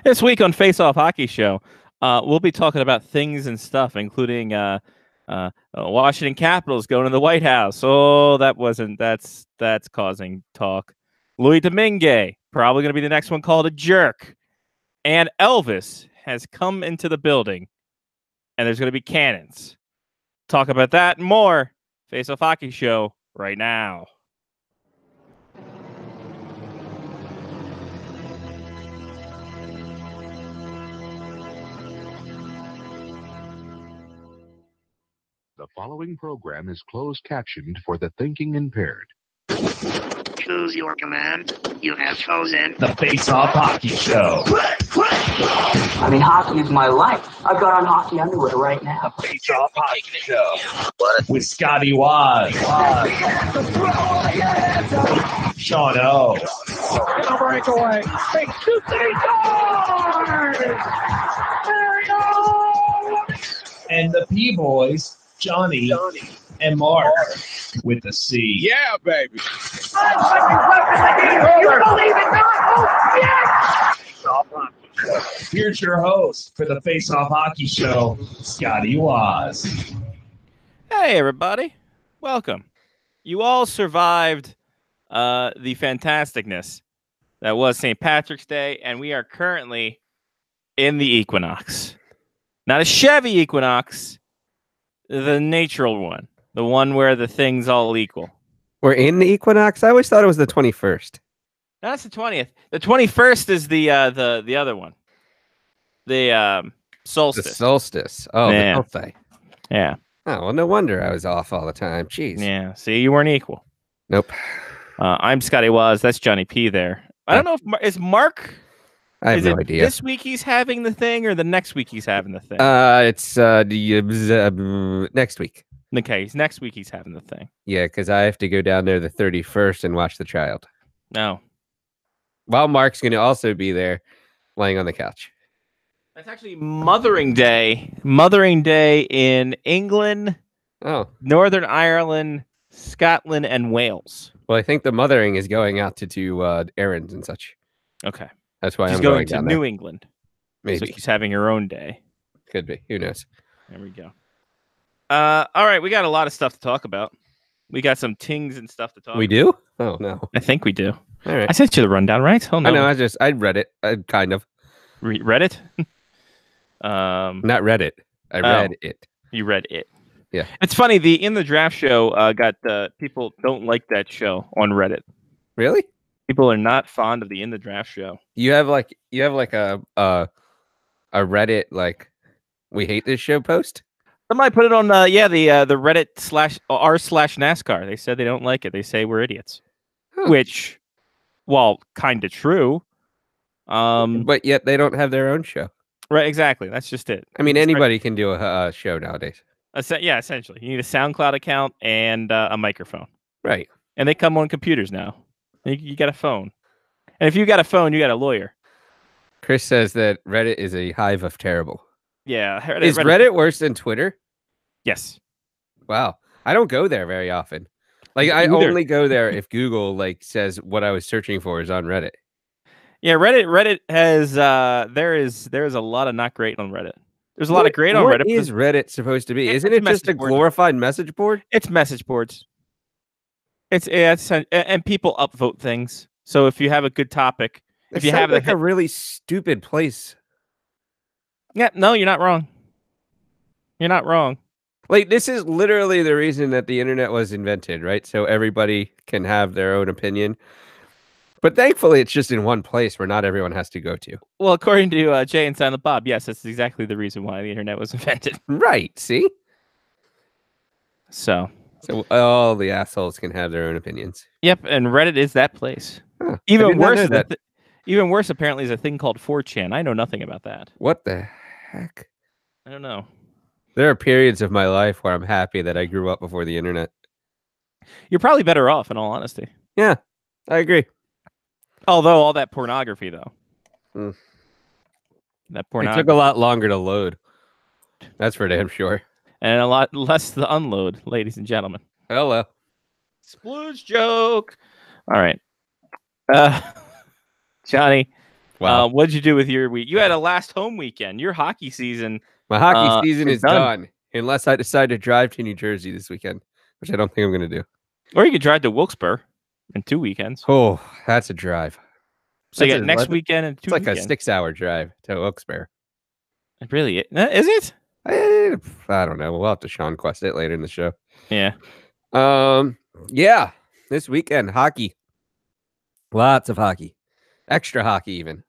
This week on Face Off Hockey Show, we'll be talking about things and stuff, including Washington Capitals going to the White House. Oh, that's causing talk. Louis Domingue, probably going to be the next one called a jerk. And Elvis has come into the building, and there's going to be cannons. Talk about that and more. Face Off Hockey Show right now. The following program is closed captioned for the thinking impaired. Choose your command. You have chosen the Face Off Hockey Show. I mean, hockey is my life. I've got on hockey underwear right now. The Face Off Hockey Show. With Scotty Waz. Sean O. breakaway. Big And the P-Boys, Johnny and Mark with the C. Yeah, baby. You believe it not? Yes! Here's your host for the Face Off Hockey Show, Scotty Waz. Hey, everybody. Welcome. You all survived the fantasticness that was St. Patrick's Day, and we are currently in the Equinox. Not a Chevy Equinox, the natural one. The one where the thing's all equal. We're in the Equinox? I always thought it was the 21st. No, that's the 20th. The 21st is the other one. The solstice. The solstice. Oh, Yeah. the birthday. Yeah. Oh, well, no wonder I was off all the time. Jeez. Yeah. See, you weren't equal. Nope. I'm Scotty Waz. That's Johnny P there. I don't know if is Mark. I have is no it idea. This week he's having the thing, or the next week he's having the thing. It's next week. Okay, next week he's having the thing. Yeah, because I have to go down there the 31st and watch the child. No. While Mark's going to also be there, laying on the couch. That's actually Mothering Day. Mothering Day in England, Oh, Northern Ireland, Scotland, and Wales. well, I think the mothering is going out to do errands and such. Okay. That's why She's I'm going going to down New there. England. Maybe. So she's having her own day. Could be. Who knows? There we go. All right, we got a lot of stuff to talk about. We got some tings and stuff to talk We about. do? Oh, no. I think we do. All right. I sent you the rundown, right? Oh, no. I know. I read it. Kind of. Read it? Not read it. I read it. You read it. Yeah. It's funny. The In the Draft show got people don't like that show on Reddit. Really? People are not fond of the In the Draft show. You have like a Reddit like we hate this show post? Somebody put it on the Reddit /r/NASCAR. They said they don't like it. They say we're idiots. Huh. Which, well, kind of true. But yet they don't have their own show. Right, exactly. That's just it. I mean, anybody can do a show nowadays. Yeah, essentially. You need a SoundCloud account and a microphone. Right. And they come on computers now. You got a phone. And if you got a phone, you got a lawyer. Chris says that Reddit is a hive of terrible. Yeah. Is Reddit worse than Twitter? Yes. Wow. I don't go there very often. Like I only go there if Google like says what I was searching for is on Reddit. Yeah, Reddit has there is a lot of not great on Reddit. There's a lot of great on Reddit. What is Reddit supposed to be? It's Isn't it just a message board. glorified message board? It's message boards. It's and people upvote things. So if you have a good topic, if you have like a really stupid place. Yeah, no, you're not wrong. You're not wrong. Like this is literally the reason that the internet was invented, right? So everybody can have their own opinion. But thankfully, it's just in one place where not everyone has to go to. Well, according to Jay and Silent Bob, yes, that's exactly the reason why the internet was invented. Right? See? So all the assholes can have their own opinions. Yep, and Reddit is that place. Huh, Even worse, even worse apparently is a thing called 4chan. I know nothing about that. What the heck? I don't know. There are periods of my life where I'm happy that I grew up before the internet. You're probably better off, in all honesty. Yeah, I agree. Although all that pornography, though. That It pornography. took a lot longer to load. That's for damn sure. And a lot less to unload, ladies and gentlemen. Hello. Splooge joke. All right. Johnny, Wow. What'd you do with your week? You had a last home weekend. Your hockey season. My hockey season is is done unless I decide to drive to New Jersey this weekend, which I don't think I'm going to do. Or you could drive to Wilkes-Barre in 2 weekends. Oh, that's a drive. So you That's got a- next weekend and 2 It's like weekends. a 6-hour drive to Wilkes-Barre. Really? Is it? I don't know. We'll have to Sean Quest it later in the show. Yeah. Yeah, this weekend hockey, lots of hockey, extra hockey even.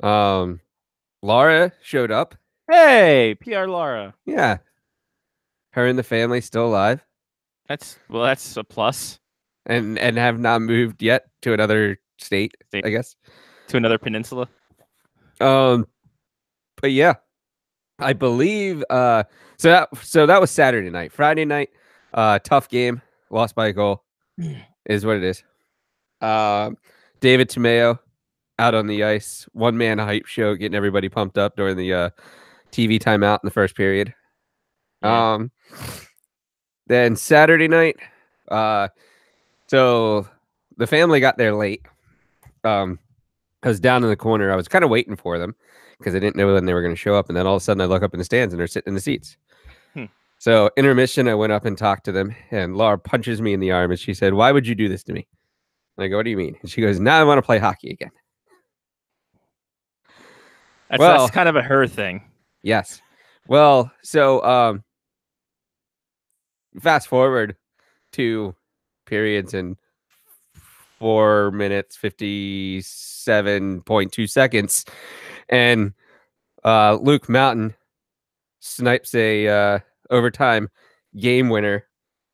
Laura showed up. Hey, PR Laura. Yeah, her and the family still alive, That's a plus and have not moved yet to another state, I guess. to another peninsula. But yeah, I believe. So that was Saturday night. Friday night, tough game, lost by a goal, is what it is. David Tomeo out on the ice, one-man hype show, getting everybody pumped up during the TV timeout in the first period. Yeah. Then Saturday night, so the family got there late. I was down in the corner. I was kind of waiting for them because I didn't know when they were going to show up. And then all of a sudden I look up in the stands and they're sitting in the seats. So intermission, I went up and talked to them, and Laura punches me in the arm and she said, "Why would you do this to me?" And I go, "What do you mean?" And she goes, "Now I want to play hockey again." That's kind of a her thing. Yes. Well, so fast forward 2 periods and 4 minutes 57.2 seconds, and Luke Mountain snipes a overtime game winner.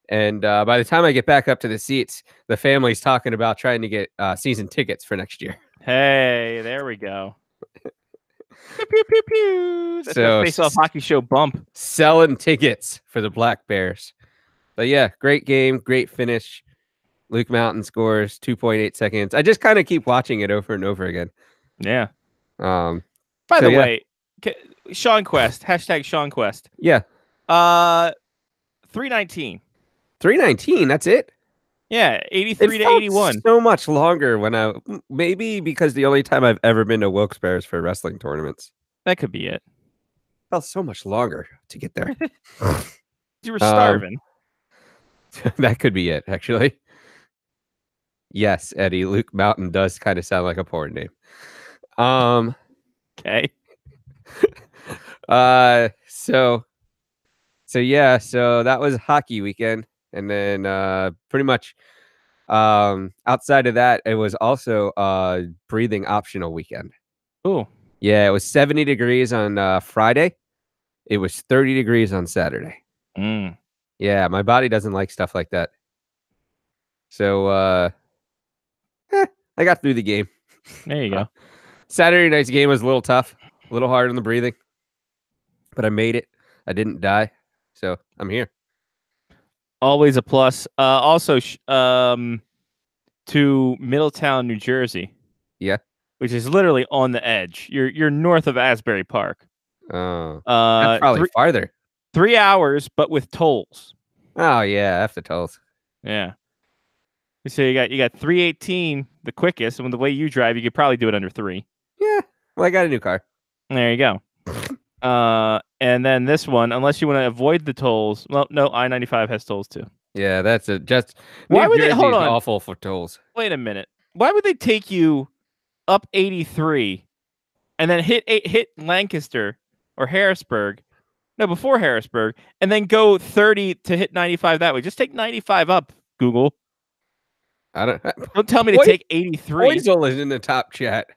And by the time I get back up to the seats, the family's talking about trying to get season tickets for next year. Hey, there we go. Pew, pew, pew, pew. That's So, a face-off hockey show bump. Selling tickets for the Black Bears. But yeah, great game, great finish. Luke Mountain scores 2.8 seconds. I just kind of keep watching it over and over again. Yeah. By By the way, Sean Quest, hashtag Sean Quest. Yeah. 319. 319, that's it? Yeah, 83 It to felt 81. so much longer when maybe because the only time I've ever been to Wilkes-Barre is for wrestling tournaments. That could be it. Felt so much longer to get there. You were starving. That could be it, actually. Yes, Eddie, Luke Mountain does kind of sound like a porn name. Okay. So yeah, so that was hockey weekend. And then pretty much outside of that, it was also breathing optional weekend. Oh. Yeah, it was 70 degrees on Friday. It was 30 degrees on Saturday. Mm. Yeah, my body doesn't like stuff like that. So I got through the game. There you go. Saturday night's game was a little tough, a little hard on the breathing, but I made it. I didn't die, so I'm here. Always a plus. Also, to Middletown, New Jersey. Yeah. Which is literally on the edge. You're north of Asbury Park. Oh, that's probably farther. 3 hours, but with tolls. Oh yeah, after tolls. Yeah. So you got 318, the quickest, and with the way you drive, you could probably do it under 3. Yeah. Well, I got a new car. There you go. And then this one, unless you want to avoid the tolls. Well, no, I-95 has tolls too. Yeah, that's just. Why New would they Jersey's hold on? awful for tolls. Wait a minute. Why would they take you up 83 and then hit Lancaster or Harrisburg? No, before Harrisburg, and then go 30 to hit 95 that way. Just take 95 up, Google. Don't tell me to take 83. Poisel is in the top chat.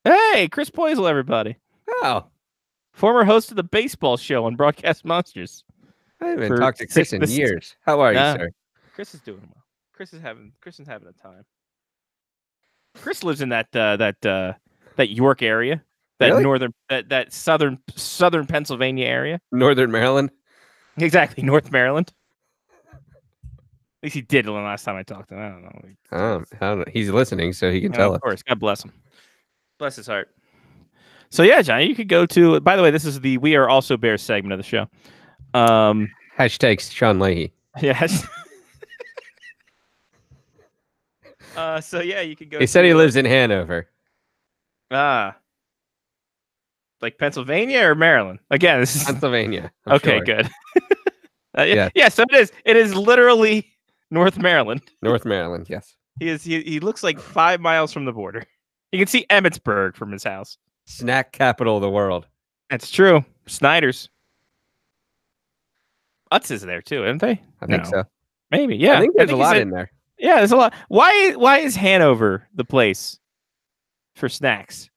Hey, Chris Poisel, everybody. Oh. Former host of the baseball show on Broadcast Monsters. I haven't talked to Chris in years. How are you, sir? Chris is doing well. Chris is having a time. Chris lives in that York area, that Really? northern that southern Pennsylvania area. Northern Maryland. Exactly, North Maryland. At least he did the last time I talked to him. I don't know. I don't know. He's listening, so he can tell us. Of course. God bless him. Bless his heart. So yeah, Johnny, you could go to. By the way, this is the "We Are Also Bears" segment of the show. Hashtag Sean Leahy. Yes. So yeah, you could go. He said he lives in Hanover. Like Pennsylvania or Maryland? Again, this is Pennsylvania. I'm okay. sure. Good. Yeah. Yeah. So it is. It is literally North Maryland. North Maryland. Yes. He looks like 5 miles from the border. You can see Emmitsburg from his house. Snack capital of the world. That's true. Snyder's. Utz is there too, isn't they? I think No. so. Maybe. Yeah. I think there's a he lot said- in there. Yeah, there's a lot. Why is Hanover the place for snacks?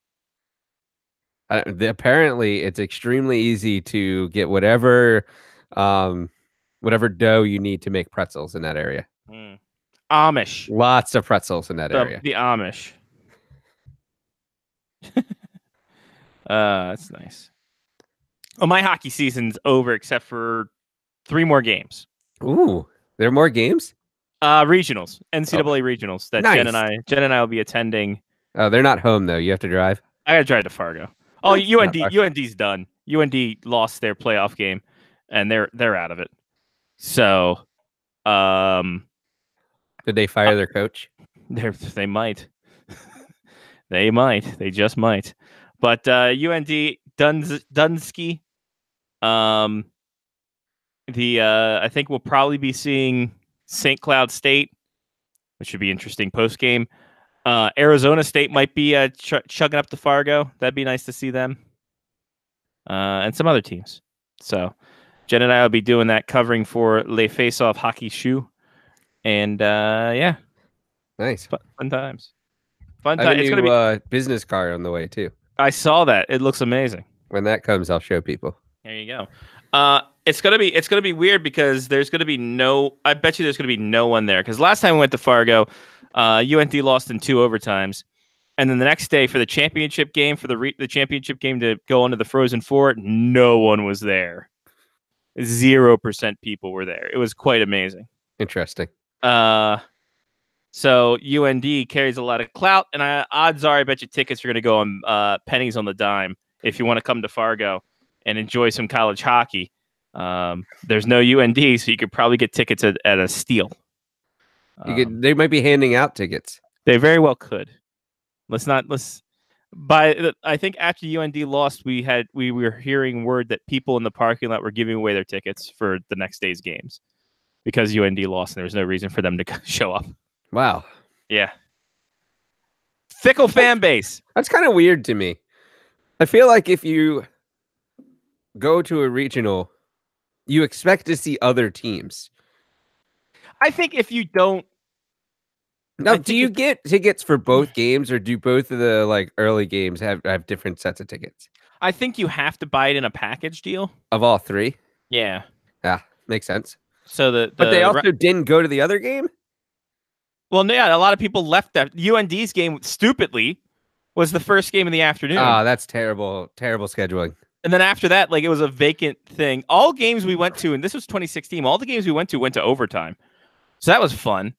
Apparently, it's extremely easy to get whatever dough you need to make pretzels in that area. Amish. Lots of pretzels in that area. The Amish. That's nice. Oh, my hockey season's over except for 3 more games. Ooh, there are more games? Regionals, NCAA regionals that Nice. Jen and I will be attending. Oh, they're not home though. You have to drive. I gotta drive to Fargo. Oh, That's not far. UND's done. UND lost their playoff game, and they're out of it. So, Did they fire their coach? they might, they might, they just might. But UND Dunsky, I think we'll probably be seeing St. Cloud State, which should be interesting post game. Arizona State might be chugging up to Fargo. That'd be nice to see them. And some other teams. So Jen and I will be doing that, covering for Les Face Off Hockey Shoe. And yeah, Nice. fun times. Fun I have times. a It's new gonna be. business card on the way too. I saw that. It looks amazing. When that comes, I'll show people. There you go. It's gonna be weird because there's gonna be no. I bet you there's gonna be no one there because last time we went to Fargo, UND lost in 2 overtimes, and then the next day for the championship game the championship game to go into the Frozen Four, no one was there. 0% people were there. It was quite amazing. Interesting. So UND carries a lot of clout, and odds are I bet you tickets are gonna go on pennies on the dime if you want to come to Fargo and enjoy some college hockey. There's no UND, so you could probably get tickets at a steal. They might be handing out tickets. They very well could. I think after UND lost, we were hearing word that people in the parking lot were giving away their tickets for the next day's games because UND lost and there was no reason for them to show up. Wow. Yeah. Fickle fan base. That's kind of weird to me. I feel like if you go to a regional, you expect to see other teams. I think if you don't. Now, do you get tickets for both games, or do both of the early games have different sets of tickets? I think you have to buy it in a package deal. Of all 3? Yeah. Yeah, makes sense. So but they also didn't go to the other game? Well, yeah, a lot of people left that. UND's game, stupidly, was the first game in the afternoon. Oh, that's terrible. Terrible scheduling. And then after that, it was a vacant thing. All games we went to, and this was 2016, all the games we went to overtime. So that was fun.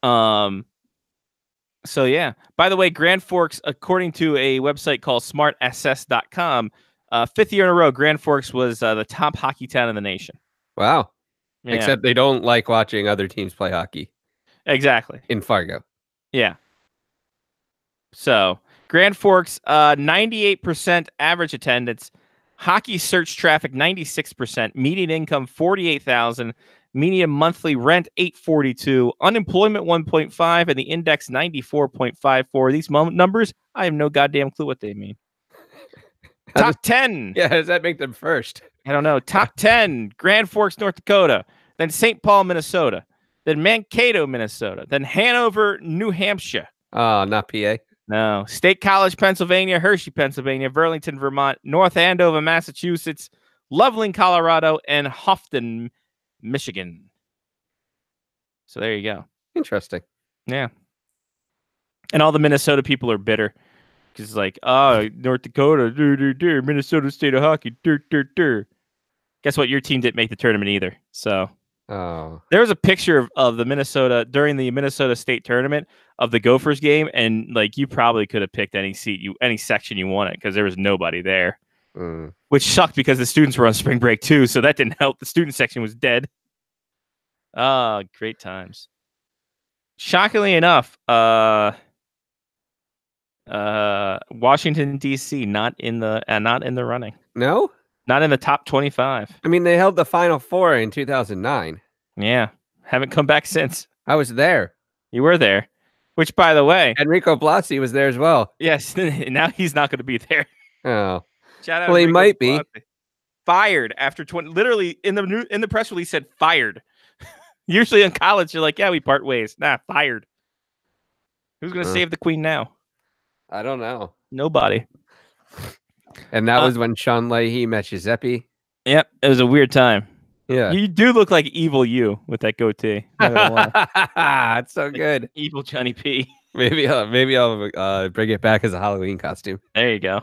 So yeah. By the way, Grand Forks, according to a website called smartss.com, 5th year in a row, Grand Forks was the top hockey town in the nation. Wow. Yeah. Except they don't like watching other teams play hockey. Exactly. In Fargo. Yeah. So Grand Forks, 98% average attendance, hockey search traffic 96%, median income 48,000, median monthly rent 842, unemployment 1.5, and the index 94.54. These numbers, I have no goddamn clue what they mean. Top 10. Yeah, how does that make them first? I don't know. Top 10, Grand Forks, North Dakota, then St. Paul, Minnesota, then Mankato, Minnesota, then Hanover, New Hampshire. Oh, not PA. No. State College, Pennsylvania, Hershey, Pennsylvania, Burlington, Vermont, North Andover, Massachusetts, Loveland, Colorado, and Houghton, Michigan. So there you go. Interesting. Yeah. And all the Minnesota people are bitter because North Dakota, Minnesota State of Hockey, Guess what? Your team didn't make the tournament either. So there was a picture of the Minnesota during the Minnesota State tournament of the Gophers game, and you probably could have picked any section you wanted because there was nobody there, which sucked because the students were on spring break too, so that didn't help. The student section was dead. Great times. Shockingly enough, Washington D.C. not in the running. No, Not in the top 25. I mean they held the Final Four in 2009. Yeah, haven't come back since. I was there. You were there, which, by the way, Enrico Blasi was there as well. yes. Now he's not going to be there. Oh, Shout out. well, he Enrico might be. Blasi. Fired after 20. Literally in the press release said fired. Usually in college, you're like, yeah, we part ways. Nah, fired. Who's going to save the queen now? I don't know. Nobody. And that was when Sean Leahy met Giuseppe. Yep, it was a weird time. Yeah. You do look like evil you with that goatee. Not gonna lie. It's so good. Evil Johnny P. Maybe I'll bring it back as a Halloween costume. There you go.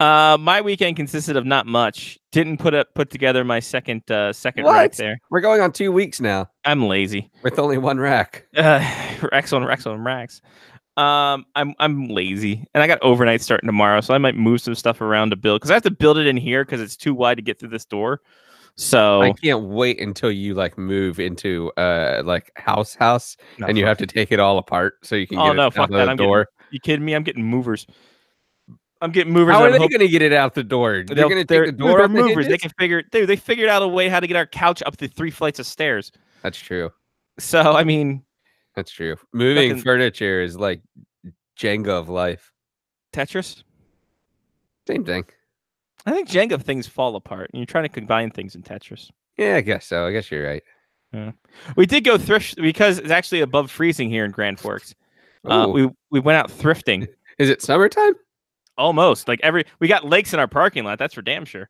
My weekend consisted of not much. Didn't put together my second rack What? there. We're going on 2 weeks now I'm lazy. with only one rack. Racks on racks. I'm lazy, and I got overnight starting tomorrow, so I might move some stuff around to build because I have to build it in here because it's too wide to get through this door. So I can't wait until you like move into like house and you have to take it all apart so you can get it fuck out that. the door. You kidding me? I'm getting movers. I'm getting movers. How are and I'm they going to get it out the door? They're going to take they're the door they're off the movers. They hinges? can figure. Dude, they figured out a way how to get our couch up the 3 flights of stairs. That's true. So I mean, That's true. Moving Fucking- furniture is like Jenga of life. Tetris. Same thing. I think Jenga things fall apart, and you're trying to combine things in Tetris. Yeah, I guess so. I guess you're right. We did go thrift because it's actually above freezing here in Grand Forks. Ooh. We went out thrifting. Is it summertime? Almost like we got lakes in our parking lot. That's for damn sure.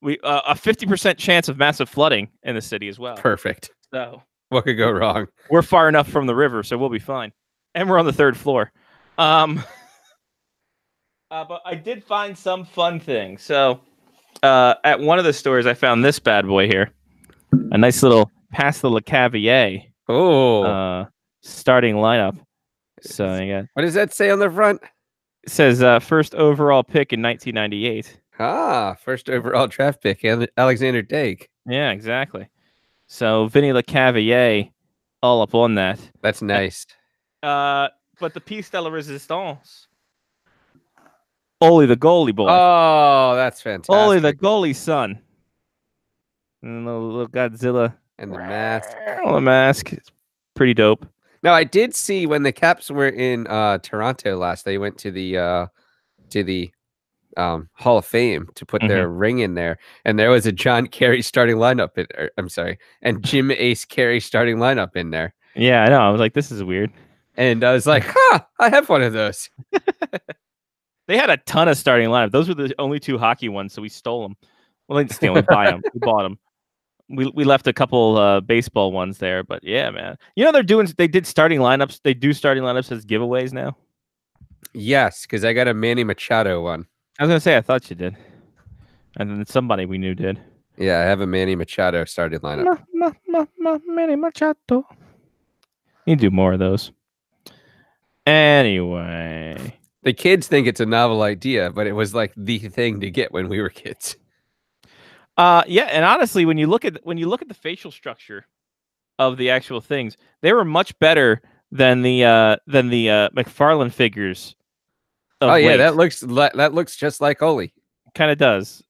We a 50% chance of massive flooding in the city as well. Perfect. So What could go wrong? we're far enough from the river, so we'll be fine. And we're on the 3rd floor. But I did find some fun things. So at one of the stores, I found this bad boy here, a nice little Pass the Le Cavier starting lineup. So you got. What does that say on the front? It says first overall pick in 1998. First overall draft pick, Alexander Dake. Yeah, exactly. So Vinny LeCavier, all up on that. That's nice. But the piece de la resistance, Oli the goalie boy. Oh, that's fantastic. Oli the goalie son. And the little Godzilla. And the mask. Oh, the mask. It's pretty dope. Now, I did see when the Caps were in Toronto last, they went to the Hall of Fame to put their ring in there, and there was a John Kerry starting lineup. And Jim Ace Carey starting lineup in there. Yeah, I know. I was like, this is weird. And I was like, I have one of those. They had a ton of starting lineup. Those were the only 2 hockey ones, so we stole them. Well, didn't steal them, buy them. We bought them. We left a couple baseball ones there, but yeah, man. You know they did starting lineups. They do starting lineups as giveaways now. Yes, because I got a Manny Machado one. I was gonna say I thought you did, and then somebody we knew did. Yeah, I have a Manny Machado starting lineup. Manny Machado. You do more of those. Anyway, The kids think it's a novel idea, but it was like the thing to get when we were kids. yeah, and honestly, when you look at the facial structure of the actual things, they were much better than the McFarlane figures. Oh yeah, that looks just like Oli. Kind of does.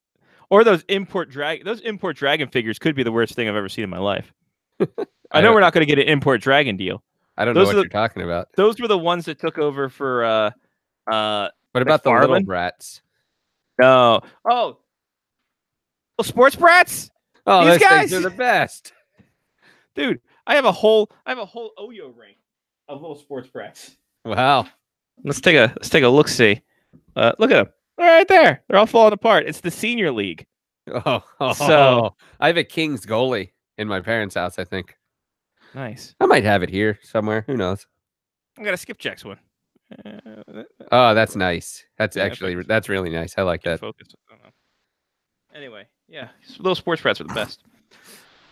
Or those import dragon figures could be the worst thing I've ever seen in my life. I know we're not going to get an import dragon deal. I don't know what you're talking about. Those were the ones that took over for What about the little brats? No. Oh, sports brats? Oh, These those guys things are the best. Dude, I have a whole Oyo ring of little sports brats. Wow. Let's take a look. See, look at them. They're right there. They're all falling apart. It's the senior league. So I have a Kings goalie in my parents' house. I think. Nice. I might have it here somewhere. Who knows? I got a Skip Jacks one. Oh, that's nice. That's Yeah, actually that's really nice. I like that. Focus. I don't know. Anyway, yeah, little sports brats are the best.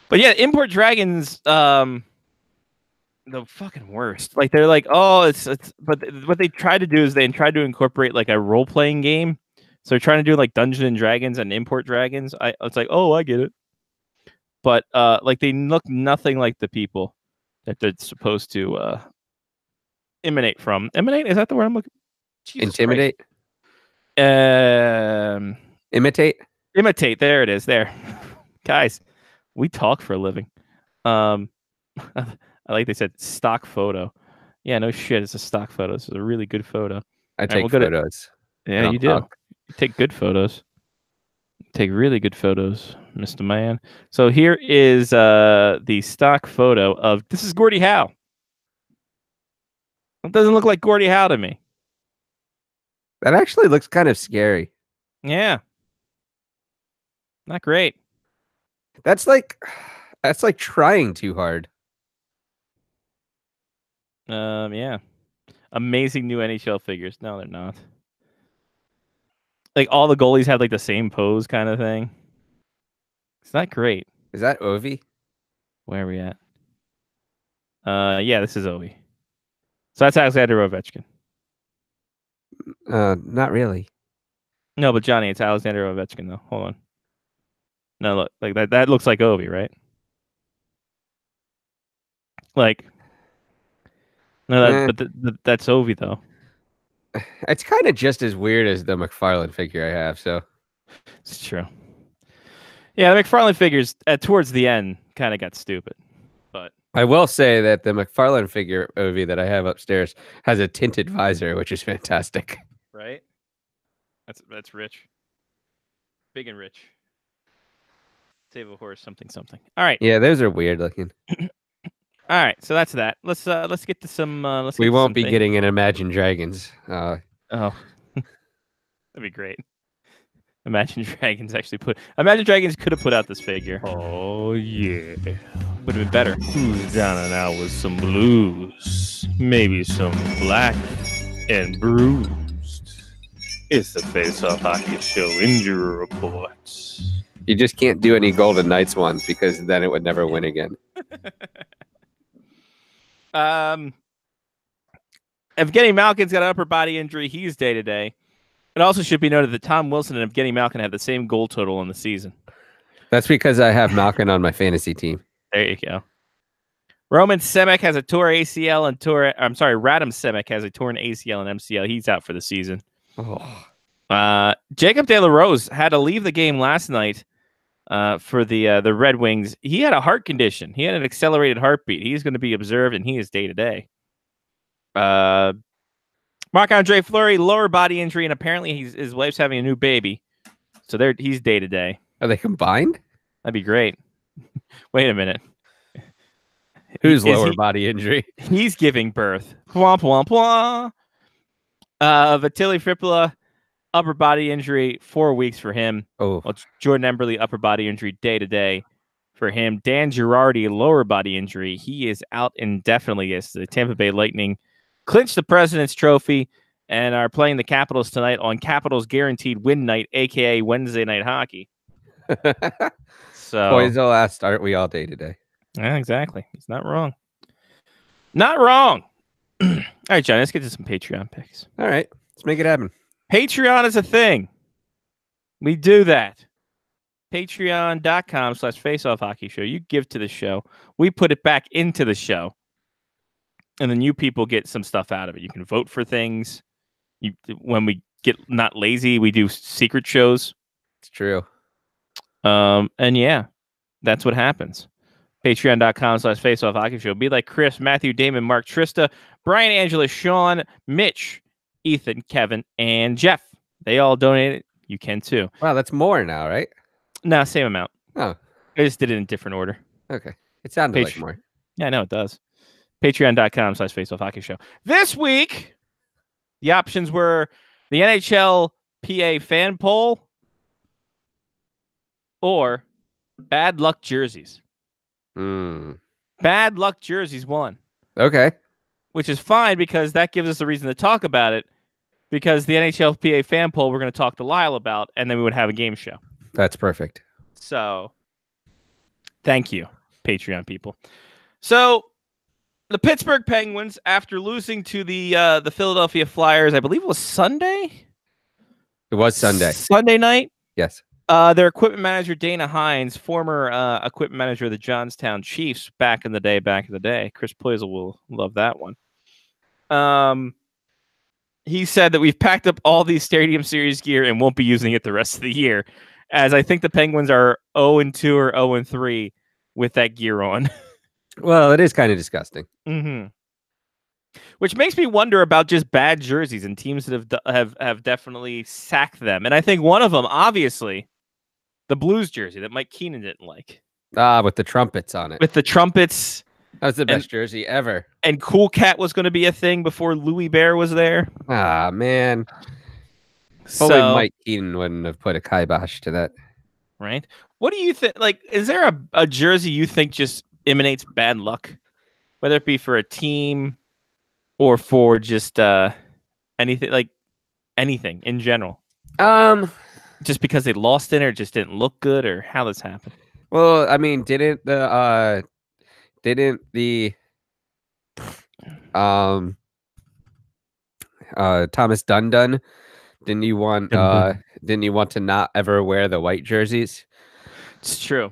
But yeah, import dragons, the fucking worst. Like they're like, oh, it's. But what they try to do is they try to incorporate like a role playing game. So they're trying to do like Dungeons and Dragons and import dragons. It's like, oh, I get it. But like they look nothing like the people that they're supposed to emanate from. Emanate, is that the word I'm looking? Jesus Intimidate. Christ. Imitate. Imitate. There it is. There, guys. We talk for a living. I like they said stock photo. Yeah, no shit. It's a stock photo. This is a really good photo. I take we'll go to- photos. Yeah, you do. talk. You take good photos. Take really good photos, Mr. Man. So here is the stock photo of this is Gordie Howe. It doesn't look like Gordie Howe to me. That actually looks kind of scary. Yeah. Not great. That's like trying too hard. Yeah. Amazing new NHL figures. No, they're not. Like all the goalies have like the same pose kind of thing. It's not great. Is that Ovi? Where are we at? Yeah, this is Ovi. So that's Alexander Ovechkin. Not really. No, but Johnny, it's Alexander Ovechkin though. Hold on. No, look, like that looks like Ovi, right? Like no, but that's Ovi though. It's kind of just as weird as the McFarlane figure I have, so It's true. Yeah, the McFarlane figures towards the end kind of got stupid. But I will say that the McFarlane figure Ovi that I have upstairs has a tinted visor, which is fantastic. right? That's rich. Big and rich. Save a horse, something. All right. Yeah, those are weird looking. All right, so that's that. Let's get to some. We won't be getting an Imagine Dragons. Oh, that'd be great. Imagine Dragons could have put out this figure. Oh, yeah. Would have been better. Who's down and out with some blues? Maybe some black and bruised. It's the Face Off Hockey Show injury reports. You just can't do any Golden Knights ones because then it would never win again. Evgeny Malkin's got an upper body injury. He's day to day. It also should be noted that Tom Wilson and Evgeny Malkin have the same goal total in the season. That's because I have Malkin on my fantasy team. There you go. Roman Semek has a torn ACL and Radim Semek has a torn ACL and MCL. He's out for the season. Oh. Jacob De La Rose had to leave the game last night for the Red Wings. He had a heart condition. He had an accelerated heartbeat. He's going to be observed, and he is day to day. Marc-Andre Fleury, lower body injury, and apparently his wife's having a new baby. So he's day to day. Are they combined? That'd be great. Wait a minute. Whose lower body injury? He's giving birth. Womp, womp, womp. Vasily Fipula, upper body injury, 4 weeks for him. Oh. Well, Jordan Emberley, upper body injury, day to day for him. Dan Girardi, lower body injury. He is out indefinitely as the Tampa Bay Lightning clinched the President's Trophy and are playing the Capitals tonight on Capitals Guaranteed Win Night, a.k.a. Wednesday Night Hockey. So, Boys will ask, aren't we all day today? Yeah, exactly. He's not wrong. Not wrong. All right, John, let's get to some Patreon picks. All right, let's make it happen. Patreon is a thing. We do that. Patreon.com/FaceOffHockeyShow. You give to the show. We put it back into the show. And then you people get some stuff out of it. You can vote for things. When we get not lazy, we do secret shows. It's true. And yeah, that's what happens. Patreon.com/FaceOffHockeyShow. Be like Chris, Matthew, Damon, Mark, Trista, Brian, Angela, Sean, Mitch, Ethan, Kevin, and Jeff. They all donated. You can too. Wow, that's more now, right? No, same amount. Oh. I just did it in different order. Okay. It sounded like more. Yeah, I know it does. Patreon.com/FaceOffHockeyShow. This week, the options were the NHL PA fan poll or bad luck jerseys. Bad luck jerseys won. Okay. Which is fine because that gives us a reason to talk about it. Because the NHL PA fan poll we're going to talk to Lyle about, and then we would have a game show. That's perfect. So, thank you, Patreon people. So, the Pittsburgh Penguins, after losing to the Philadelphia Flyers, I believe it was Sunday? It was Sunday. Sunday night? Yes. Their equipment manager, Dana Hines, former equipment manager of the Johnstown Chiefs back in the day. Chris Poisel will love that one. He said that we've packed up all these Stadium Series gear and won't be using it the rest of the year, as I think the Penguins are 0-2 or 0-3 with that gear on. Well, it is kind of disgusting. Mm-hmm. Which makes me wonder about just bad jerseys and teams that have definitely sacked them. And I think one of them, obviously, the Blues jersey that Mike Keenan didn't like. With the trumpets on it. With the trumpets. That was the best jersey ever. And Cool Cat was going to be a thing before Louis Bear was there. Ah, man. So, Only Mike Keenan wouldn't have put a kibosh to that. Right? What do you think? Like, is there a jersey you think just emanates bad luck? Whether it be for a team or for just anything, like anything in general? Just because they lost it or just didn't look good, or how this happened? Well, I mean, didn't the Thomas Dundon, didn't you want to not ever wear the white jerseys? It's true.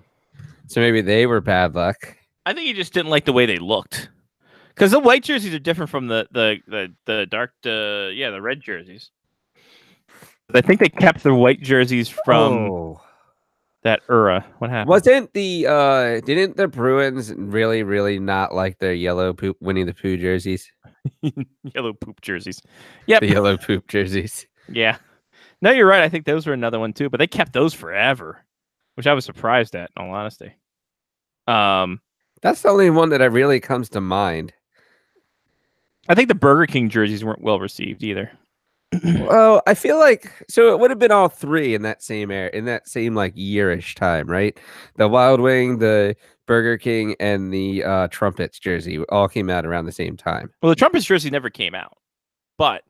So maybe they were bad luck. I think he just didn't like the way they looked, because the white jerseys are different from the dark the red jerseys. I think they kept the white jerseys from that era. What happened? Didn't the Bruins really not like their yellow poop Winnie the Pooh jerseys? Yellow poop jerseys. Yep. The yellow poop jerseys. Yeah. No, you're right. I think those were another one too, but they kept those forever, which I was surprised at, in all honesty. That's the only one that really comes to mind. I think the Burger King jerseys weren't well received either. Well, I feel like it would have been all three in that same like yearish time, right? The Wild Wing, the Burger King, and the Trumpets jersey all came out around the same time. Well, the Trumpets jersey never came out, but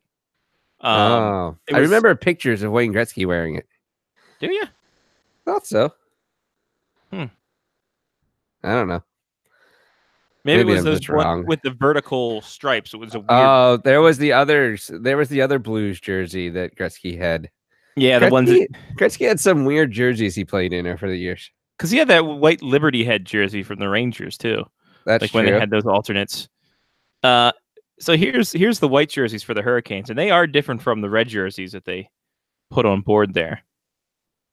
I remember pictures of Wayne Gretzky wearing it. Do you? Thought so. I don't know. Maybe it was those one with the vertical stripes. It was a weird. Oh, there was the other Blues jersey that Gretzky had. Yeah, the ones that Gretzky had some weird jerseys he played in over the years. Because he had that white Liberty Head jersey from the Rangers too. That's like true. When they had those alternates. So here's the white jerseys for the Hurricanes, and they are different from the red jerseys that they put on board there.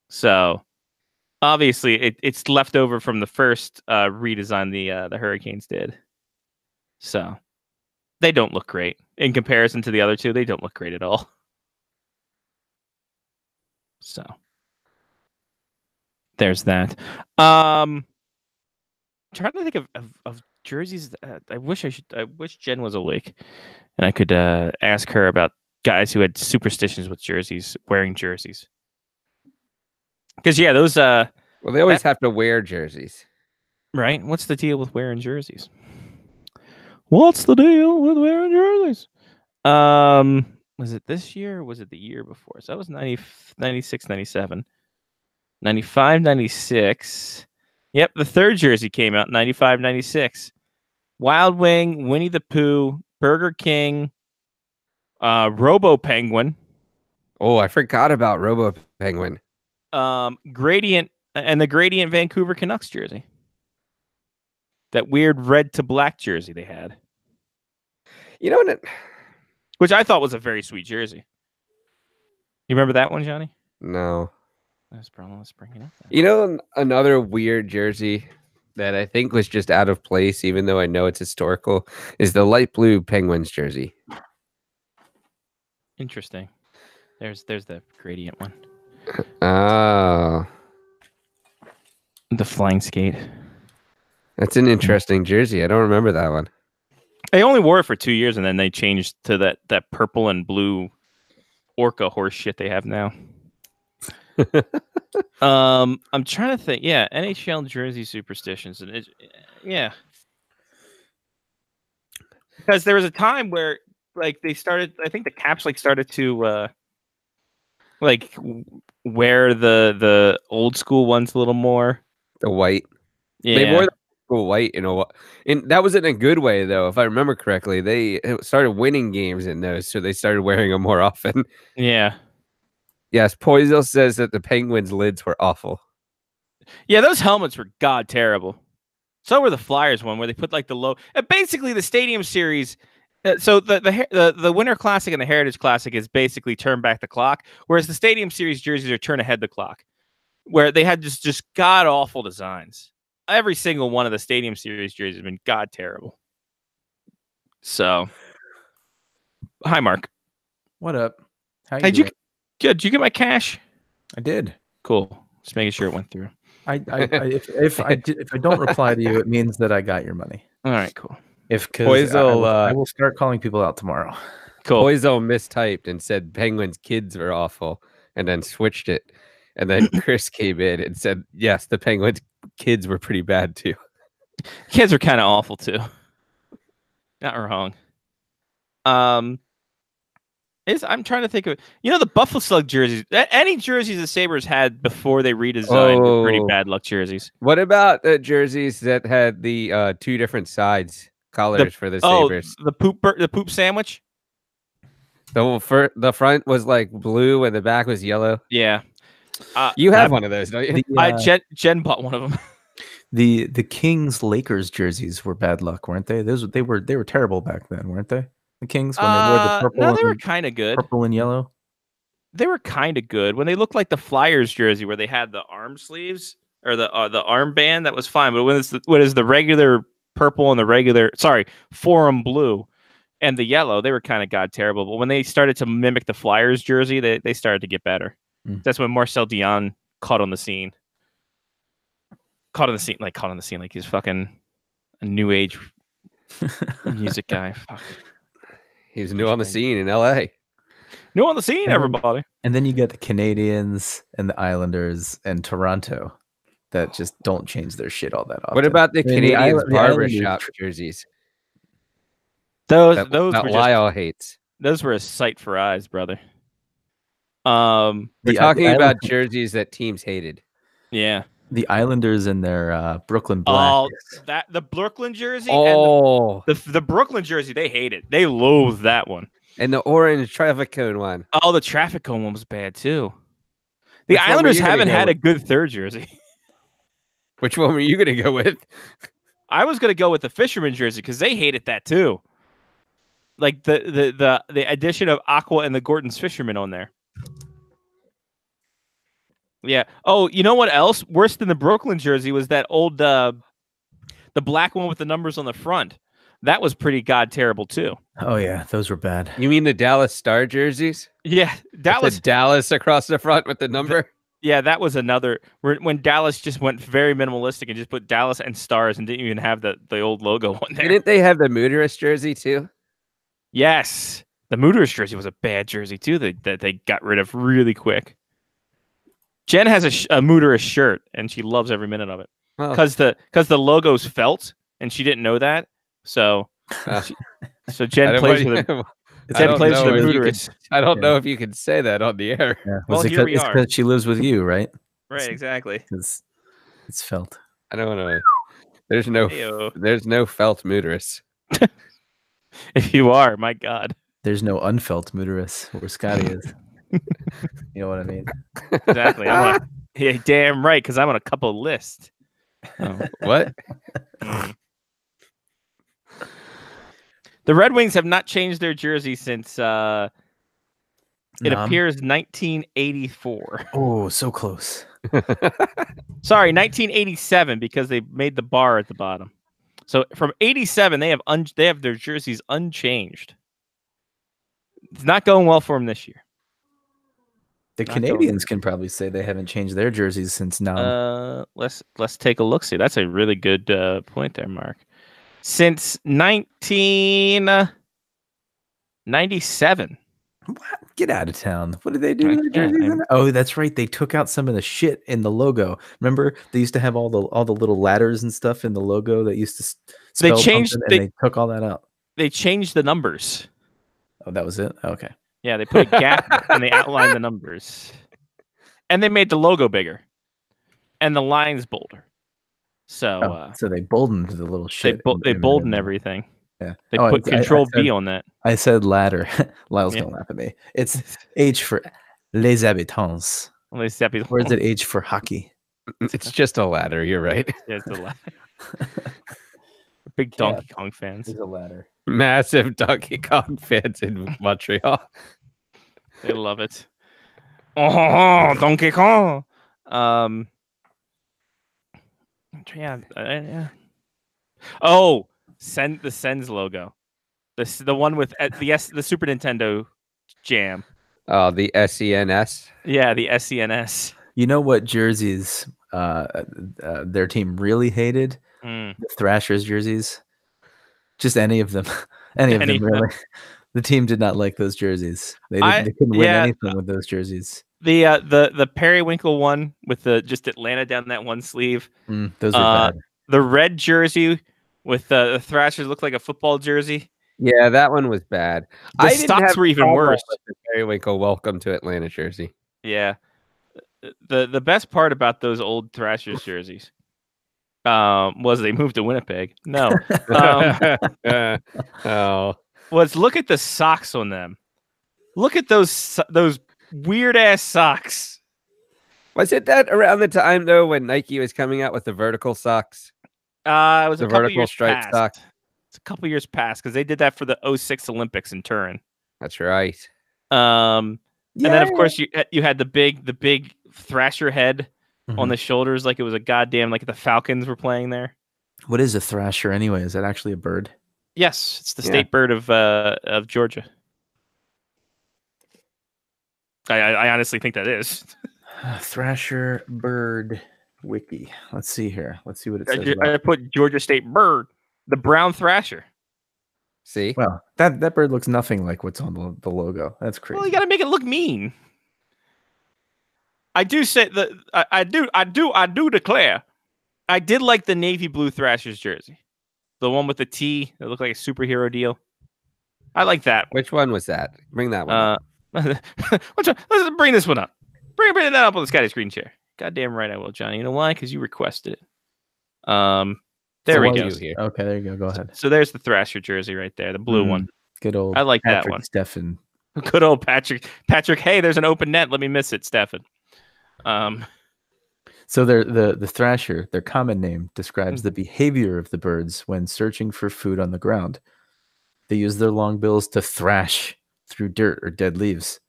So obviously, it's left over from the first redesign the Hurricanes did. So they don't look great in comparison to the other two. They don't look great at all. So there's that. Trying to think of jerseys. I wish Jen was awake, and I could ask her about guys who had superstitions with jerseys, wearing jerseys. Because those well, they always have to wear jerseys, right? What's the deal with wearing jerseys? What's the deal with wearing jerseys? Was it this year or was it the year before? So that was 96, 97. 95, 96. Yep, the third jersey came out 95, 96. Wild Wing, Winnie the Pooh, Burger King, Robo Penguin. Oh, I forgot about Robo Penguin. Gradient and the Gradient Vancouver Canucks jersey. That weird red to black jersey they had. You know what? Which I thought was a very sweet jersey. You remember that one, Johnny? No. That's probably let's bring it up. Then. You know, another weird jersey that I think was just out of place, even though I know it's historical, is the light blue Penguins jersey. Interesting. There's the Gradient one. Oh. The flying skate. That's an interesting jersey. I don't remember that one. They only wore it for 2 years, and then they changed to that purple and blue orca horse shit they have now. I'm trying to think. Yeah, NHL jersey superstitions, and because there was a time where they started. I think the Caps started to wear the old school ones a little more. The white. Yeah. They wore the white and that was in a good way though. If I remember correctly, they started winning games in those, so they started wearing them more often. Yeah. Yes, Poisel says that the Penguins lids were awful. Yeah, those helmets were terrible. So were the Flyers one where they put the low. Basically, the Stadium Series So the Winter Classic and the Heritage Classic is basically turn back the clock, whereas the Stadium Series jerseys are turn ahead the clock, where they had just god awful designs. Every single one of the Stadium Series jerseys has been god terrible. So, hi Mark. What up? How you Hey, doing? Good. Did you get my cash? I did. Cool. Just making sure it went through. If I don't reply to you, it means that I got your money. All right, cool. Because I Poisel, will start calling people out tomorrow. Cool. Poiso mistyped and said Penguins kids were awful, and then switched it. And then Chris came in and said, yes, the Penguins kids were pretty bad too. Kids are kind of awful too. Not wrong. I'm trying to think of the Buffalo Slug jerseys. Any jerseys the Sabres had before they redesigned were pretty bad luck jerseys. What about the jerseys that had the 2 different sides colors for the Sabres? The poop sandwich. The front was like blue and the back was yellow. Yeah. You have one of those, don't you? Jen bought one of them. The Kings Lakers jerseys were bad luck, weren't they? They were terrible back then, weren't they? The Kings when they wore the purple. No, they were kind of good. Purple and yellow. They were kind of good when they looked like the Flyers jersey, where they had the arm sleeves or the armband. That was fine, but when it's the regular purple and the regular forum blue and the yellow, they were kind of god terrible. But when they started to mimic the Flyers jersey, they started to get better. That's when Marcel Dion caught on the scene. Caught on the scene like he's fucking a new age music guy. Fuck. He was new on the scene in LA. New on the scene, everybody. And then you get the Canadians and the Islanders and Toronto that just don't change their shit all that often. What about the Canadians the barbershop jerseys? Those that were Lyle hates. Those were a sight for eyes, brother. We're talking about jerseys that teams hated. Yeah. The Islanders and their Brooklyn Black. The Brooklyn jersey. Oh, and the Brooklyn jersey, they hate it. They loathe that one. And the orange traffic cone one. Oh, the traffic cone one was bad too. The Islanders haven't had a good third jersey. Which one were you going to go with? I was going to go with the Fisherman jersey because they hated that too. Like the addition of Aqua and the Gordon's Fisherman on there. Yeah. Oh, you know what else? Worse than the Brooklyn jersey was that old the black one with the numbers on the front. That was pretty god terrible too. Oh yeah, those were bad. You mean the Dallas Star jerseys? Yeah, Dallas across the front with the number. That was another when Dallas just went very minimalistic and just put Dallas and Stars and didn't even have the old logo on there. Didn't they have the Mooterist jersey too? Yes, the Mooterist jersey was a bad jersey too. That they got rid of really quick. Jen has a Mooterist shirt and she loves every minute of it because the logo's felt and she didn't know that. So Jen plays with it. Jen plays with the Mooterist. I don't know if you can say that on the air. Yeah. Well, here we are. Because she lives with you, right? Right, exactly. It's felt. I don't know. There's no felt Mooterist. If you are, my God. There's no unfelt Mooterist where Scotty is. You know what I mean? Exactly. Yeah, damn right, because I'm on a couple lists. Oh, what? The Red Wings have not changed their jersey since it appears 1984. Oh, so close. Sorry, 1987 because they made the bar at the bottom. So from 87, they have their jerseys unchanged. It's not going well for them this year. The Canadians can probably say they haven't changed their jerseys since now. Let's take a look. See, that's a really good point there, Mark. Since 1997. What? Get out of town. What did they do to the jerseys? Oh, that's right. They took out some of the shit in the logo. Remember, they used to have all the little ladders and stuff in the logo that used to spell they took all that out. They changed the numbers. Oh, that was it? Okay. Yeah, they put a gap and they outlined the numbers. And they made the logo bigger. And the lines bolder. So so they boldened the little shit. They boldened everything. Yeah. They put Control B on that. I said ladder. Lyle's gonna laugh at me. It's H for les habitants. Or is it H for hockey? It's just a ladder. You're right. Yeah, it's a ladder. Big Donkey Kong fans. It's a ladder. Massive Donkey Kong fans in Montreal. They love it. Oh, Donkey Kong. Yeah. Oh, the Sens logo. The one with the Super Nintendo Jam. Oh, the SENS. Yeah, the SENS. You know what jerseys their team really hated? The Thrashers jerseys. Just any of them. Any of them really. The team did not like those jerseys. They couldn't win anything with those jerseys. The Periwinkle one with just Atlanta down that one sleeve. Those are bad. The red jersey with the Thrashers looked like a football jersey. Yeah, that one was bad. The stocks were even worse. The Periwinkle welcome to Atlanta jersey. Yeah. The best part about those old Thrashers jerseys was they moved to Winnipeg. No. Was look at the socks on them. Look at those weird ass socks. Was it that around the time though when Nike was coming out with the vertical socks? It was the a couple vertical years stripe past. sock. It's a couple years past because they did that for the 06 Olympics in Turin. That's right. And then of course you had the big Thrasher head on the shoulders, like it was a goddamn like the Falcons were playing there. What is a thrasher anyway? Is that actually a bird? Yes, it's the state bird of Georgia. I honestly think that is. Thrasher bird wiki. Let's see here. Let's see what it says. I put Georgia State bird, the brown thrasher. See? Well, that bird looks nothing like what's on the logo. That's crazy. Well, you got to make it look mean. I do say that I do declare I did like the navy blue Thrashers jersey. The one with the T that looked like a superhero deal. I like that. Which one was that? Bring that one up. Let's bring this one up. Bring that up on the Scotty screen share. Goddamn right I will, Johnny. You know why? Because you requested it. There we go. Okay, there you go. Go ahead. So there's the Thrasher jersey right there, the blue one. Good old. I like Patrick that one. Steffen. Good old Patrick. Hey, there's an open net. Let me miss it, Steffen. So the thrasher, their common name, describes the behavior of the birds when searching for food on the ground. They use their long bills to thrash through dirt or dead leaves.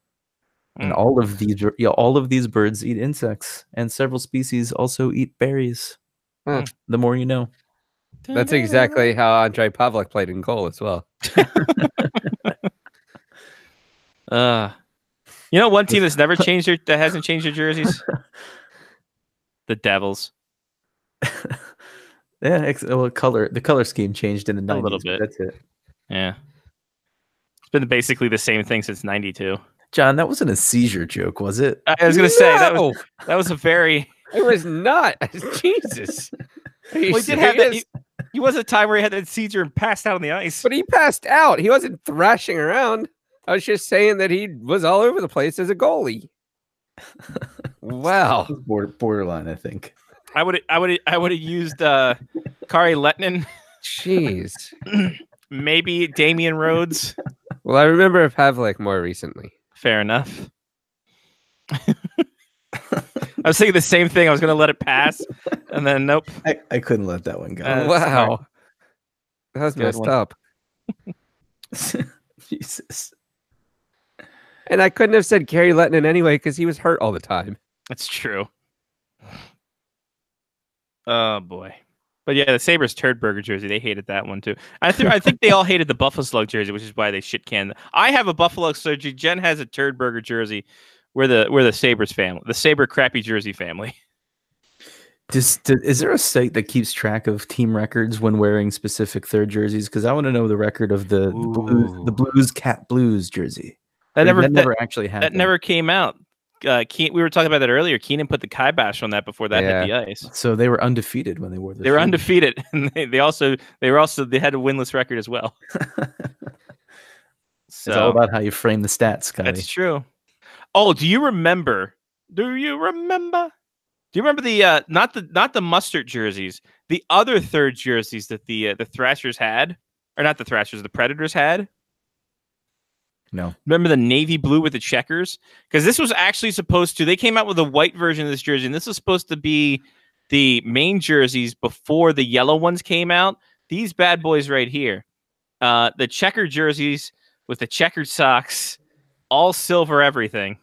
And all of these birds eat insects, and several species also eat berries. The more you know. That's exactly how Andrei Pavlik played in goal as well. You know, one team that's never changed that hasn't changed their jerseys. The Devils. Yeah, well, the color scheme changed in the 90s. A little bit. That's it. Yeah, it's been basically the same thing since '92. John, that wasn't a seizure joke, was it? I was going to say that was a very. It was not. Jesus. Well, he did have that. He was a time where he had that seizure and passed out on the ice. But he passed out. He wasn't thrashing around. I was just saying that he was all over the place as a goalie. Wow. Borderline, I think. I would have used Kari Lehtinen. Jeez. Maybe Damian Rhodes. Well, I remember Pavlik more recently. Fair enough. I was thinking the same thing. I was going to let it pass, and then nope. I couldn't let that one go. Wow. That was messed up. Jesus. And I couldn't have said Kari Lehtinen anyway because he was hurt all the time. That's true. Oh, boy. But yeah, the Sabres turd burger jersey, they hated that one too. I think they all hated the Buffalo Slug jersey, which is why they shit canned. I have a Buffalo Slug jersey. Jen has a turd burger jersey. We're the Sabres family, the Sabre crappy jersey family. Is there a site that keeps track of team records when wearing specific third jerseys? Because I want to know the record of the Blues Cat Blues jersey. That never actually happened. That never came out. We were talking about that earlier. Keenan put the kibosh on that before that hit the ice. So they were undefeated when they wore this. They were undefeated, and they had a winless record as well. It's all about how you frame the stats, Scotty. That's true. Oh, do you remember? Do you remember the not the mustard jerseys, the other third jerseys that the Thrashers had, or not the Thrashers, the Predators had? No. Remember the navy blue with the checkers? Because this was actually supposed to. They came out with a white version of this jersey, and this was supposed to be the main jerseys before the yellow ones came out. These bad boys right here. the checkered jerseys with the checkered socks, all silver everything.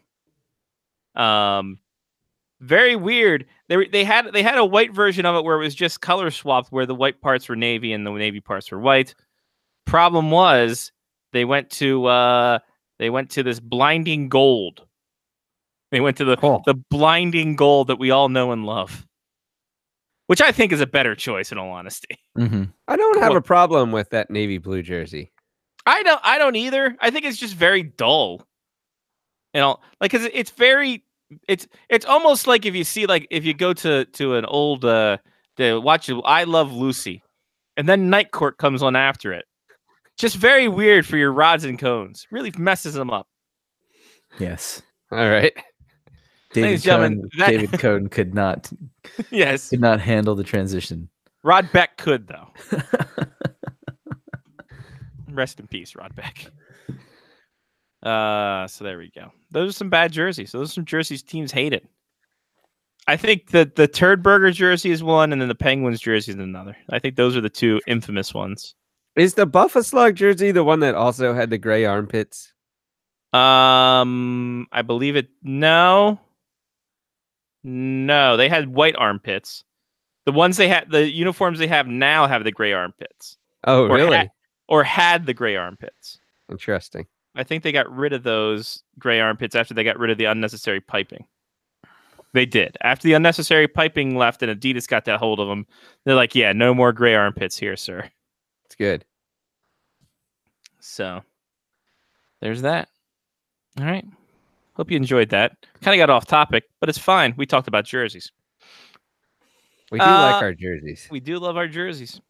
Very weird. They had a white version of it where it was just color swapped, where the white parts were navy and the navy parts were white. Problem was they went to this blinding gold. They went to the blinding gold that we all know and love, which I think is a better choice in all honesty. Mm-hmm. I don't have a problem with that navy blue jersey. I don't either. I think it's just very dull. You know, like, cause it's very, it's almost like if you go to an old, to watch I Love Lucy, and then Night Court comes on after it. Just very weird for your rods and cones. Really messes them up. Yes. All right. David Cohn could not. Yes. Could not handle the transition. Rod Beck could, though. Rest in peace, Rod Beck. So there we go. Those are some bad jerseys. Those are some jerseys teams hated. I think that the Turd Burger jersey is one, and then the Penguins jersey is another. I think those are the two infamous ones. Is the Buffa Slug jersey the one that also had the gray armpits? I believe it. No, they had white armpits. The ones the uniforms they have now have the gray armpits. Oh, really? Or had the gray armpits. Interesting. I think they got rid of those gray armpits after they got rid of the unnecessary piping. They did. After the unnecessary piping left and Adidas got that hold of them, they're like, yeah, no more gray armpits here, sir. It's good. So there's that. All right. Hope you enjoyed that. Kind of got off topic, but it's fine. We talked about jerseys. We do like our jerseys. We do love our jerseys.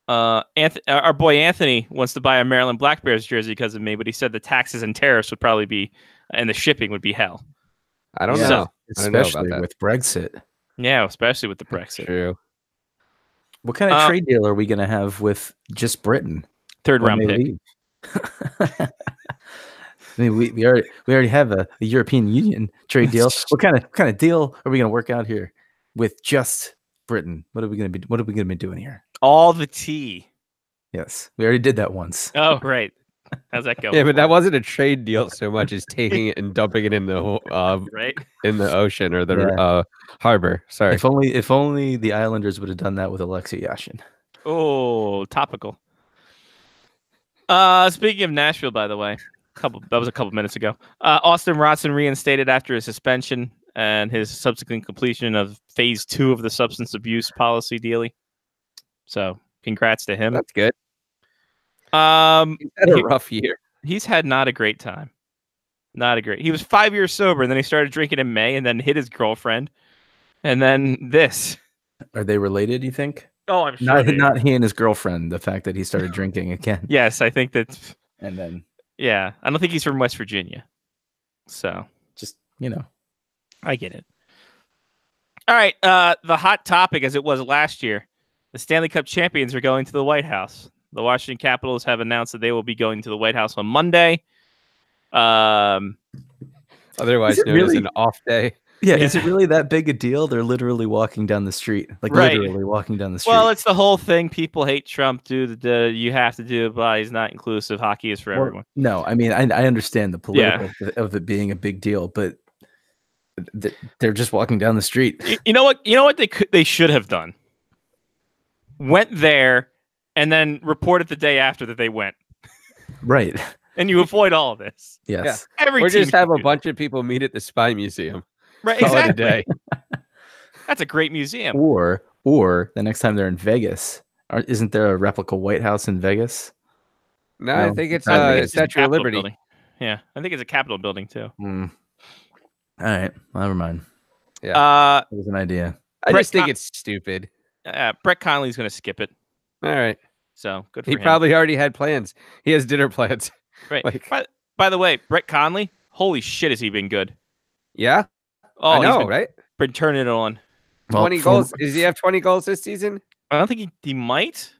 Our boy Anthony wants to buy a Maryland Black Bears jersey because of me, but he said the taxes and tariffs would probably be, and the shipping would be hell. I don't know. Especially with Brexit. Yeah, especially with the Brexit. True. What kind of trade deal are we going to have with just Britain? Third round pick. I mean, we already have a European Union trade deal. What kind of deal are we going to work out here with just Britain? What are we going to be doing here? All the tea. Yes, we already did that once. Oh, right. How's that go? Yeah, but that wasn't a trade deal so much as taking it and dumping it in the right in the ocean or the harbor. Sorry. If only the Islanders would have done that with Alexei Yashin. Oh, topical. Speaking of Nashville, by the way, that was a couple minutes ago. Austin Rotson reinstated after his suspension and his subsequent completion of phase 2 of the substance abuse policy dealie. So, congrats to him. That's good. He's had a rough year. He's had not a great time. He was 5 years sober, and then he started drinking in May, and then hit his girlfriend, and then this. Are they related? You think? Oh, I'm sure. Not he and his girlfriend. The fact that he started drinking again. Yes, I think that. And then. Yeah, I don't think he's from West Virginia. So just I get it. All right, the hot topic, as it was last year, the Stanley Cup champions are going to the White House. The Washington Capitals have announced that they will be going to the White House on Monday. Otherwise known as an off day. Yeah, is it really that big a deal? They're literally walking down the street. Literally walking down the street. Well, it's the whole thing. People hate Trump. You have to do it, but he's not inclusive. Hockey is for everyone. No, I mean, I understand the political of it being a big deal, but they're just walking down the street. You know what they should have done? Went there and then reported the day after that they went. Right. And you avoid all of this. Yes. Yeah. Or just have a bunch of people meet at the Spy Museum. Right, exactly. That's a great museum. Or the next time they're in Vegas, isn't there a replica White House in Vegas? No, I think it's Statue of Liberty. Building. Yeah, I think it's a Capitol building too. All right, never mind. Yeah, it was an idea. I just think it's stupid. Brett Connolly's going to skip it. All right. So good for him. He probably already had plans. He has dinner plans. Right. By the way, Brett Connolly, holy shit, has he been good? Yeah. Oh, I know, right? Been turning it on. 20 goals. Does he have 20 goals this season? I don't think he might.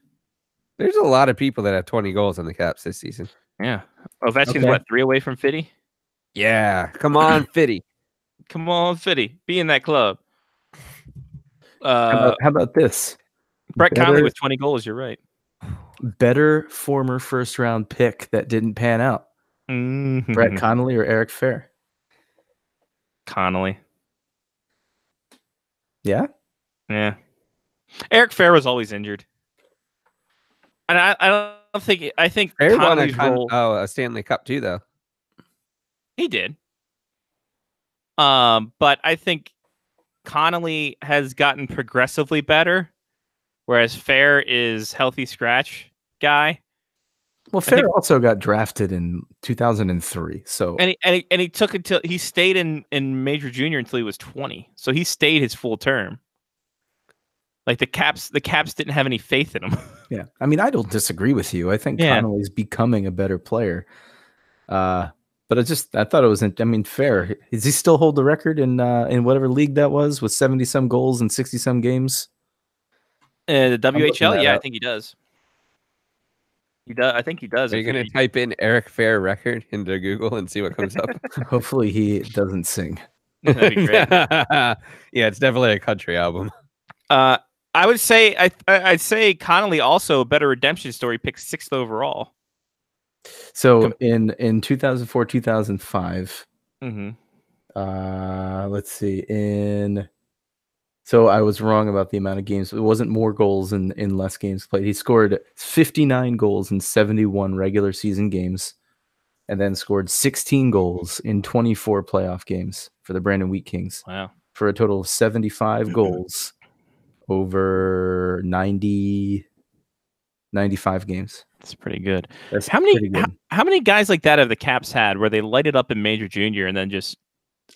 There's a lot of people that have 20 goals on the Caps this season. Yeah. Ovechkin's what, 3 away from Fitty? Yeah. Come on, Fitty. Come on, Fitty. Be in that club. How about this? Brett Connolly with 20 goals. You're right. better former first round pick that didn't pan out? Brett Connolly or Eric Fair? Connolly. Yeah? Yeah. Eric Fair was always injured. And I don't think I think Fair won Connolly's role. a Stanley Cup too, though. He did. But I think Connolly has gotten progressively better, whereas Fair is healthy scratch guy. Well, Fair also got drafted in 2003. So and he took until he stayed in Major Junior until he was 20. So he stayed his full term. Like the Caps didn't have any faith in him. Yeah, I mean, I don't disagree with you. I think Connolly's becoming a better player. But I thought it was. I mean, Fair. Does he still hold the record in whatever league that was with 70-some goals and 60-some games? The WHL, yeah, I think he does. He does. I think he does. Are you going to type in Eric Fair record into Google and see what comes up? Hopefully, he doesn't sing. That'd be great. Yeah, it's definitely a country album. I would say I'd say Connolly also a better redemption story, picked 6th overall. So in 2004, 2005, let's see. So I was wrong about the amount of games. It wasn't more goals in less games played. He scored 59 goals in 71 regular season games, and then scored 16 goals in 24 playoff games for the Brandon Wheat Kings. Wow! For a total of 75 goals over 95 games. That's pretty good. That's how many guys like that have the Caps had where they light it up in Major Junior and then just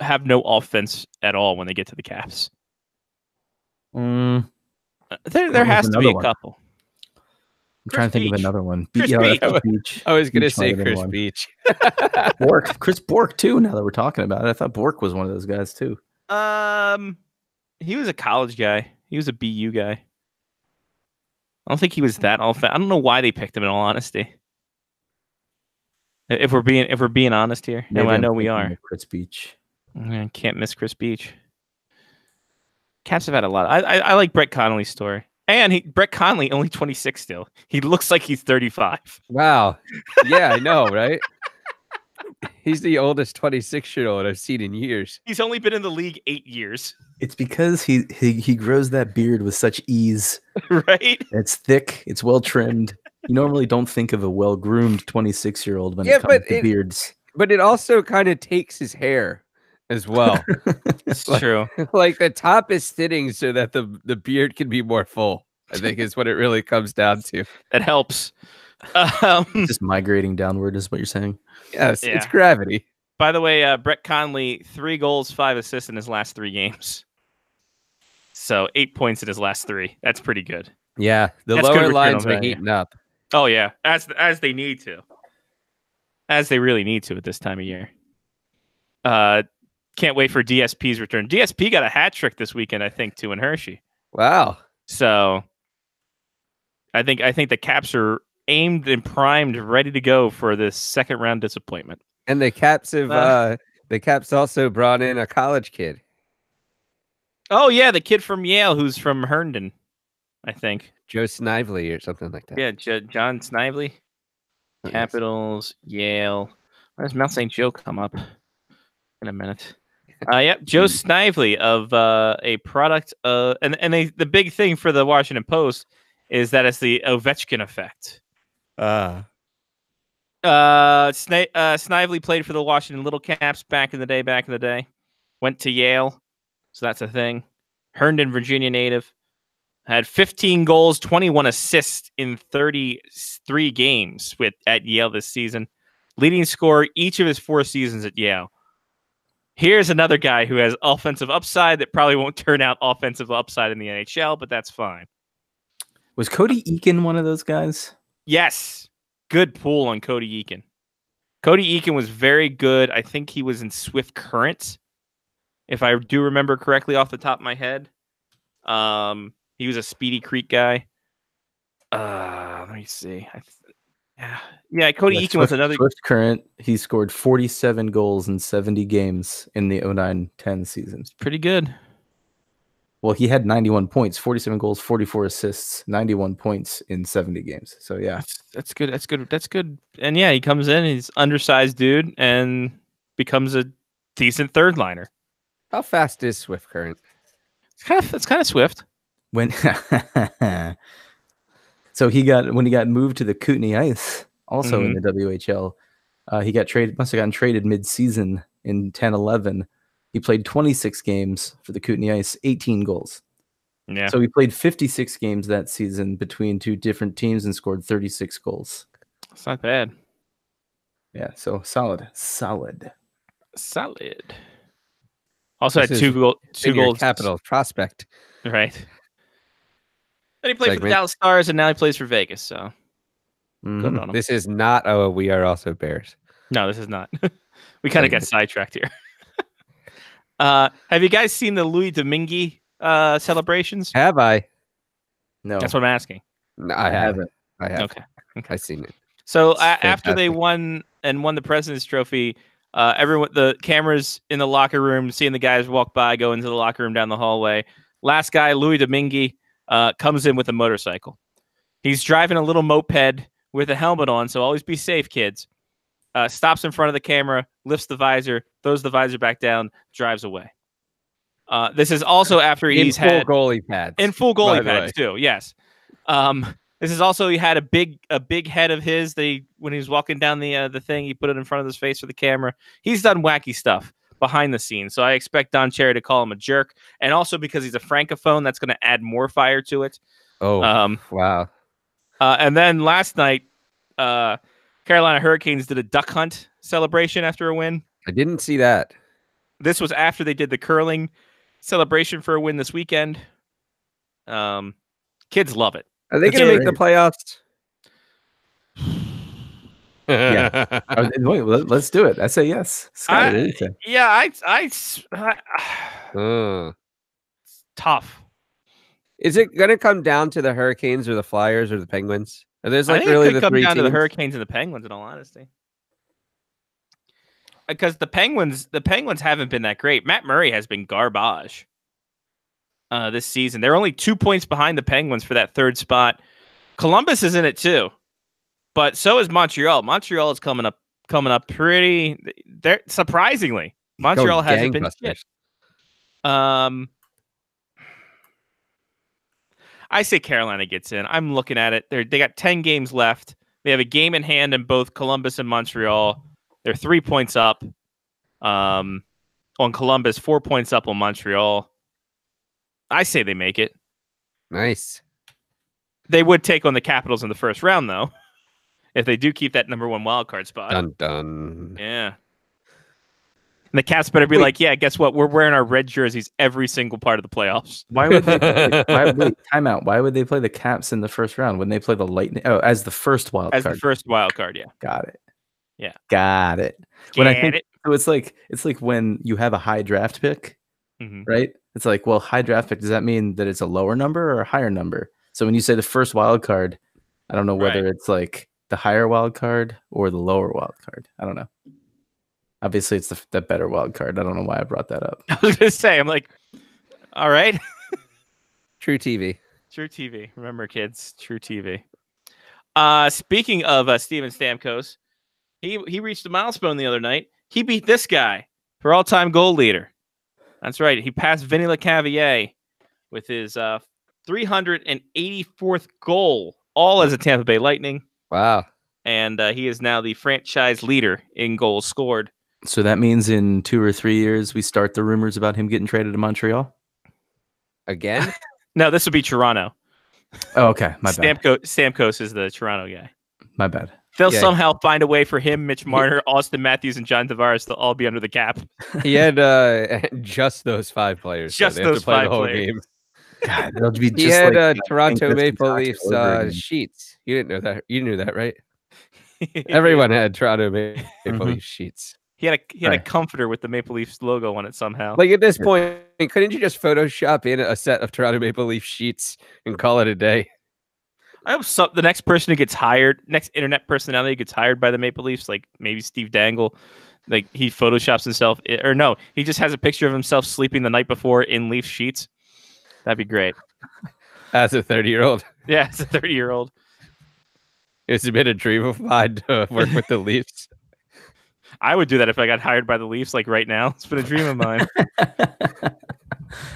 have no offense at all when they get to the Caps? There has to be a couple. I'm trying to think of another one. Chris Beach. I was going to say Chris Beach. Chris Bourque too. Now that we're talking about it, I thought Bourque was one of those guys too. He was a college guy. He was a BU guy. I don't think he was that all. I don't know why they picked him. In all honesty, if we're being honest here, and I know we are. Chris Beach. I can't miss Chris Beach. Caps have had a lot. I like Brett Connolly's story, and Brett Connolly only 26 still. He looks like he's 35. Wow. Yeah, I know, right? He's the oldest 26-year-old I've seen in years. He's only been in the league 8 years. It's because he grows that beard with such ease. Right? It's thick. It's well trimmed. You normally don't think of a well-groomed 26-year-old when it comes to beards. But it also kind of takes his hair as well. It's true. Like the top is thinning so that the beard can be more full, I think is what it really comes down to. That helps. Just migrating downward is what you're saying? Yes, yeah. It's gravity. By the way, Brett Connolly, 3 goals, 5 assists in his last 3 games. So 8 points in his last 3. That's pretty good. Yeah, that's lower lines are heating up. Oh yeah, as they need to, as they really need to at this time of year. Can't wait for DSP's return. DSP got a hat trick this weekend, I think, too, in Hershey. Wow. So I think the Caps are aimed and primed, ready to go for this second round disappointment. And the Caps have the Caps also brought in a college kid. Oh yeah, the kid from Yale who's from Herndon, I think. Joe Snively or something like that. Yeah, John Snively. Capitals, Yale. Why does Mount St. Joe come up? In a minute. Yep, Joe Snively of a product the big thing for the Washington Post is that it's the Ovechkin effect. Snively played for the Washington Little Caps back in the day. Went to Yale, so that's a thing. Herndon, Virginia native. Had 15 goals, 21 assists in 33 games at Yale this season. Leading scorer each of his 4 seasons at Yale. Here's another guy who has offensive upside that probably won't turn out offensive upside in the NHL, but that's fine. Was Cody Eakin one of those guys? Yes. Good pull on Cody Eakin. Cody Eakin was very good. I think he was in Swift Current, if I do remember correctly off the top of my head. He was a Speedy Creek guy. Let me see. Yeah, Cody Eakin was another. Swift Current, he scored 47 goals in 70 games in the 09-10 season. Pretty good. Well, he had 91 points, 47 goals, 44 assists, 91 points in 70 games. So yeah, that's good. That's good. That's good. And yeah, he comes in. He's undersized dude and becomes a decent third liner. How fast is Swift Current? It's kind of swift. When so when he got moved to the Kootenay Ice, also in the WHL, he must have gotten traded mid-season in 10-11. He played 26 games for the Kootenay Ice, 18 goals. Yeah. So he played 56 games that season between two different teams and scored 36 goals. It's not bad. Yeah, so solid. Also had two goals. Capital prospect. Right. Then he played for the Dallas Stars, and now he plays for Vegas. So good on him. This is not We Are Also Bears. No, this is not. We kind of got sidetracked here. Have you guys seen the Louis Domingue celebrations? Have I? No. That's what I'm asking. No, I haven't. I have. Okay. I've seen it. So after they won the President's Trophy, the cameras in the locker room, seeing the guys walk by, go into the locker room down the hallway. Last guy, Louis Domingue, comes in with a motorcycle. He's driving a little moped with a helmet on, so always be safe, kids. Stops in front of the camera, lifts the visor, throws the visor back down, drives away. This is also after he's had goalie pads. In full goalie pads too. Yes. This is also he had a big head of his. When he was walking down the thing, he put it in front of his face for the camera. He's done wacky stuff behind the scenes, so I expect Don Cherry to call him a jerk, and also because he's a francophone, that's going to add more fire to it. Oh, wow! And then last night, Carolina Hurricanes did a duck hunt celebration after a win. I didn't see that. This was after they did the curling celebration for a win this weekend. Kids love it. Are they going to make the playoffs? Yeah. Wait, let's do it. I say yes. Scott, tough. Is it going to come down to the Hurricanes or the Flyers or the Penguins? Are there's I think really it could the come three down teams? to the Hurricanes and the Penguins, in all honesty. Because the Penguins haven't been that great. Matt Murray has been garbage this season. They're only 2 points behind the Penguins for that third spot. Columbus is in it too, but so is Montreal. Montreal is coming up pretty. They're surprisingly. Montreal hasn't been shit. I say Carolina gets in. I'm looking at it. They got 10 games left. They have a game in hand in both Columbus and Montreal. They're 3 points up on Columbus, 4 points up on Montreal. I say they make it. Nice. They would take on the Capitals in the first round, though, if they do keep that number one wild card spot. Dun dun. Yeah. And the Caps better be like, yeah, guess what? We're wearing our red jerseys every single part of the playoffs. Why would they timeout? Why would they play the Caps in the first round when they play the Lightning? Oh, as the first wild card. As the first wild card, yeah. Got it. Yeah. Got it. So it's like when you have a high draft pick, right? It's like, well, high draft pick, does that mean that it's a lower number or a higher number? So when you say the first wild card, I don't know whether it's like the higher wild card or the lower wild card. I don't know. Obviously, it's the better wild card. I don't know why I brought that up. I was going to say, I'm like, all right. True TV. True TV. Remember, kids, True TV. Speaking of Steven Stamkos, he reached a milestone the other night. He beat this guy for all-time goal leader. That's right. He passed Vinny Lecavalier with his 384th goal, all as a Tampa Bay Lightning. Wow. And he is now the franchise leader in goals scored. So that means in 2 or 3 years, we start the rumors about him getting traded to Montreal? Again? No, this would be Toronto. Oh, okay. My bad. Stamkos is the Toronto guy. My bad. They'll somehow find a way for him, Mitch Marner, Austin Matthews, and John Tavares to all be under the cap. He had just those 5 players. Just so those 5 whole players. Game. God, that'll be just he had like Toronto Maple Leafs sheets. You didn't know that. You knew that, right? Everyone had Toronto Maple Leafs sheets. He had a comforter with the Maple Leafs logo on it somehow. Like at this point, couldn't you just Photoshop in a set of Toronto Maple Leaf sheets and call it a day? I hope the next person who gets hired, next internet personality who gets hired by the Maple Leafs, like maybe Steve Dangle, like he photoshops himself, or no, he just has a picture of himself sleeping the night before in Leaf sheets. That'd be great. As a 30-year-old. Yeah, as a 30-year-old. It's been a dream of mine to work with the Leafs. I would do that if I got hired by the Leafs, like right now. It's been a dream of mine.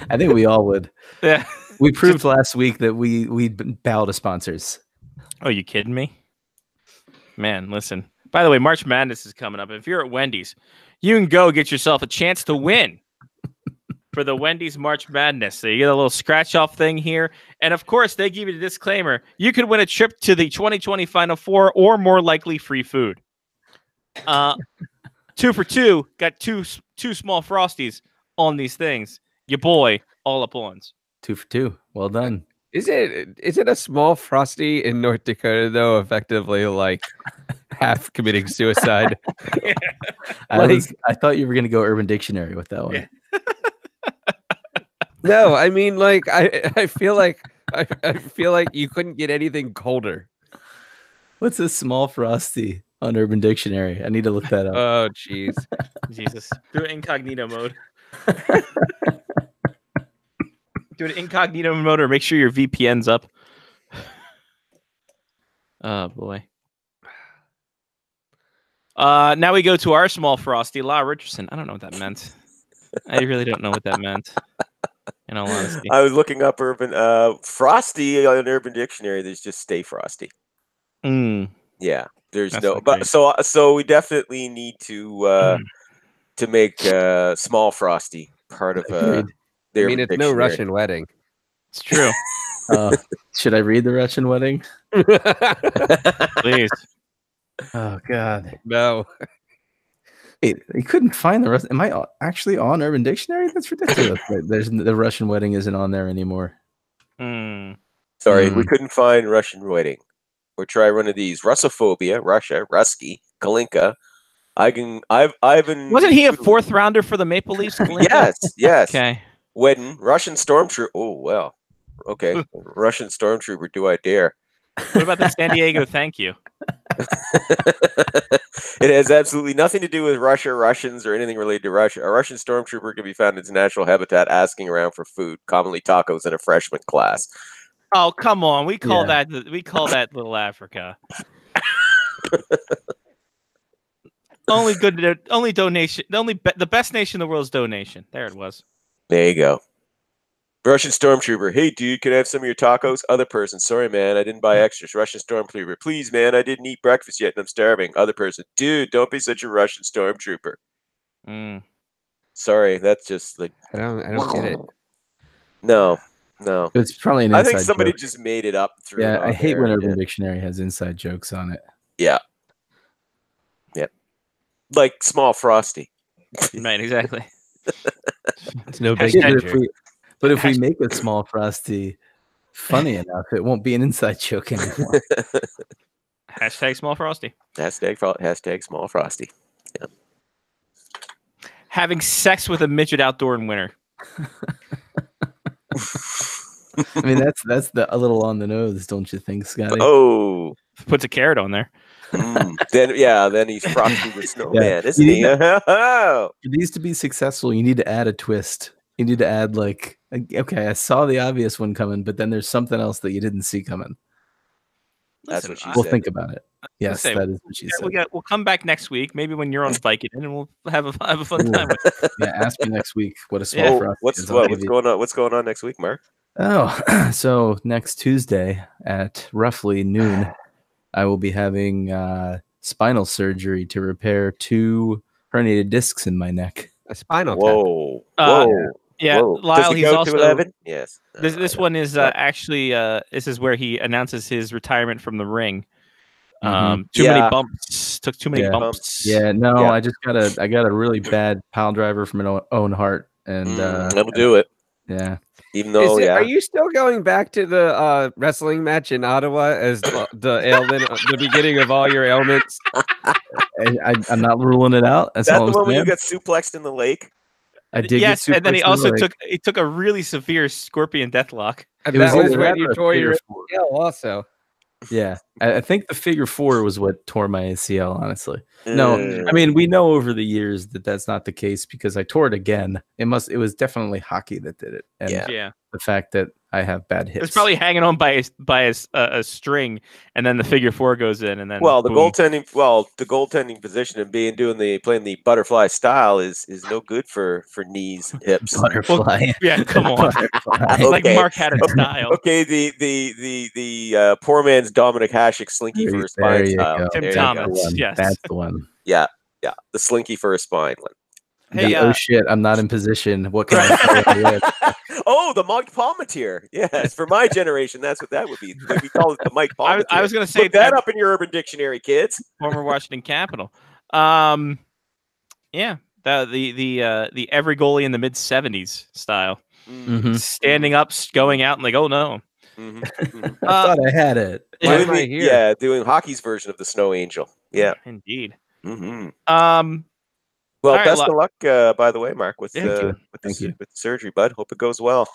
I think we all would. Yeah. We proved last week that we bow to sponsors. Oh, you kidding me? Man, listen. By the way, March Madness is coming up. If you're at Wendy's, you can go get yourself a chance to win for the Wendy's March Madness. So you get a little scratch-off thing here. And, of course, they give you the disclaimer. You could win a trip to the 2020 Final Four or, more likely, free food. 2 for 2. Got two small Frosties on these things. Your boy, all up ons. 2 for 2. Well done. Is it a small Frosty in North Dakota, though, effectively like half committing suicide? Yeah. I thought you were going to go Urban Dictionary with that one. Yeah. No, I mean, like, I feel like you couldn't get anything colder. What's a small Frosty on Urban Dictionary? I need to look that up. Oh, jeez. Jesus. Do it incognito mode. Do an incognito mode or make sure your VPN's up. Oh, boy. Now we go to our small Frosty, La Richardson. I don't know what that meant. I really don't know what that meant. In all honesty. I was looking up Urban Frosty on Urban Dictionary. There's just Stay Frosty. Yeah, there's That's no. not But great. so we definitely need to make small Frosty part of Agreed. their I mean, it's no dictionary. Russian wedding. It's true. Should I read the Russian wedding? Please. Oh, God. No. Wait, you couldn't find the rest. Am I actually on Urban Dictionary? That's ridiculous. The Russian wedding isn't on there anymore. Sorry, we couldn't find Russian wedding. Or try one of these: Russophobia, Russia, Rusky, Kalinka. Ivan. Wasn't he a 4th rounder for the Maple Leafs? Yes. Okay. Wedding, Russian stormtrooper. Oh well. Okay, Russian stormtrooper. Do I dare? What about the San Diego thank you? It has absolutely nothing to do with Russia, Russians, or anything related to Russia. A Russian stormtrooper can be found in its natural habitat asking around for food, commonly tacos, in a freshman class. Oh, come on. We call that Little Africa. Only donation. The best nation in the world is donation. There it was. There you go. Russian stormtrooper. Hey, dude, can I have some of your tacos? Other person. Sorry, man, I didn't buy extras. Russian stormtrooper. Please, man, I didn't eat breakfast yet and I'm starving. Other person. Dude, don't be such a Russian stormtrooper. Sorry, that's just like I don't get it. No. It's probably an I inside think somebody joke. just made it up. Through Yeah, it on I hate there. when Urban Dictionary has inside jokes on it. Yeah. Like small Frosty. Right, exactly. It's no big Yeah, deal. but if we make a small Frosty funny enough, it won't be an inside joke anymore. Hashtag small Frosty. Hashtag small Frosty. Yeah. Having sex with a midget outdoor in winter. I mean, that's a little on the nose, don't you think, Scotty? Oh. Puts a carrot on there. Then he's Frosty the Snowman, isn't he? For these to be successful, you need to add a twist. You need to add like, okay, I saw the obvious one coming, but then there's something else that you didn't see coming. That's what she We'll said. think about it. Yes, that is what she said. We'll come back next week, maybe when you're on Vicodin, and we'll have a fun time with it. Yeah, ask me next week what a small Frosty is. What's going on? What's going on next week, Mark? Oh, so next Tuesday at roughly noon, I will be having spinal surgery to repair 2 herniated discs in my neck. A spinal Whoa. Yeah, Whoa. Lyle, Does he he's go also to 11? Yes. This one is actually this is where he announces his retirement from the ring. Too many bumps. Took too many bumps. Yeah, no, I got a really bad pile driver from an Owen Hart, and that'll do it. Yeah. Even though, Are you still going back to the wrestling match in Ottawa as the ailment, the beginning of all your ailments? I'm not ruling it out. That's that all the I'm one where you saying. got suplexed in the lake? I did. Yes, and then he get also suplexed in took a really severe scorpion deathlock. And It that was was either when that you or tore your figure four. ACL also. Yeah, I think the figure 4 was what tore my ACL. Honestly, no. I mean, we know over the years that that's not the case because I tore it again. It was definitely hockey that did it, and Yeah. the fact that I have bad hips. It's probably hanging on by a string, and then the figure 4 goes in, and then Well, the boom. goaltending position and playing the butterfly style is no good for knees and hips. Butterfly. Yeah, come on. Okay. Like Mark had a style. Okay, the poor man's Dominic Hasek slinky for a spine There you style. go. Tim There you Thomas. go. Yes. That's the one. Yeah, the slinky for a spine one. Hey, Oh shit! I'm not in position. What can I say? Oh, the Mike Palmatier. Yes, for my generation, that's what that would be. We call it the Mike Palmatier. I was going to say Put that up in your Urban Dictionary, kids. former Washington Capital. Yeah, the every goalie in the mid 70s style, Mhm. standing up, going out, and like, oh no. Mm-hmm. I thought I had it. Doing hockey's version of the Snow Angel. Yeah, indeed. Mm-hmm. All Well, right, best of luck, by the way, Mark, with Thank you. the surgery, bud. Hope it goes well.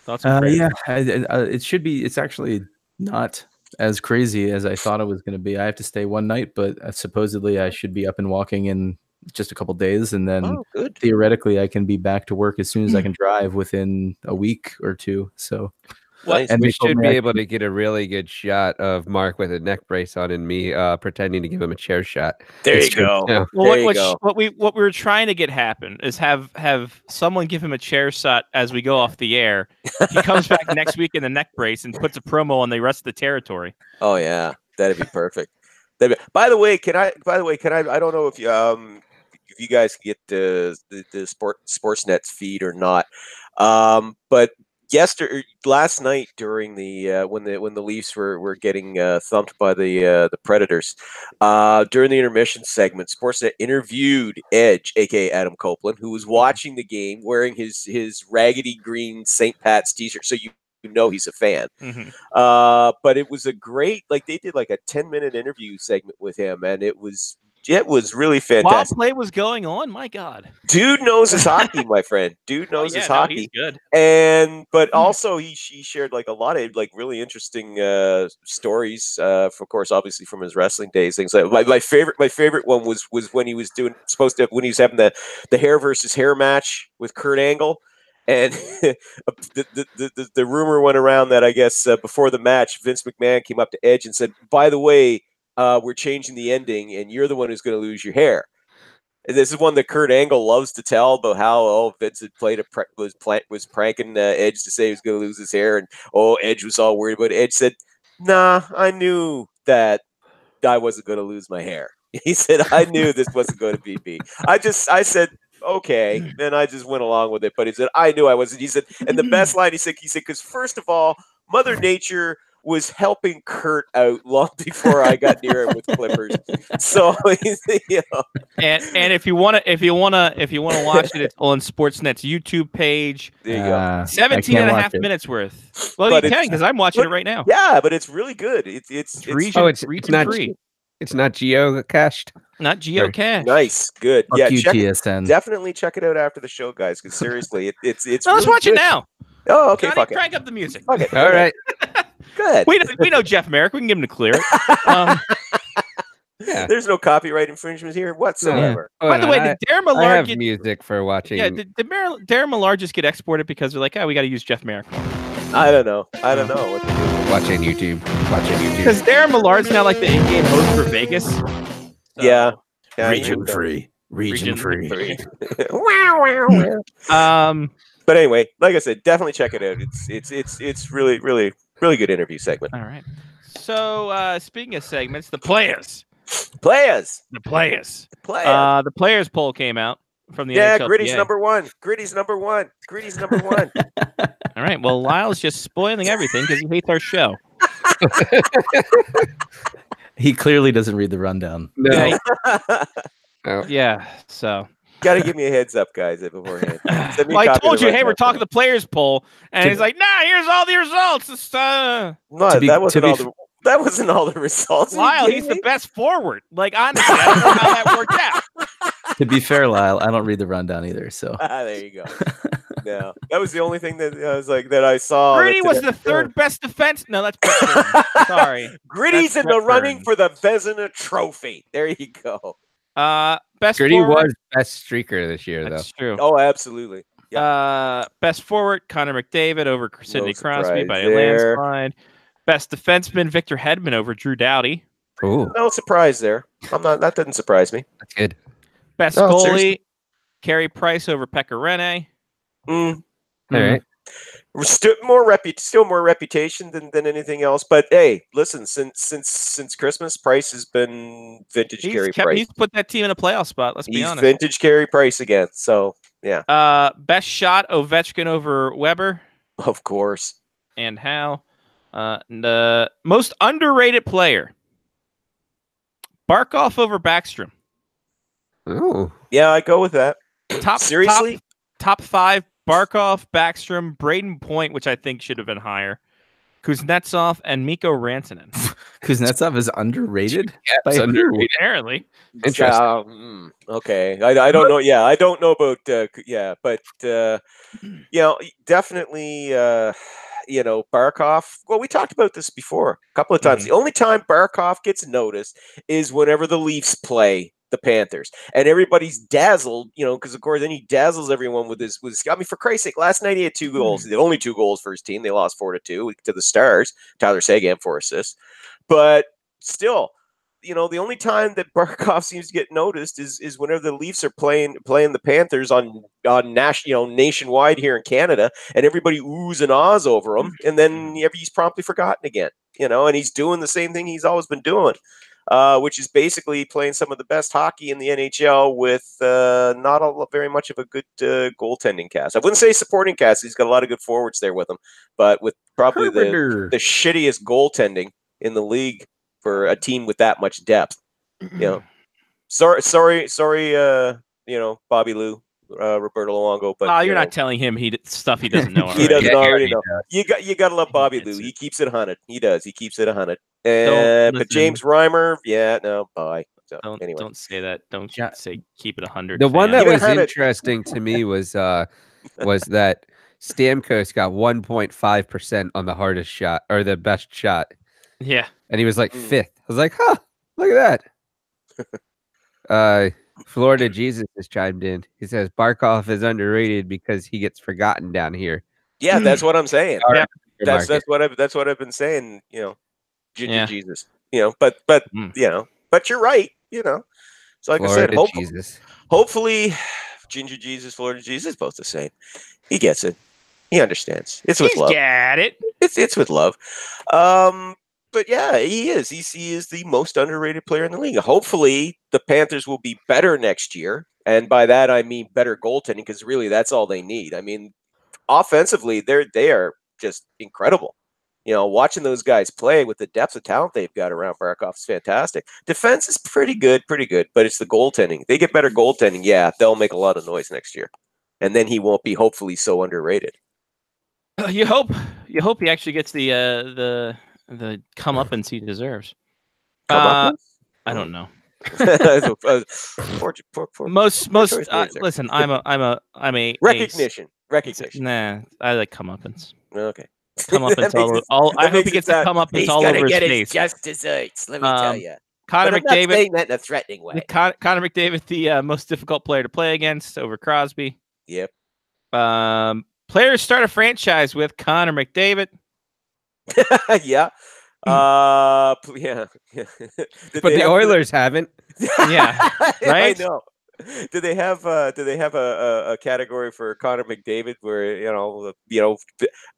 Thoughts and prayers. Yeah, it should be. It's actually not as crazy as I thought it was going to be. I have to stay one night, but supposedly I should be up and walking in just a couple days, and then good. Theoretically I can be back to work as soon as I can drive within a week or two. So. Nice. And we should be able to get a really good shot of Mark with a neck brace on and me pretending to give him a chair shot. There you go. Yeah. Well, what we were trying to get happen is have someone give him a chair shot as we go off the air. He comes back next week in the neck brace and puts a promo on the rest of the territory. Oh yeah, that'd be perfect. By the way, can I? I don't know if you guys get the Sportsnet's feed or not, but. Last night during the when the Leafs were getting thumped by the Predators, during the intermission segment, Sportsnet interviewed Edge, aka Adam Copeland, who was watching the game wearing his raggedy green St. Pat's t-shirt. So you know he's a fan. Mm-hmm. But it was a great, like they did like a 10-minute interview segment with him, and it was really fantastic. While play was going on, my God, dude knows his hockey, my friend. Dude knows his hockey. He's good. But also he shared like a lot of like really interesting stories. Of course, obviously from his wrestling days. Things like my favorite one was when he was when he was having the hair versus hair match with Kurt Angle. And the rumor went around that I guess before the match, Vince McMahon came up to Edge and said, "By the way, we're changing the ending, and you're the one who's going to lose your hair." And this is one that Kurt Angle loves to tell about how Vince had was pranking Edge to say he was going to lose his hair, and Edge was all worried about it. Edge said, "Nah, I knew that I wasn't going to lose my hair." He said, "I knew this wasn't going to be me. I said." Okay, then I just went along with it. But he said, I knew I wasn't. He said, and the best line he said, because first of all, Mother Nature was helping Kurt out long before I got near him with clippers. So, you know. And if you wanna watch it, it's on Sportsnet's YouTube page. There you go. 17 and a half minutes worth. Well, you can because I'm watching it right now. Yeah, but it's really good. It's region not free. It's not geocached. Not geocached. Nice, good. Fuck yeah, you, TSN. Definitely check it out after the show, guys. Because seriously, it's. No, let's watch it now. Oh, okay. Johnny, fuck it. Crank up the music. Okay. All right. Good. We know Jeff Merrick. We can give him to clear it. Yeah. There's no copyright infringement here whatsoever. Oh, By the way, did Darren Millard I have get music for watching? Yeah, did Darren Millard just get exported because they're like, we got to use Jeff Merrick? I don't know what to do. Watching YouTube. Because Darren Millard's now like the in-game host for Vegas. Yeah. Region free. But anyway, like I said, definitely check it out. It's really, really, really good interview segment. All right. So speaking of segments, the players. The players poll came out from the NHLPA. Gritty's number one. Gritty's number one. All right. Well, Lyle's just spoiling everything because he hates our show. He clearly doesn't read the rundown. No. Yeah. So. Got to give me a heads up, guys, beforehand. Well, I told you, hey, we're talking the players poll, and he's like, nah, here's all the results. That wasn't all the results. Lyle, he's the best forward. Like, honestly, I don't know how that worked out. To be fair, Lyle, I don't read the rundown either. So there you go. No, that was the only thing that I was like that I saw. Gritty was the third best defense. No, that's sorry. Gritty's in the running for the Vezina Trophy. There you go. Best Gritty forward. was best streaker this year, That's though. true. Oh, absolutely. Best forward, Connor McDavid over Sidney Crosby surprise by a there. landslide. Best defenseman, Victor Hedman over Drew Doughty. Ooh, No surprise there. That didn't surprise me. that's good. Best No, goalie, seriously. Carey Price over Pekka Rinne. Mm. All right. Still more reputation than anything else. But hey, listen, since Christmas, Price has been vintage Carey Price. He's put that team in a playoff spot. Let's be He's honest. vintage Carey Price again. So yeah. Best shot, Ovechkin over Weber. Of course. And how? The most underrated player, Barkov over Backstrom. Oh, Yeah, I go with that. Seriously? Top 5, Barkov, Backstrom, Braden Point, which I think should have been higher, Kuznetsov, and Mikko Rantanen. Kuznetsov is underrated? yeah, By it's who? underrated. Apparently. Interesting. Okay. I don't know. Yeah, I don't know about. But definitely. Barkov. Well, we talked about this before a couple of times. The only time Barkov gets noticed is whenever the Leafs play the Panthers, and everybody's dazzled. Because of course, then he dazzles everyone with his. I mean, for Christ's sake, last night he had 2 goals. The only 2 goals for his team. They lost 4-2 to the Stars. Tyler Seguin 4 assists, but still. The only time that Barkov seems to get noticed is whenever the Leafs are playing the Panthers on nationwide here in Canada, and everybody oohs and ahs over him, and then he's promptly forgotten again. And he's doing the same thing he's always been doing, which is basically playing some of the best hockey in the NHL with not very much of a good goaltending cast. I wouldn't say supporting cast. He's got a lot of good forwards there with him, but with probably the shittiest goaltending in the league. For a team with that much depth, sorry, Bobby Lou, Roberto Luongo, but you're not telling him stuff he doesn't know. He doesn't already know. You gotta love Bobby Lou. He keeps it 100. He does. He keeps it 100. But James Reimer, bye. So, anyway. Don't say that. Don't say keep it 100. The one that was interesting to me was that Stamkos got 1.5% on the hardest shot or the best shot. Yeah. And he was like 5th. I was like, huh, look at that. Florida Jesus has chimed in. He says Barkov is underrated because he gets forgotten down here. Yeah, that's what I'm saying. Yeah. That's what I've been saying, Ginger Jesus. But you're right, So like Florida I said, Jesus. Hopefully Ginger Jesus, Florida Jesus, both the same. He gets it. He understands. It's with love. Got it. It's with love. But yeah, he is. He is the most underrated player in the league. Hopefully, the Panthers will be better next year, and by that I mean better goaltending, because really that's all they need. I mean, offensively, they are just incredible. Watching those guys play with the depth of talent they've got around Barkov is fantastic. Defense is pretty good, but it's the goaltending. If they get better goaltending, yeah, they'll make a lot of noise next year, and then he won't be hopefully so underrated. You hope he actually gets the comeuppance he deserves. I don't know. Listen, I'm a recognition. Nah, I like comeuppance. Okay. Comeuppance I hope he gets the comeuppance all over his face. Just desserts, let me tell you. Connor McDavid. Not saying that in a threatening way. Connor McDavid, the most difficult player to play against over Crosby. Yep. Player to start a franchise with, Connor McDavid. Yeah. Yeah. But the Oilers haven't. Yeah. Right? I know. Do they have a category for Connor McDavid where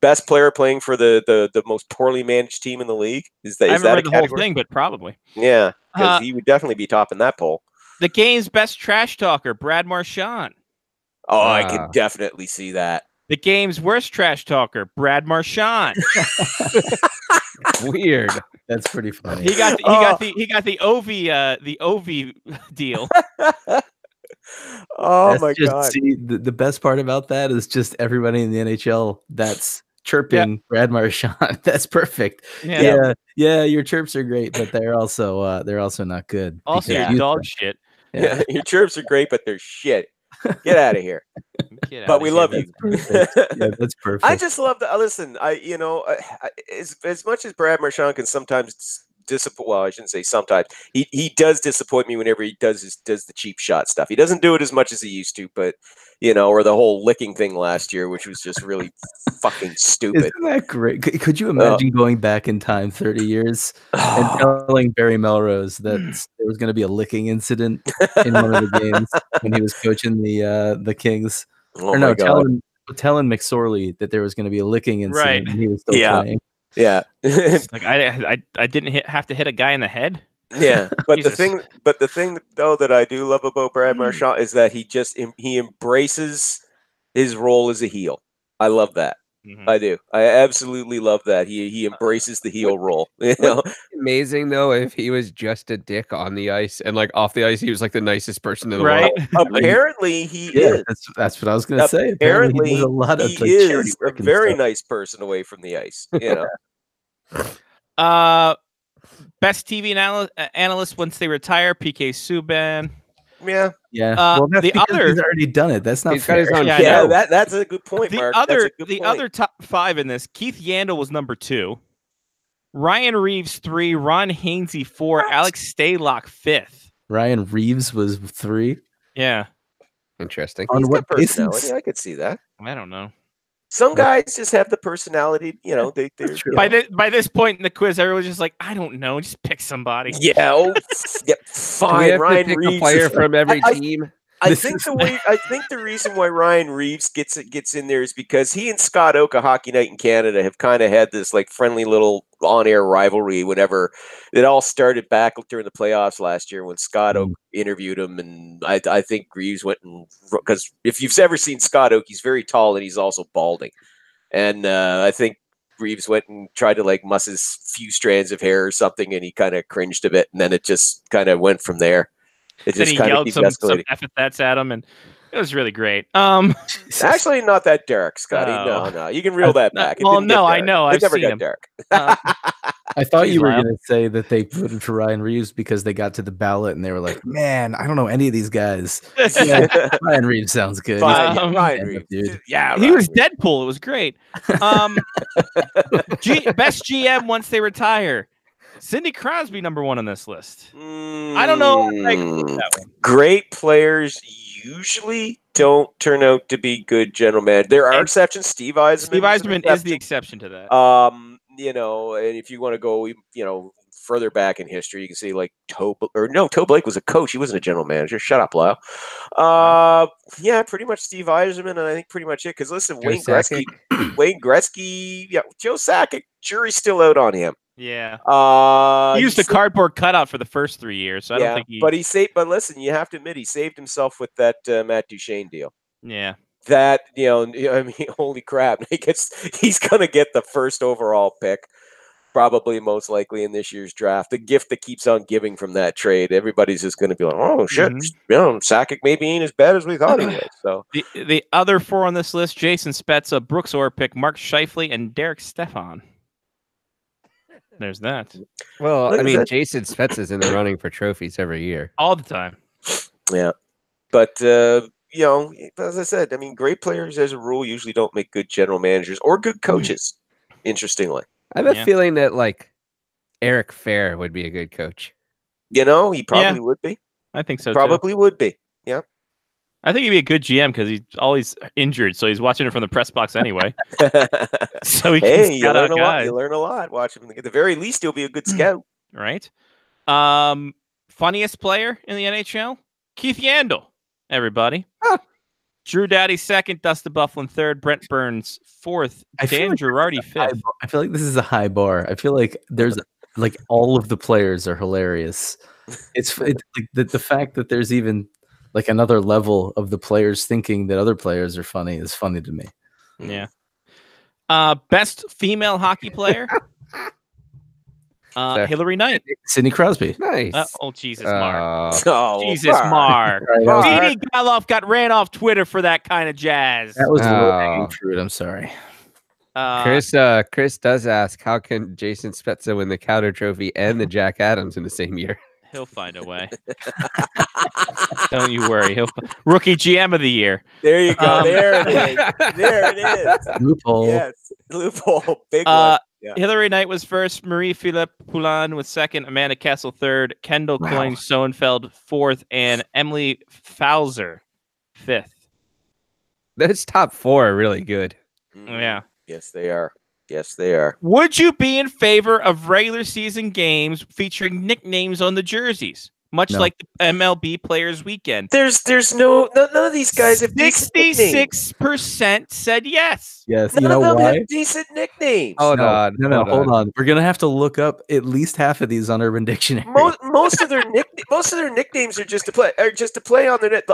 best player playing for the most poorly managed team in the league? Is that I haven't a read the category? whole thing, but probably. Yeah, because he would definitely be top in that poll. The game's best trash talker, Brad Marchand. Oh, I can definitely see that. The game's worst trash talker, Brad Marchand. Weird. That's pretty funny. He got the Ovi deal. Oh my God! See, the best part about that is just everybody in the NHL that's chirping Brad Marchand. That's perfect. Yeah, your chirps are great, but they're also not good. Also, your dog shit. Yeah, your chirps are great, but they're shit. Get out of here. But we love you. Yeah, that's perfect. I just love the listen. As much as Brad Marchand can sometimes disappoint. Well, I shouldn't say sometimes. He does disappoint me whenever he does the cheap shot stuff. He doesn't do it as much as he used to, but or the whole licking thing last year, which was just really fucking stupid. Isn't that great? Could you imagine going back in time 30 years and telling Barry Melrose that there was going to be a licking incident in one of the games when he was coaching the Kings? Oh my God. Telling McSorley that there was going to be a licking incident and he was still playing. Yeah. Like I didn't have to hit a guy in the head. Yeah, but the thing though that I do love about Brad Marchand is that he embraces his role as a heel. I love that. Mm-hmm. I do. I absolutely love that. He embraces the heel role. Amazing though if he was just a dick on the ice and like off the ice he was like the nicest person in the world. Apparently he is. That's what I was going to say. Apparently he is a very nice person away from the ice. Best TV analyst once they retire, PK Subban. Yeah. Well, that's he's already done it. That's not fair. That's a good point, Mark. The other top 5 in this, Keith Yandel was number 2. Ryan Reeves 3, Ron Hainsey 4, Alex Stalock 5th. Ryan Reeves was 3. Yeah. Interesting. On what personality? I could see that. I don't know. Some guys just have the personality, By this point in the quiz, everyone's just like, I don't know, just pick somebody. Yeah, fine. Ryan Reeves, a player from every team. I think the reason why Ryan Reeves gets in there is because he and Scott Oake, Hockey Night in Canada, have kind of had this like friendly little on-air rivalry. Whenever it all started back during the playoffs last year, when Scott Oake interviewed him, and I think Reeves went because if you've ever seen Scott Oake, he's very tall and he's also balding, and I think Reeves went and tried to like muss his few strands of hair or something, and he kind of cringed a bit, and then it just kind of went from there. It just kind of yelled some epithets at him, and it was really great. Actually, not that dark, Scotty. No, you can reel that back. Well, no, I know. I've never seen got him. Dark. I thought you were going to say that they voted for Ryan Reeves because they got to the ballot and they were like, "Man, I don't know any of these guys. Ryan Reeves sounds good." Ryan Reeves, dude. Yeah, he was Deadpool. It was great. Best GM once they retire. Cindy Crosby number 1 on this list. I don't know. Great players usually don't turn out to be good general managers. There are exceptions. Steve Yzerman is the exception to that. And if you want to go, further back in history, you can see like Toe Blake was a coach. He wasn't a general manager. Shut up, Lyle. Yeah, pretty much Steve Yzerman, and I think pretty much it. Because listen, Wayne Gretzky, Joe Sakic, jury's still out on him. Yeah. He used a cardboard cutout for the first 3 years, so I don't think he. But he saved. But listen, you have to admit he saved himself with that Matt Duchene deal. Yeah. That holy crap! He's gonna get the first overall pick, probably most likely in this year's draft. The gift that keeps on giving from that trade. Everybody's just gonna be like, oh shit, Sakic maybe ain't as bad as we thought he was. So the other 4 on this list: Jason Spezza, Brooks Orpik, Mark Scheifele, and Derek Stefan. There's that. Well, Jason Spezza's in the running for trophies every year. All the time. Yeah. But, as I said, great players as a rule usually don't make good general managers or good coaches, interestingly. I have a feeling that, like, Eric Fair would be a good coach. He probably would be. I think so, Probably would be. Yeah. I think he'd be a good GM because he's always injured, so he's watching it from the press box anyway. So he can scout out guys. You learn a lot watching him. At the very least, he'll be a good scout. Right. Funniest player in the NHL? Keith Yandel, everybody. Drew Doughty 2nd, Dustin Byfuglien 3rd, Brent Burns 4th, Dan Girardi 5th. I feel like this is a high bar. I feel like there's like all of the players are hilarious. It's like the fact that there's even like another level of the players thinking that other players are funny is funny to me. Yeah. Best female hockey player? Hillary Knight. Sidney Crosby. Nice. Jesus, Mark. Jesus, Mark. Didi Galoff got ran off Twitter for that kind of jazz. That was low-hanging fruit. I'm sorry. Chris does ask, how can Jason Spezza win the Calder Trophy and the Jack Adams in the same year? He'll find a way. Don't you worry. Rookie GM of the year. There you go. There it is. There it is. Loophole. Yes. Loophole. Big one. Hillary Knight was first. Marie-Philippe Poulin was second. Amanda Kessel third. Kendall Coyne Soenfeld fourth, and Emily Fauser fifth. Those top 4 are really good. Yeah. Yes, they are. Yes, they are. Would you be in favor of regular season games featuring nicknames on the jerseys, much like the MLB Players Weekend? There's none of these guys have 66% said yes. Yes, None you know of them why? have decent nicknames. Hold on. Hold on. We're gonna have to look up at least half of these on Urban Dictionary. Most of their nicknames are just to play on their net.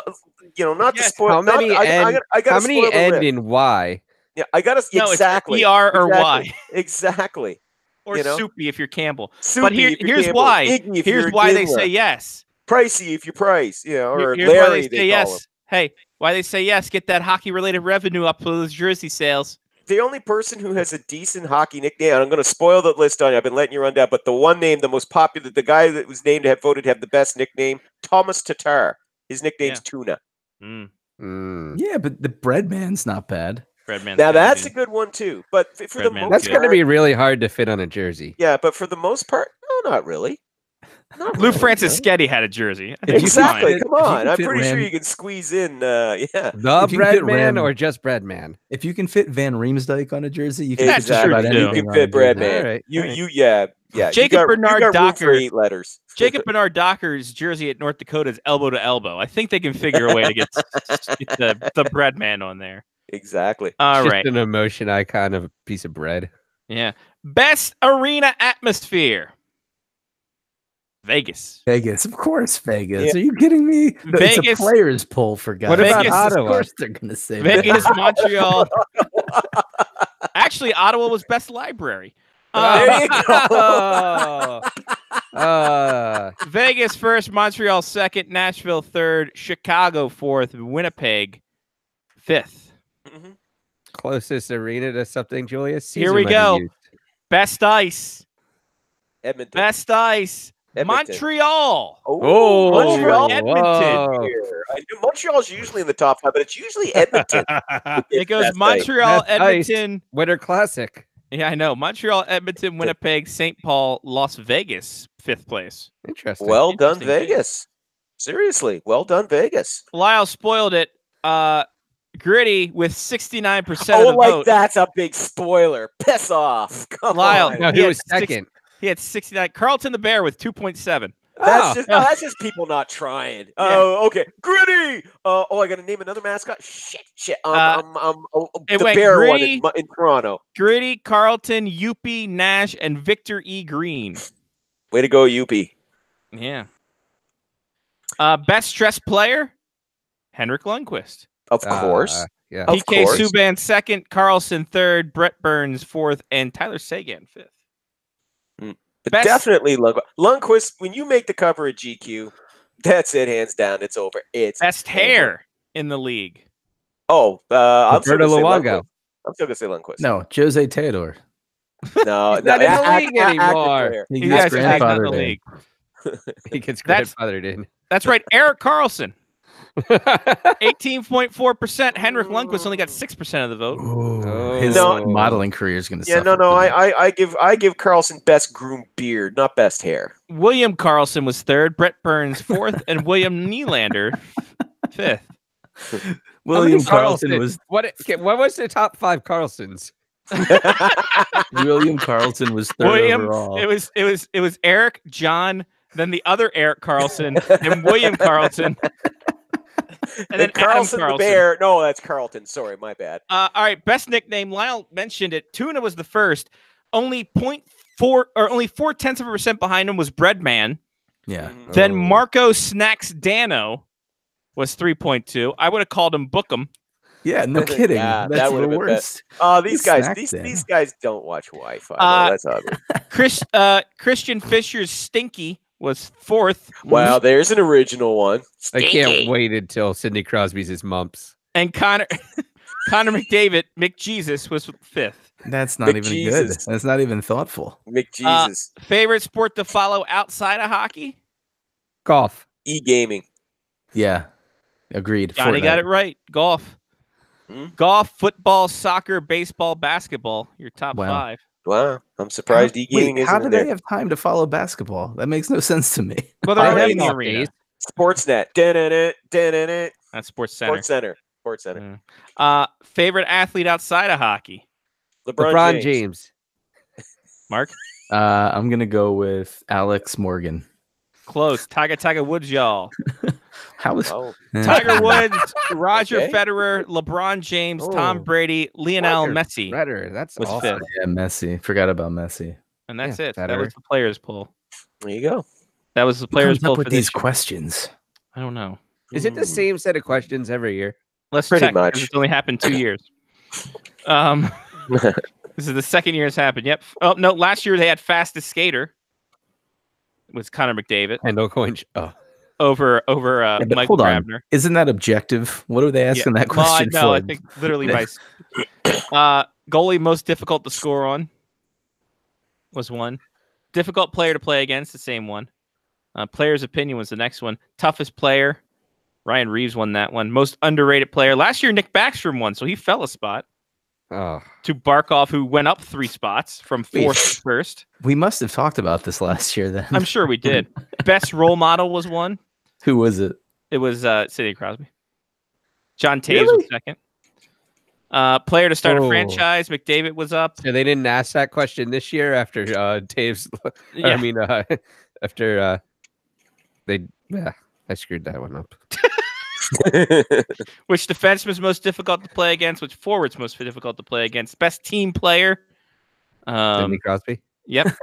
Not to spoil. How many how many end in Y? Yeah, I gotta exactly. It's ER or Y. Exactly. Or Soupy if you're Campbell. Soupy but if you're here's Campbell. why. Iggy if Here's you're why they Gidler. say yes. Pricey if you price, or Here's Larry why they say yes. Hey, why they say yes? Get that hockey-related revenue up for those jersey sales. The only person who has a decent hockey nickname, and I'm going to spoil the list on you. I've been letting you run down, but the one name, the most popular, the guy that was named to have voted to have the best nickname, Thomas Tatar. His nickname's Tuna. Yeah, but the Breadman's not bad. Now that's a good one too. But for the most that's going to be really hard to fit on a jersey. Yeah, but for the most part, no, not really. Lou Francis Sketty had a jersey. Exactly. Come on. I'm pretty sure you can squeeze in. The Breadman or just Breadman. If you can fit Van Riemsdyk on a jersey, you can fit just about anything. You can fit Breadman. Right. Yeah. Jacob Bernard Docker. 8 letters. Jacob Bernard Docker's jersey at North Dakota is elbow to elbow. I think they can figure a way to get the Breadman on there. Exactly. All just right. An emotion icon of a piece of bread. Yeah. Best arena atmosphere. Vegas. Of course, Vegas. Yeah. Are you kidding me? Vegas. It's a players' poll for guys. What about Ottawa? Of course, they're going to say Vegas, Montreal. Actually, Ottawa was best library. There you go. Vegas first, Montreal second, Nashville third, Chicago fourth, Winnipeg fifth. Mm-hmm. Closest arena to something, Julius. Here we go. Best ice. Edmonton. Best ice. Edmonton. Montreal. Oh, Montreal, Edmonton. I knew Montreal's usually in the top 5, but it's usually Edmonton. It goes Montreal, Edmonton. Winter Classic. Yeah, I know. Montreal, Edmonton, Winnipeg, St. Paul, Las Vegas, 5th place. Interesting. Well done, Vegas. Seriously, well done, Vegas. Lyle spoiled it. Gritty with 69% of the vote. That's a big spoiler. Piss off. Come Lyle, on. No, he was second. He had 69. Carlton the Bear with 2.7. That's just people not trying. Oh, okay. Gritty. I got to name another mascot. Shit. The Bear Gritty, one in Toronto. Gritty, Carlton, Youpie, Nash, and Victor E. Green. Way to go, Youpie. Yeah. Best stress player, Henrik Lundqvist. Of course. Yeah. PK Subban second, Carlson third, Brett Burns fourth, and Tyler Seguin fifth. But definitely Lundqvist, when you make the cover of GQ, that's it, hands down. It's over. It's best hair in the league. Oh, I'm still going Luongo. to say Lundqvist. No, Jose Theodore. No, he's not in the league anymore. He gets grandfathered in. He gets grandfathered in. That's right, Eric Carlson. 18.4%. Henrik Lundqvist only got 6% of the vote. His modeling career is going to suffer. I give Carlson best groomed beard, not best hair. William Carlson was third, Brett Burns fourth, and William Nylander fifth. William Carlson was what was the top 5 Carlsons? William Carlson was third overall. It was Eric, John, then the other Eric Carlson, and William Carlson. And then Carlson the Bear. No, that's Carlton. Sorry, my bad. All right, best nickname. Lyle mentioned it. Tuna was the first. Only 0.4% behind him was Breadman. Yeah. Then Marco Snacks Dano was 3.2. I would have called him Bookham. Yeah, no kidding. That's that the worst. These guys don't watch Wi-Fi. That's ugly. Christian Fisher's Stinky was fourth. Wow, there's an original one. I can't wait until Sidney Crosby's his mumps. And Connor McDavid, McJesus was fifth. That's not even good. That's not even thoughtful. McJesus. Favorite sport to follow outside of hockey? Golf. E-gaming. Yeah. Agreed. Johnny got it right. Golf. Golf, football, soccer, baseball, basketball. Your top 5. Wow, I'm surprised e-gaming Wait, isn't how in do there. they have time to follow basketball? That makes no sense to me. Well, they're I already have in the off arena. days. Sportsnet. Da-da-da, That's Sports Center. Sports Center. Favorite athlete outside of hockey? LeBron James. James. Mark? I'm gonna go with Alex Morgan. Close. Tiger Woods, y'all. How is Oh, Tiger Woods, Roger Okay. Federer, LeBron James, Oh. Tom Brady, Lionel Roger Messi. Federer. That's was awesome. fifth. yeah, Messi? Forgot about Messi. And that's Yeah, it. That Federer. was the players' poll. there you go. That was the Who players' comes poll up for with this these year. questions? I don't know. Is it the same set of questions every year? Let's Pretty check, 'cause much. It's only happened 2 years. This is the second year it's happened. Yep. Oh no, last year they had fastest skater. It was Connor McDavid And no coin. Oh, over Yeah, but Mike hold on. Grabner. Isn't that objective? What are they asking that Well, question no, for? I think literally by goalie most difficult to score on was one. Difficult player to play against, the same one. Player's opinion was the next one. Toughest player, Ryan Reeves won that one. Most underrated player. Last year, Nick Backstrom won, so he fell a spot oh. to Barkov, who went up 3 spots from 4th to 1st. We must have talked about this last year then. I'm sure we did. Best role model was one. Who was it? It was Sidney Crosby. John Taves was second. Player to start a Oh. franchise, McDavid was up. So they didn't ask that question this year after Taves. Yeah. I mean, after they. Yeah, I screwed that one up. Which defenseman was most difficult to play against? Which forward's most difficult to play against? Best team player. Sidney Crosby. Yep.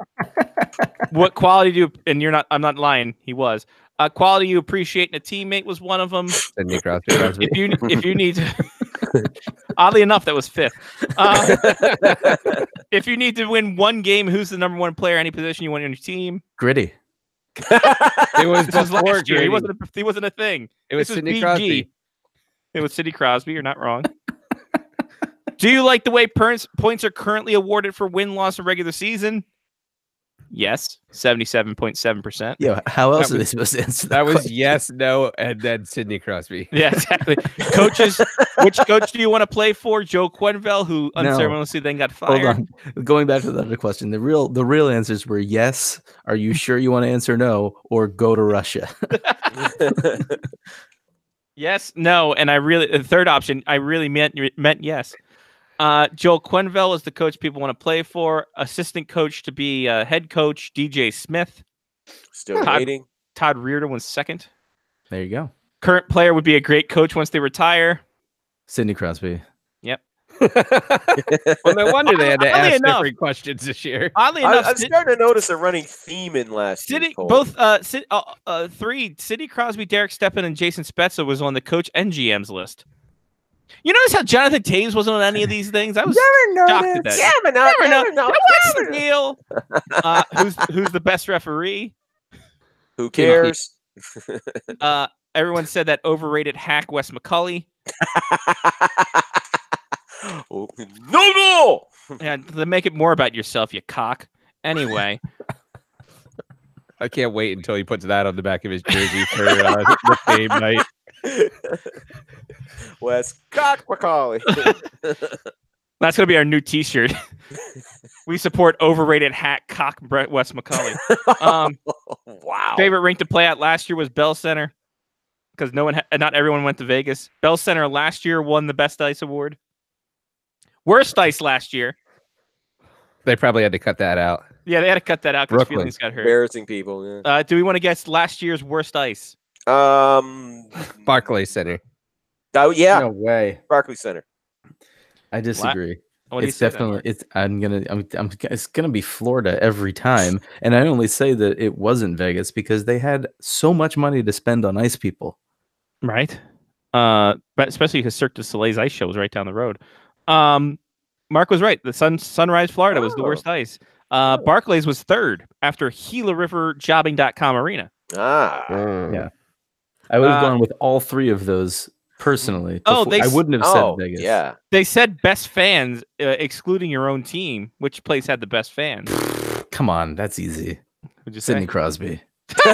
What quality do you? And you're not. I'm not lying. He was. Quality you appreciate in a teammate was one of them. Sidney Crosby. If you need to, oddly enough, that was 5th. If you need to win one game, who's the number 1 player, any position you want on your team? Gritty. It was This was before last year. He Gritty. wasn't a thing. It was This Sidney BG. Crosby. It was Sidney Crosby. You're not wrong. Do you like the way points are currently awarded for win-loss in regular season? Yes, 77.7%. Yeah, how else That are they was- supposed to answer That was question? yes, no, and then Sidney Crosby. Yeah, exactly. Coaches, which coach do you want to play for? Joe Quenneville, who No. unceremoniously then got fired. Hold on. Going back to the other question, the real answers were yes. Are you sure you want to answer no, or go to Russia? Yes, no, and the third option, I really meant yes. Joel Quenneville is the coach people want to play for. Assistant coach to be head coach, DJ Smith. Still waiting. Todd Reardon was second. There you go. Current player would be a great coach once they retire. Sidney Crosby. Yep. Well, no wonder they had to Oddly ask enough- different questions this year. Oddly enough, I'm starting to notice a running theme in last year's Sidney, poll. both three, Sidney Crosby, Derek Stepan, and Jason Spezza was on the coach and GM's list. You notice how Jonathan Taves wasn't on any of these things? I was shocked at that. Never know. What's the deal? Who's the best referee? Who cares? Everyone said that overrated hack Wes McCulley. Oh, no goal. And to make it more about yourself, you cock. Anyway, I can't wait until he puts that on the back of his jersey for the game night. Wes Cock McCauley. that's gonna be our new T-shirt. We support overrated hack cock Wes McCulley. Wow. Favorite rink to play at last year was Bell Center, because not everyone went to Vegas. Bell Center last year won the Best Ice Award. Worst ice last year. They probably had to cut that out. Yeah, they had to cut that out because Brooklyn. feelings got hurt. Embarrassing people. Yeah. Do we want to guess last year's worst ice? Barclays Center. Oh yeah, No way. Barclays Center. I disagree. What do you It's say then, definitely Mark? it's gonna be Florida every time. And I only say that it wasn't Vegas because they had so much money to spend on ice people. Right. But especially because Cirque du Soleil's ice show was right down the road. Mark was right. The Sunrise, Florida was the worst ice. Barclays was third after Gila River Jobbing.com Arena. Yeah. I would have gone with all three of those personally. I wouldn't have said Vegas. Yeah. They said best fans, excluding your own team. Which place had the best fans? Come on, that's easy. Would you Sidney say? Crosby. So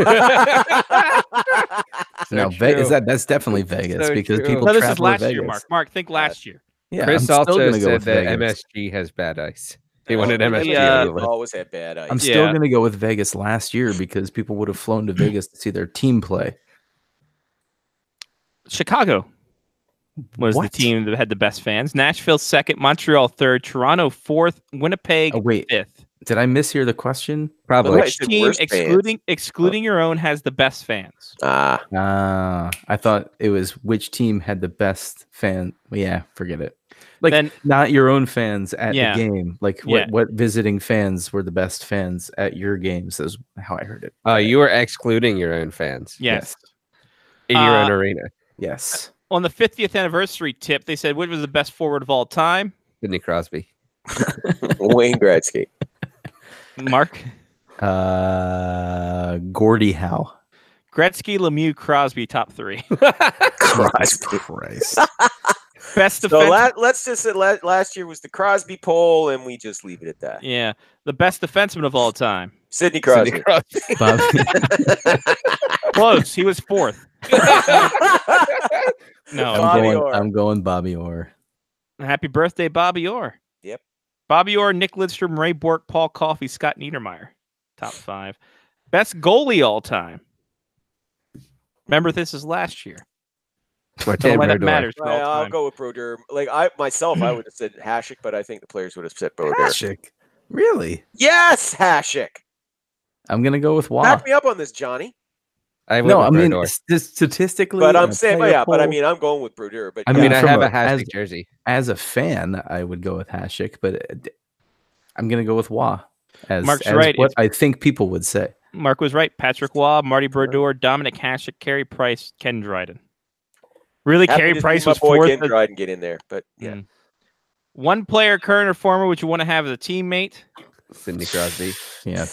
No, true. that's definitely Vegas So because true. people No, this travel is to last Vegas. year, Mark. Mark, think last year. Yeah, Chris I'm still also gonna go said with that Vegas. MSG has bad ice. He wanted MSG. They've always had bad ice. I'm still going to go with Vegas last year because people would have flown to Vegas to see their team play. Chicago was the team that had the best fans. Nashville second, Montreal third, Toronto fourth, Winnipeg fifth. Did I mishear the question? Probably. Which team, excluding your own, has the best fans? I thought it was which team had the best fan. Yeah, forget it. Like then, not your own fans at the game. Like what visiting fans were the best fans at your games? Is how I heard it. You were excluding your own fans. Yes. In your own arena. Yes. On the 50th anniversary tip, they said which was the best forward of all time? Sidney Crosby. Wayne Gretzky. Mark? Gordie Howe. Gretzky, Lemieux, Crosby, top three. Christ. Best so defense. Let's just say last year was the Crosby poll, and we just leave it at that. Yeah. The best defenseman of all time. Sidney Crosby. Close. He was fourth. No. I'm going Bobby Orr. Happy birthday, Bobby Orr. Yep. Bobby Orr, Nick Lidstrom, Ray Bork, Paul Coffey, Scott Niedermayer. Top five. Best goalie all time. Remember, this is last year. Martin that matters. I'll go with Brodeur. Like I would have said Hasek, but I think the players would have said Brodeur. Hasek? Really? Yes, Hasek. I'm gonna go with Waugh. Back me up on this, Johnny. I mean statistically, but I'm saying, but I mean, I'm going with Brodeur. But I mean, I have a Hasek jersey. As a fan, I would go with Hasek, but I'm gonna go with Waugh. Mark's right. What I think people would say. Mark was right. Patrick Waugh, Marty Brodeur, Dominic Hasek, Carey Price, Ken Dryden. Really, Carey Price was fourth. Ken Dryden get in there, but yeah. One player, current or former, would you want to have as a teammate? Sidney Crosby. Yeah.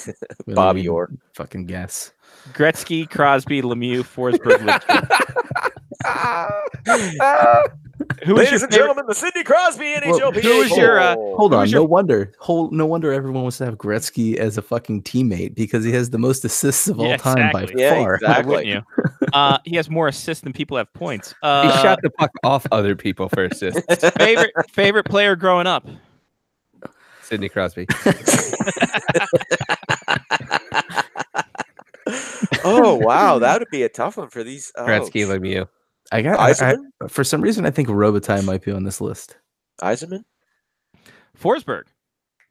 Bobby Orr. Fucking guess. Gretzky, Crosby, Lemieux, Forsberg. Ladies and gentlemen, the Sidney Crosby NHLPA. Who was your? Hold on. No wonder everyone wants to have Gretzky as a fucking teammate because he has the most assists of all time by far. Exactly. He has more assists than people have points. He shot the puck off other people for assists. favorite player growing up? Sidney Crosby. Oh wow, that would be a tough one for these. Gretzky, Lemieux. For some reason, I think Robitaille might be on this list. Yzerman, Forsberg.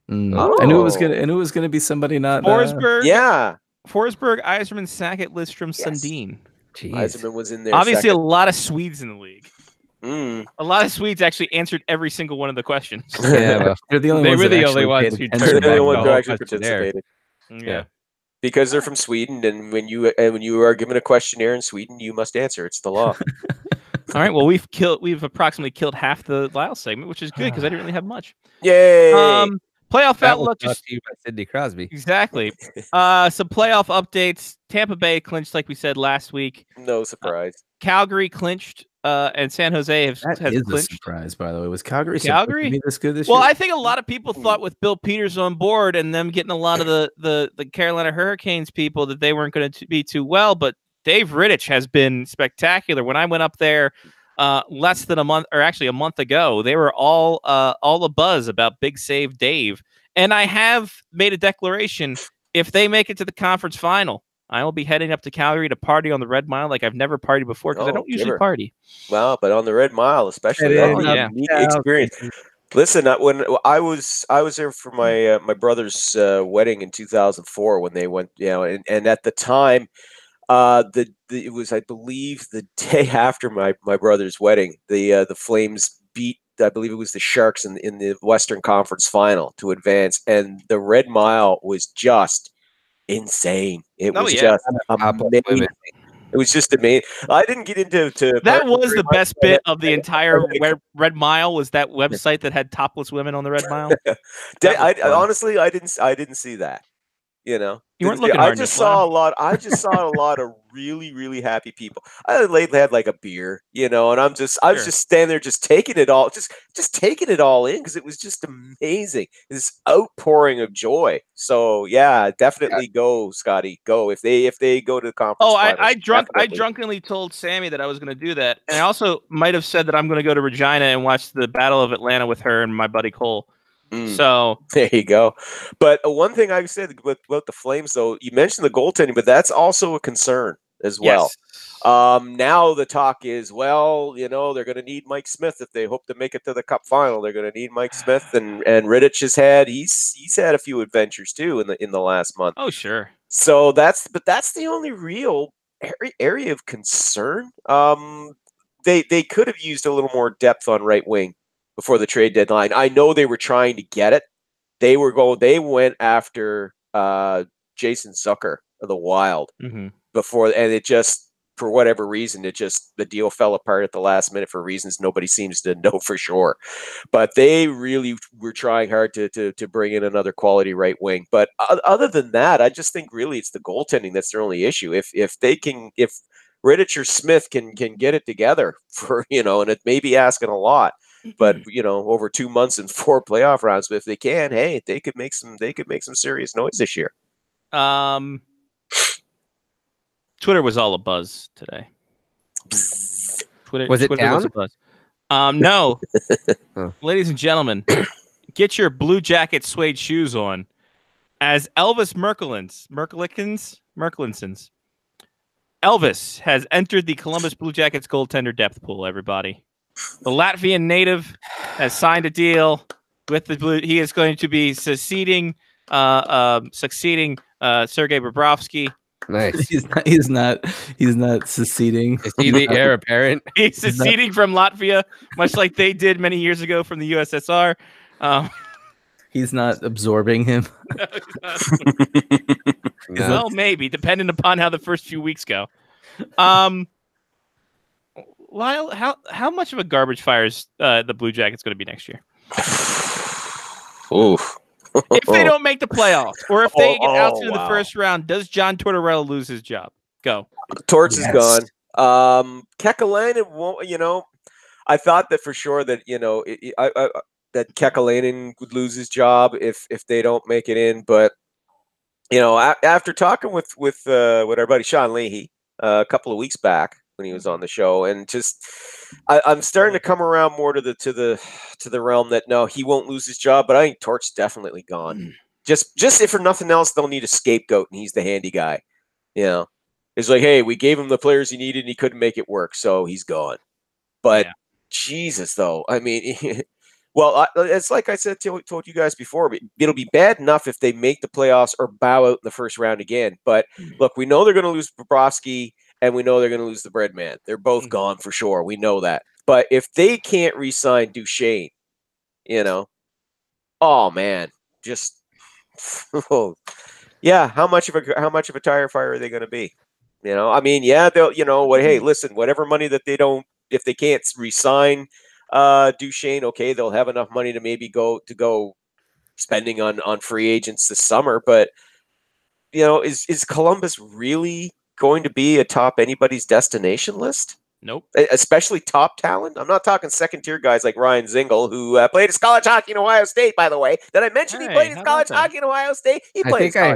I knew it was gonna be somebody not Forsberg. Yeah, Forsberg, Yzerman, Sackett, Lidstrom, Sundin. Yzerman was in there. Obviously, a lot of Swedes in the league. A lot of Swedes actually answered every single one of the questions. Yeah, they're the only ones who actually participated. Yeah. Because they're from Sweden, and when you are given a questionnaire in Sweden, you must answer. It's the law. All right. Well, we've approximately killed half the Lyle segment, which is good because I didn't really have much. Yay! Playoff outlook. Just by Sidney Crosby. Exactly. Some playoff updates. Tampa Bay clinched, like we said last week. No surprise. Calgary clinched. And San Jose have clinched. A surprise, by the way. Was Calgary supposed to be this good this year? Well, I think a lot of people thought with Bill Peters on board and them getting a lot of the Carolina Hurricanes people that they weren't going to be too well. But Dave Rittich has been spectacular. When I went up there less than a month, or actually a month ago, they were all a buzz about Big Save Dave. And I have made a declaration: if they make it to the conference final, I will be heading up to Calgary to party on the Red Mile like I've never partied before because I don't usually party. Well, but on the Red Mile, especially, that's a unique experience. Listen, when I was there for my brother's wedding in 2004 when they went, and at the time, it was, I believe, the day after my brother's wedding, the Flames beat, I believe it was the Sharks in the Western Conference Final to advance, and the Red Mile was just insane. It was just amazing. It was just amazing. I didn't get into that was the best bit of the entire Red Mile. Was that website that had topless women on the Red Mile? Honestly, I didn't see that. You weren't looking. I just saw a lot of really, really happy people. I had like a beer, and I was just standing there, just taking it all, just taking it all in because it was just amazing. This outpouring of joy. So yeah, definitely go, Scotty. Go if they go to the conference. Oh, I drunkenly told Sammy that I was going to do that, and I also might have said that I'm going to go to Regina and watch the Battle of Atlanta with her and my buddy Cole. So there you go. But one thing I said about the Flames, though, you mentioned the goaltending, but that's also a concern as well. Yes. Now the talk is, well, they're going to need Mike Smith if they hope to make it to the Cup final. They're going to need Mike Smith, and Rittich has he's had a few adventures too in the last month. Oh, sure. So that's the only real area of concern. They could have used a little more depth on right wing before the trade deadline. I know they were trying to get it. They went after Jason Zucker of the Wild before, and it just, for whatever reason, the deal fell apart at the last minute for reasons nobody seems to know for sure. But they really were trying hard to bring in another quality right wing. But other than that, I just think really it's the goaltending that's their only issue. If Rittich or Smith can get it together for, and it may be asking a lot, but over 2 months and 4 playoff rounds, but if they can, hey, they could make some serious noise this year. Twitter was all a buzz today. Twitter down? Was a buzz. No. Ladies and gentlemen, get your Blue Jacket suede shoes on, as Elvis Merklinsons. Elvis has entered the Columbus Blue Jackets goaltender depth pool, everybody. The Latvian native has signed a deal with the Blue. He is going to be succeeding Sergei Bobrovsky. Nice. He's not seceding. Is he the heir apparent? He's seceding from Latvia, much like they did many years ago from the USSR. He's not absorbing him. Well, maybe, depending upon how the first few weeks go. Lyle, how much of a garbage fire is the Blue Jackets going to be next year? Oof. If they don't make the playoffs, or if they get out into the first round, does John Tortorella lose his job? Go. Torts is gone. Kekalainen won't. I thought that for sure that that Kekalainen would lose his job if they don't make it in. But after talking with our buddy Sean Leahy a couple of weeks back when he was on the show, and just I'm starting to come around more to the realm that no, he won't lose his job, but I think Tort's definitely gone. Just if for nothing else, they'll need a scapegoat, and he's the handy guy. It's like, hey, we gave him the players he needed, and he couldn't make it work, so he's gone. But Jesus, though, I mean, well, it's like I told you guys before, it'll be bad enough if they make the playoffs or bow out in the first round again. But look, we know they're going to lose Bobrovsky, and we know they're going to lose the bread man. They're both gone for sure. We know that. But if they can't re-sign Duchesne, oh man, just how much of a tire fire are they going to be? I mean, they'll, hey, listen, whatever money that if they can't re-sign Duchesne, okay, they'll have enough money to maybe go spending on free agents this summer. But is Columbus really going to be atop anybody's destination list? Nope. Especially top talent. I'm not talking second tier guys like Ryan Zingle, who played his college hockey in Ohio State, by the way. Did I mention he played his college hockey in Ohio State? I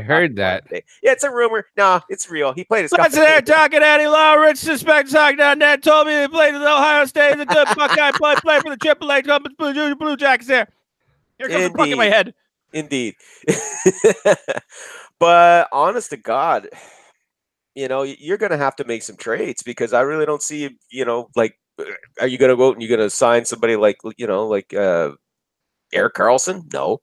heard that. Yeah, it's a rumor. No, it's real. He played his college there talking Eddie Lawrence, suspect talking.net, told me he played at Ohio State. He's a good Buckeye play for the AAA Columbus Blue Jackets there. Here comes the puck in my head. Indeed. But honest to God, you're going to have to make some trades, because I really don't see, like, are you going to go out and you're going to sign somebody like Erik Karlsson? No,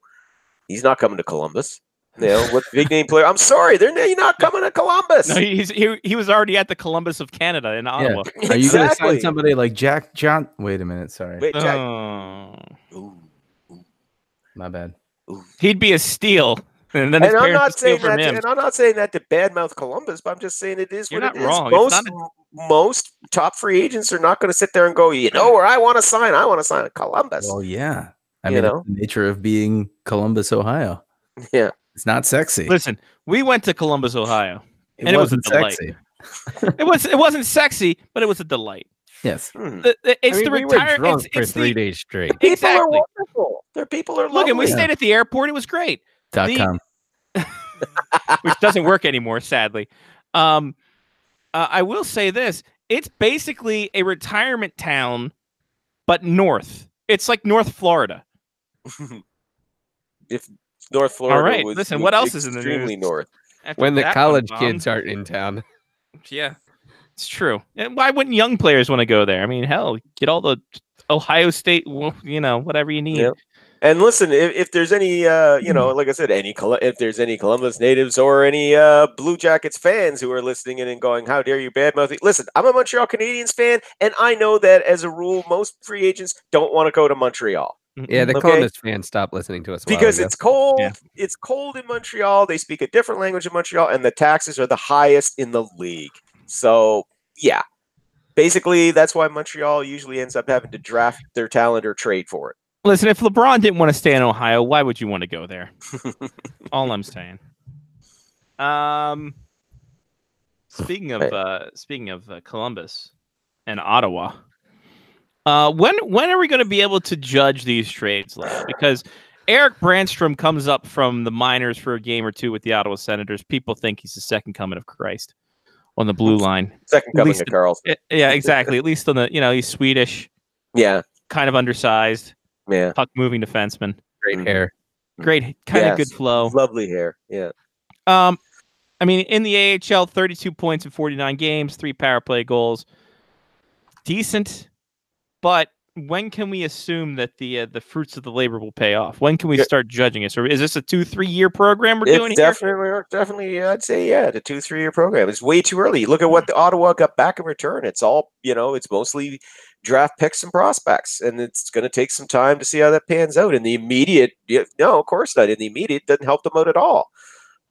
he's not coming to Columbus. What big name player? I'm sorry, you're not coming to Columbus. No, he was already at the Columbus of Canada in Ottawa. Yeah. Are you going to sign somebody like Jack John? Wait a minute, sorry. Wait, Jack. My bad. He'd be a steal. And then I'm not saying that to badmouth Columbus, but I'm just saying it is You're what not it wrong. is. Most top free agents are not going to sit there and go, where I want to sign. I want to sign at Columbus. Well, yeah. I mean, the nature of being Columbus, Ohio. Yeah. It's not sexy. Listen, we went to Columbus, Ohio, and it was a delight. Sexy. It wasn't sexy, but it was a delight. Yes. It's the retirement. For 3 days straight. People Exactly. are wonderful. Their people are lovely. Look, and we stayed at the airport. It was great. .com. Which doesn't work anymore, sadly. I will say this. It's basically a retirement town, but north. It's like North Florida. if North Florida All right, was listen. was What else is in the extremely news? north. After When the that college one kids bombed. aren't in town. Yeah, it's true. And why wouldn't young players want to go there? I mean, hell, get all the Ohio State, whatever you need. Yeah. And listen, if there's any, like I said, if there's any Columbus natives or any Blue Jackets fans who are listening in and going, "How dare you badmouth?" Listen, I'm a Montreal Canadiens fan, and I know that as a rule, most free agents don't want to go to Montreal. Yeah, the Columbus fans stopped listening to us because it's cold. Yeah. It's cold in Montreal. They speak a different language in Montreal, and the taxes are the highest in the league. So, yeah, basically, that's why Montreal usually ends up having to draft their talent or trade for it. Listen, if LeBron didn't want to stay in Ohio, why would you want to go there? All I'm saying. Speaking of Columbus and Ottawa, when are we going to be able to judge these trades, Lev? Because Eric Brandstrom comes up from the minors for a game or two with the Ottawa Senators. People think he's the second coming of Christ on the blue line. Second coming of Carlson. Yeah, exactly. At least on the, he's Swedish. Yeah. Kind of undersized. Yeah. Puck moving defenseman. Great hair. Great, kind of good flow. Lovely hair. Yeah. I mean, in the AHL, 32 points in 49 games, 3 power play goals. Decent. But when can we assume that the fruits of the labor will pay off? When can we start judging it? Or is this a 2-3 year program we're doing here? Definitely, I'd say, yeah, the 2-3 year program. It's way too early. Look at what the Ottawa got back in return. It's all, it's mostly draft picks and prospects, and it's going to take some time to see how that pans out. In the immediate, no, of course not. In the immediate, doesn't help them out at all.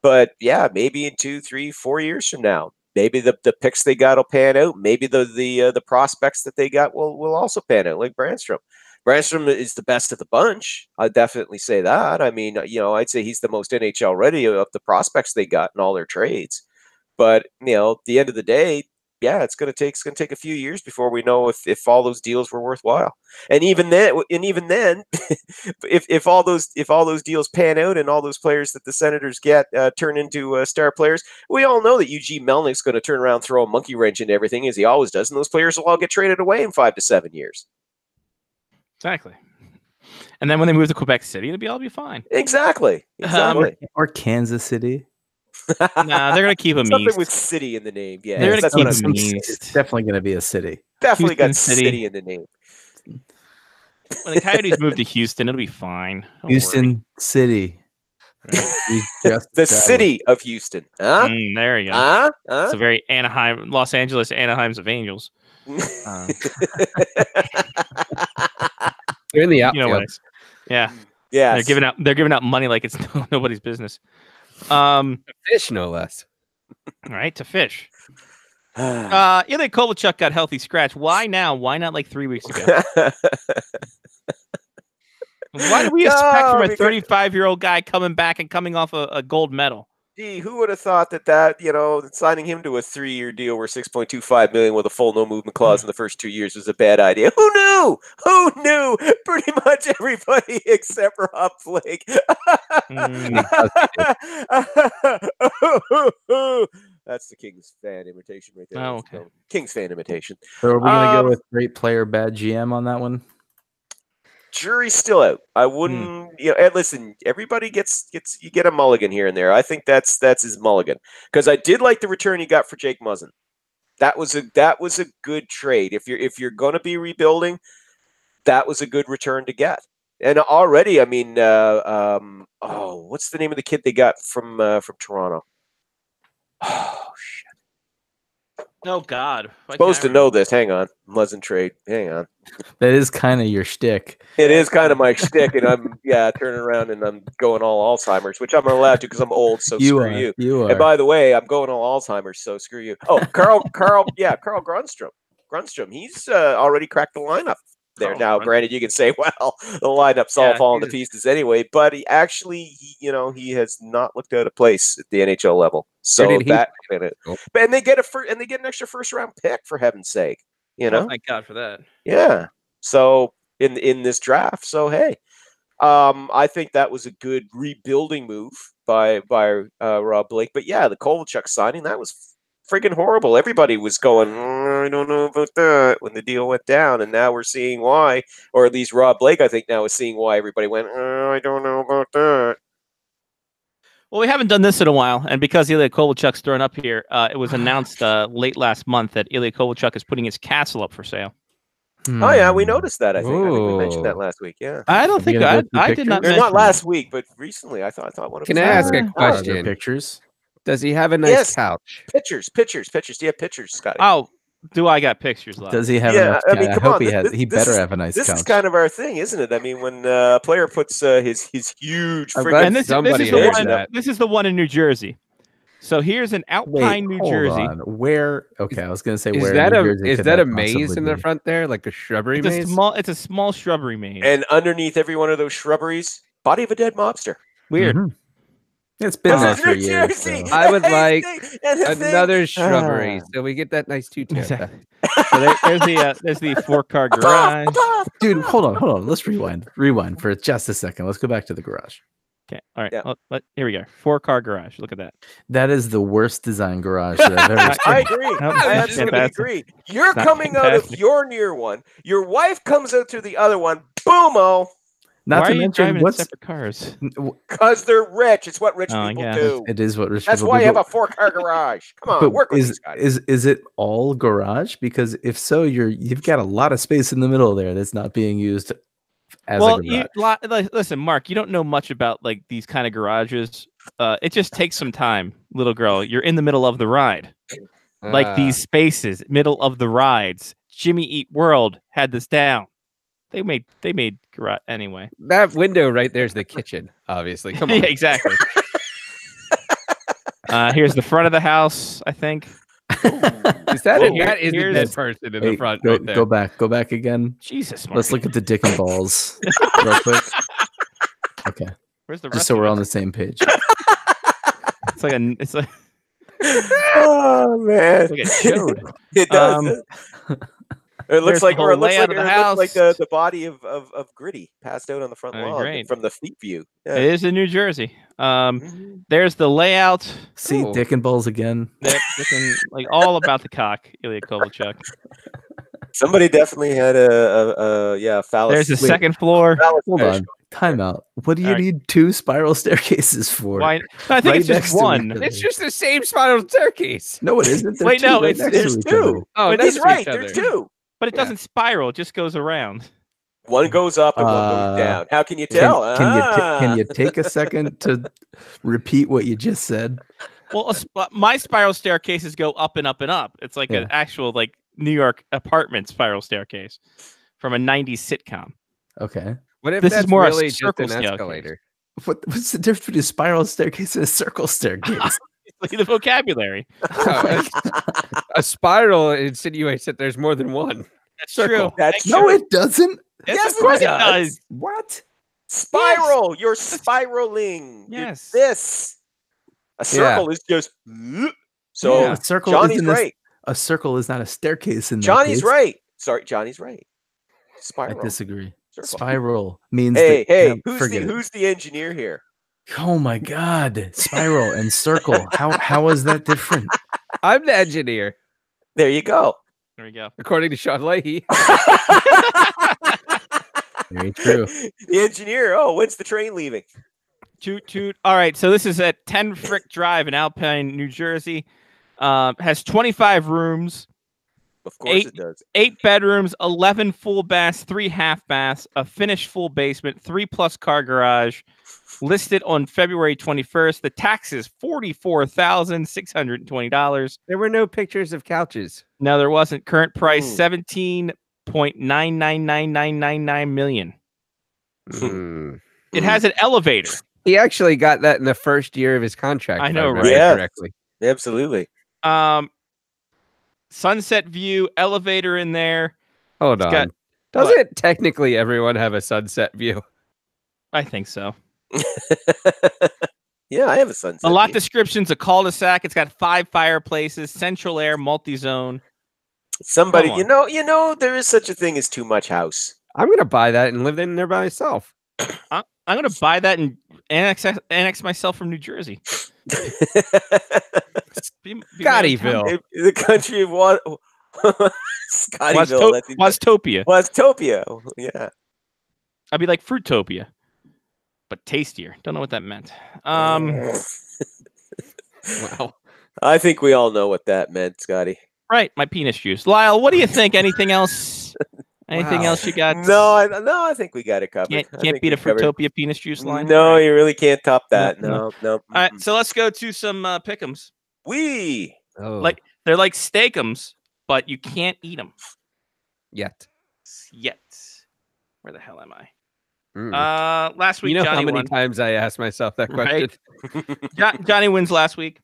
But yeah, maybe in 2, 3, 4 years from now, maybe the picks they got will pan out. Maybe the prospects that they got will also pan out, like Brandstrom. Brandstrom is the best of the bunch. I'd definitely say that. I mean, I'd say he's the most NHL ready of the prospects they got in all their trades. But at the end of the day, yeah, it's gonna take a few years before we know if all those deals were worthwhile. And even then, if all those deals pan out and all those players that the Senators get turn into star players, we all know that Eugene Melnick's going to turn around, throw a monkey wrench into everything as he always does, and those players will all get traded away in 5 to 7 years. Exactly. And then when they move to Quebec City, it'll be fine. Exactly. Or Kansas City. Nah, they're gonna keep them something east. with city in the name. Yeah, they're gonna keep them east. It's definitely gonna be a city. Definitely Houston got city in the name. When the Coyotes move to Houston, it'll be fine. Don't Houston worry. City. The city of Houston. Huh? There you go. It's a very Los Angeles Anaheims of Angels. They're in the outfield. Yeah. Yeah. They're giving out money like it's nobody's business. Fish, no less. All right, to fish. Ilya Kovalchuk got healthy scratch. Why now? Why not like 3 weeks ago? Why do we expect from a 35-year-old guy coming back and coming off a gold medal? Gee, who would have thought that signing him to a 3-year deal worth $6.25 million with a full no movement clause in the first 2 years was a bad idea? Who knew? Who knew? Pretty much everybody except Rob Flake. That's the Kings fan imitation right there. Oh, okay. Kings fan imitation. So are we gonna go with great player, bad GM on that one? Jury's still out. I wouldn't, and listen, everybody gets you get a mulligan here and there. I think that's his mulligan, because I did like the return he got for Jake Muzzin. That was a good trade. If you're going to be rebuilding, that was a good return to get. And already, I mean, what's the name of the kid they got from Toronto? Oh shit. Oh God! Supposed to know this. Hang on, Muzzin trade. Hang on. That is kind of your shtick. It is kind of my shtick, and I'm turning around and I'm going all Alzheimer's, which I'm not allowed to because I'm old. So screw you. You are. And by the way, I'm going all Alzheimer's, so screw you. Oh, Carl Grundstrom. Grundstrom. He's already cracked the lineup there. Now, granted, you can say, well, the lineup's all falling to pieces anyway, but he actually, he has not looked out of place at the NHL level. So and they get an extra first round pick, for heaven's sake. Oh, thank God for that. Yeah. So in this draft, so hey, I think that was a good rebuilding move by Rob Blake. But yeah, the Kovalchuk signing, that was freaking horrible. Everybody was going, I don't know about that when the deal went down, and now we're seeing why, or at least Rob Blake, I think, now is seeing why everybody went, I don't know about that. Well, we haven't done this in a while, and because Ilya Kovalchuk's thrown up here, it was announced late last month that Ilya Kovalchuk is putting his castle up for sale. Oh yeah, we noticed that. I think we mentioned that last week. Yeah, I don't think I did not. Or not last week, but recently. I thought one of. Can I ask a question? Pictures. Does he have a nice couch? Pictures. Do you have pictures, Scotty? Oh, do I got pictures left? Does he have? Yeah, I mean, I hope he has. He better have a nice couch. This is kind of our thing, isn't it? I mean, when a player puts his huge and this is the one in New Jersey. So here's an Alpine, New Jersey. Where? Okay, I was going to say is where. Is that a maze in the front there, like a shrubbery maze? It's a small shrubbery maze. And underneath every one of those shrubberies, body of a dead mobster. Weird. Mm-hmm. It's been there for years. So. I would like another shrubbery, so we get that nice two-tip. So there's the 4-car garage. Dude, hold on. Let's rewind for just a second. Let's go back to the garage. Okay. All right. Yeah. Here we go. 4-car garage. Look at that. That is the worst design garage that I've ever seen. I agree. I absolutely agree. You're coming out of your near one. Your wife comes out through the other one. Boom-o. Not Why to are you mention driving what's separate cars? Because they're rich. It's what rich people do. It is what rich That's people why do. you have a 4-car garage. Come on, work with these guys. Is it all garage? Because if so, you've got a lot of space in the middle there that's not being used as a garage. Listen, Mark, you don't know much about like these kind of garages. It just takes some time, little girl. You're in the middle of the ride. Like these spaces, middle of the rides. Jimmy Eat World had this down. They made garage anyway. That window right there is the kitchen, obviously. Come on. Yeah, exactly. Here's the front of the house, I think. Is that that is the dead person in the front right there. Go back again. Jesus, Mark. Let's look at the dick and balls real quick. Okay. Where's the rest just so we're on the same page. It's like oh man, it showed. It does. It looks like, or it looks like the body of Gritty passed out on the front lawn from the fleet view. Yeah. It is in New Jersey. There's the layout. See, dick and balls again. Like all about the cock, Ilya Kovalchuk. Somebody definitely had a phallus. There's a second floor. Hold on. Time out. What do you need 2 spiral staircases for? Why? I think it's just one. It's just the same spiral staircase. No, it isn't. Wait, no, there's 2. Oh, he's right. There's 2. But it doesn't spiral; it just goes around. One goes up and one goes down. How can you tell? Can you take a second to repeat what you just said? Well, my spiral staircases go up and up and up. It's like an actual like New York apartment spiral staircase from a '90s sitcom. Okay. What if this is more really a circle just an escalator? What's the difference between a spiral staircase and a circle staircase? The vocabulary. A spiral insinuates that there's more than one. That's true. No, it doesn't. Yes, of course it does. What? Spiral. Yes. You're spiraling. Yes. This. A circle is just. So a circle Johnny's right. A circle is not a staircase in Johnny's right. Sorry, Johnny's right. Spiral. I disagree. Circle. Spiral means. Hey, who's the engineer here? Oh my God! Spiral and circle. How is that different? I'm the engineer. There you go. There we go. According to Sean Leahy. Very true. The engineer. Oh, when's the train leaving? Toot. All right. So this is at 10 Frick Drive in Alpine, New Jersey. Has 25 rooms. Of course it does. 8 bedrooms, 11 full baths, 3 half baths, a finished full basement, 3+ car garage. Listed on February 21st. The tax is $44,620. There were no pictures of couches. No, there wasn't. Current price $17.999999 million. It has an elevator. He actually got that in the first year of his contract. I know, right? Yeah, correctly. Absolutely. Sunset view, elevator in there. Hold on. Doesn't technically everyone have a sunset view? I think so. Yeah, I have a sunset. A lot descriptions, a cul-de-sac. It's got 5 fireplaces, central air, multi-zone. Somebody, you know, there is such a thing as too much house. I'm gonna buy that and live in there by myself. I'm gonna buy that and annex myself from New Jersey. Scottyville. The country of what? Scottyville. Wastopia. Wastopia. Yeah. I'd be like Fruitopia, but tastier. Don't know what that meant. Wow. I think we all know what that meant, Scotty. Right, my penis juice. Lyle, what do you think? Anything else? Anything else you got? No, I think we got it covered. Can't beat a Fruitopia penis juice line. No, you really can't top that. No. All right, so let's go to some pick'ems. Like they're like steakums, but you can't eat them yet. Where the hell am I? Last week, Johnny how many times I asked myself that question? Right? Johnny wins last week.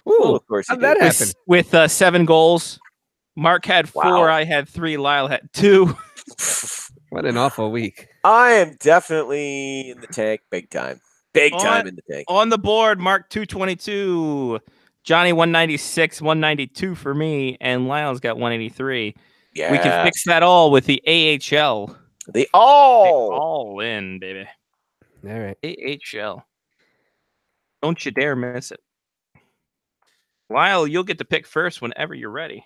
Ooh, of course. How did that happen? With 7 goals. Mark had 4. I had 3. Lyle had 2. What an awful week. I am definitely in the tank, big time. Big time in the tank. On the board, Mark 222. Johnny 196, 192 for me, and Lyle's got 183. Yeah. We can fix that all with the AHL. The all in, baby. All right. AHL. Don't you dare miss it. Lyle, you'll get to pick first whenever you're ready.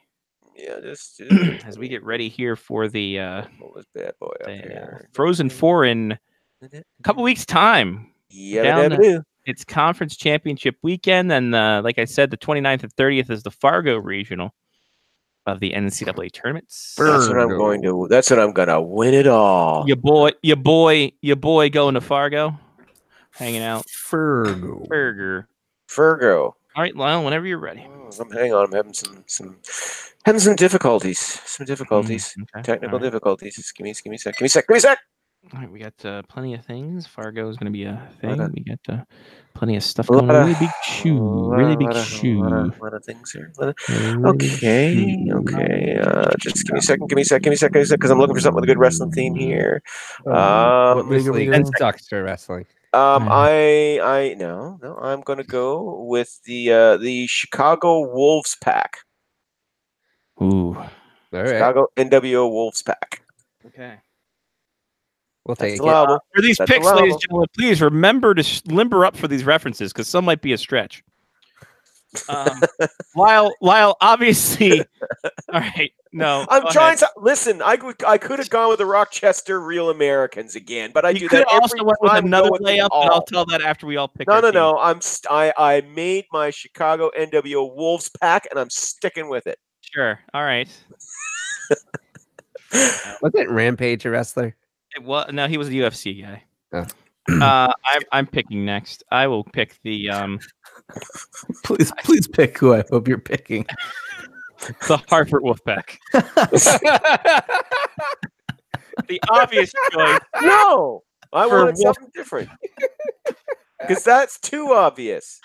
Yeah, just as we get ready here for the pull this bad boy up here. Frozen Four in a couple weeks' time. It's conference championship weekend, and like I said, the 29th and 30th is the Fargo regional of the NCAA tournaments. That's what I'm going to. That's what I'm gonna win it all. Your boy going to Fargo, hanging out. Fergo. All right, Lyle, whenever you're ready. Hang on, I'm having some difficulties. Okay. Technical difficulties. Just give me a sec. All right, we got plenty of things. Fargo is going to be a thing. We got plenty of stuff going. Really big shoe. A lot of things here. Okay. Just give me a second, because I'm looking for something with a good wrestling theme here. What league sucks for wrestling? I'm gonna go with the Chicago Wolves pack. Ooh. All right. Chicago NWO Wolves pack. Okay. We'll take it. For these picks, ladies and gentlemen, please remember to limber up for these references because some might be a stretch. Lyle, obviously. All right, no. I'm trying to listen. I could have gone with the Rochester Real Americans again, but I do that also went with another layup, but I'll tell that after we all pick. No. I made my Chicago NWO Wolves pack, and I'm sticking with it. Sure. All right. Wasn't Rampage a wrestler? No, he was a UFC guy. Oh. I'm picking next. I will pick the Please pick who I hope you're picking. The Hartford Wolfpack. The obvious choice. No, I wanted something different. Because that's too obvious.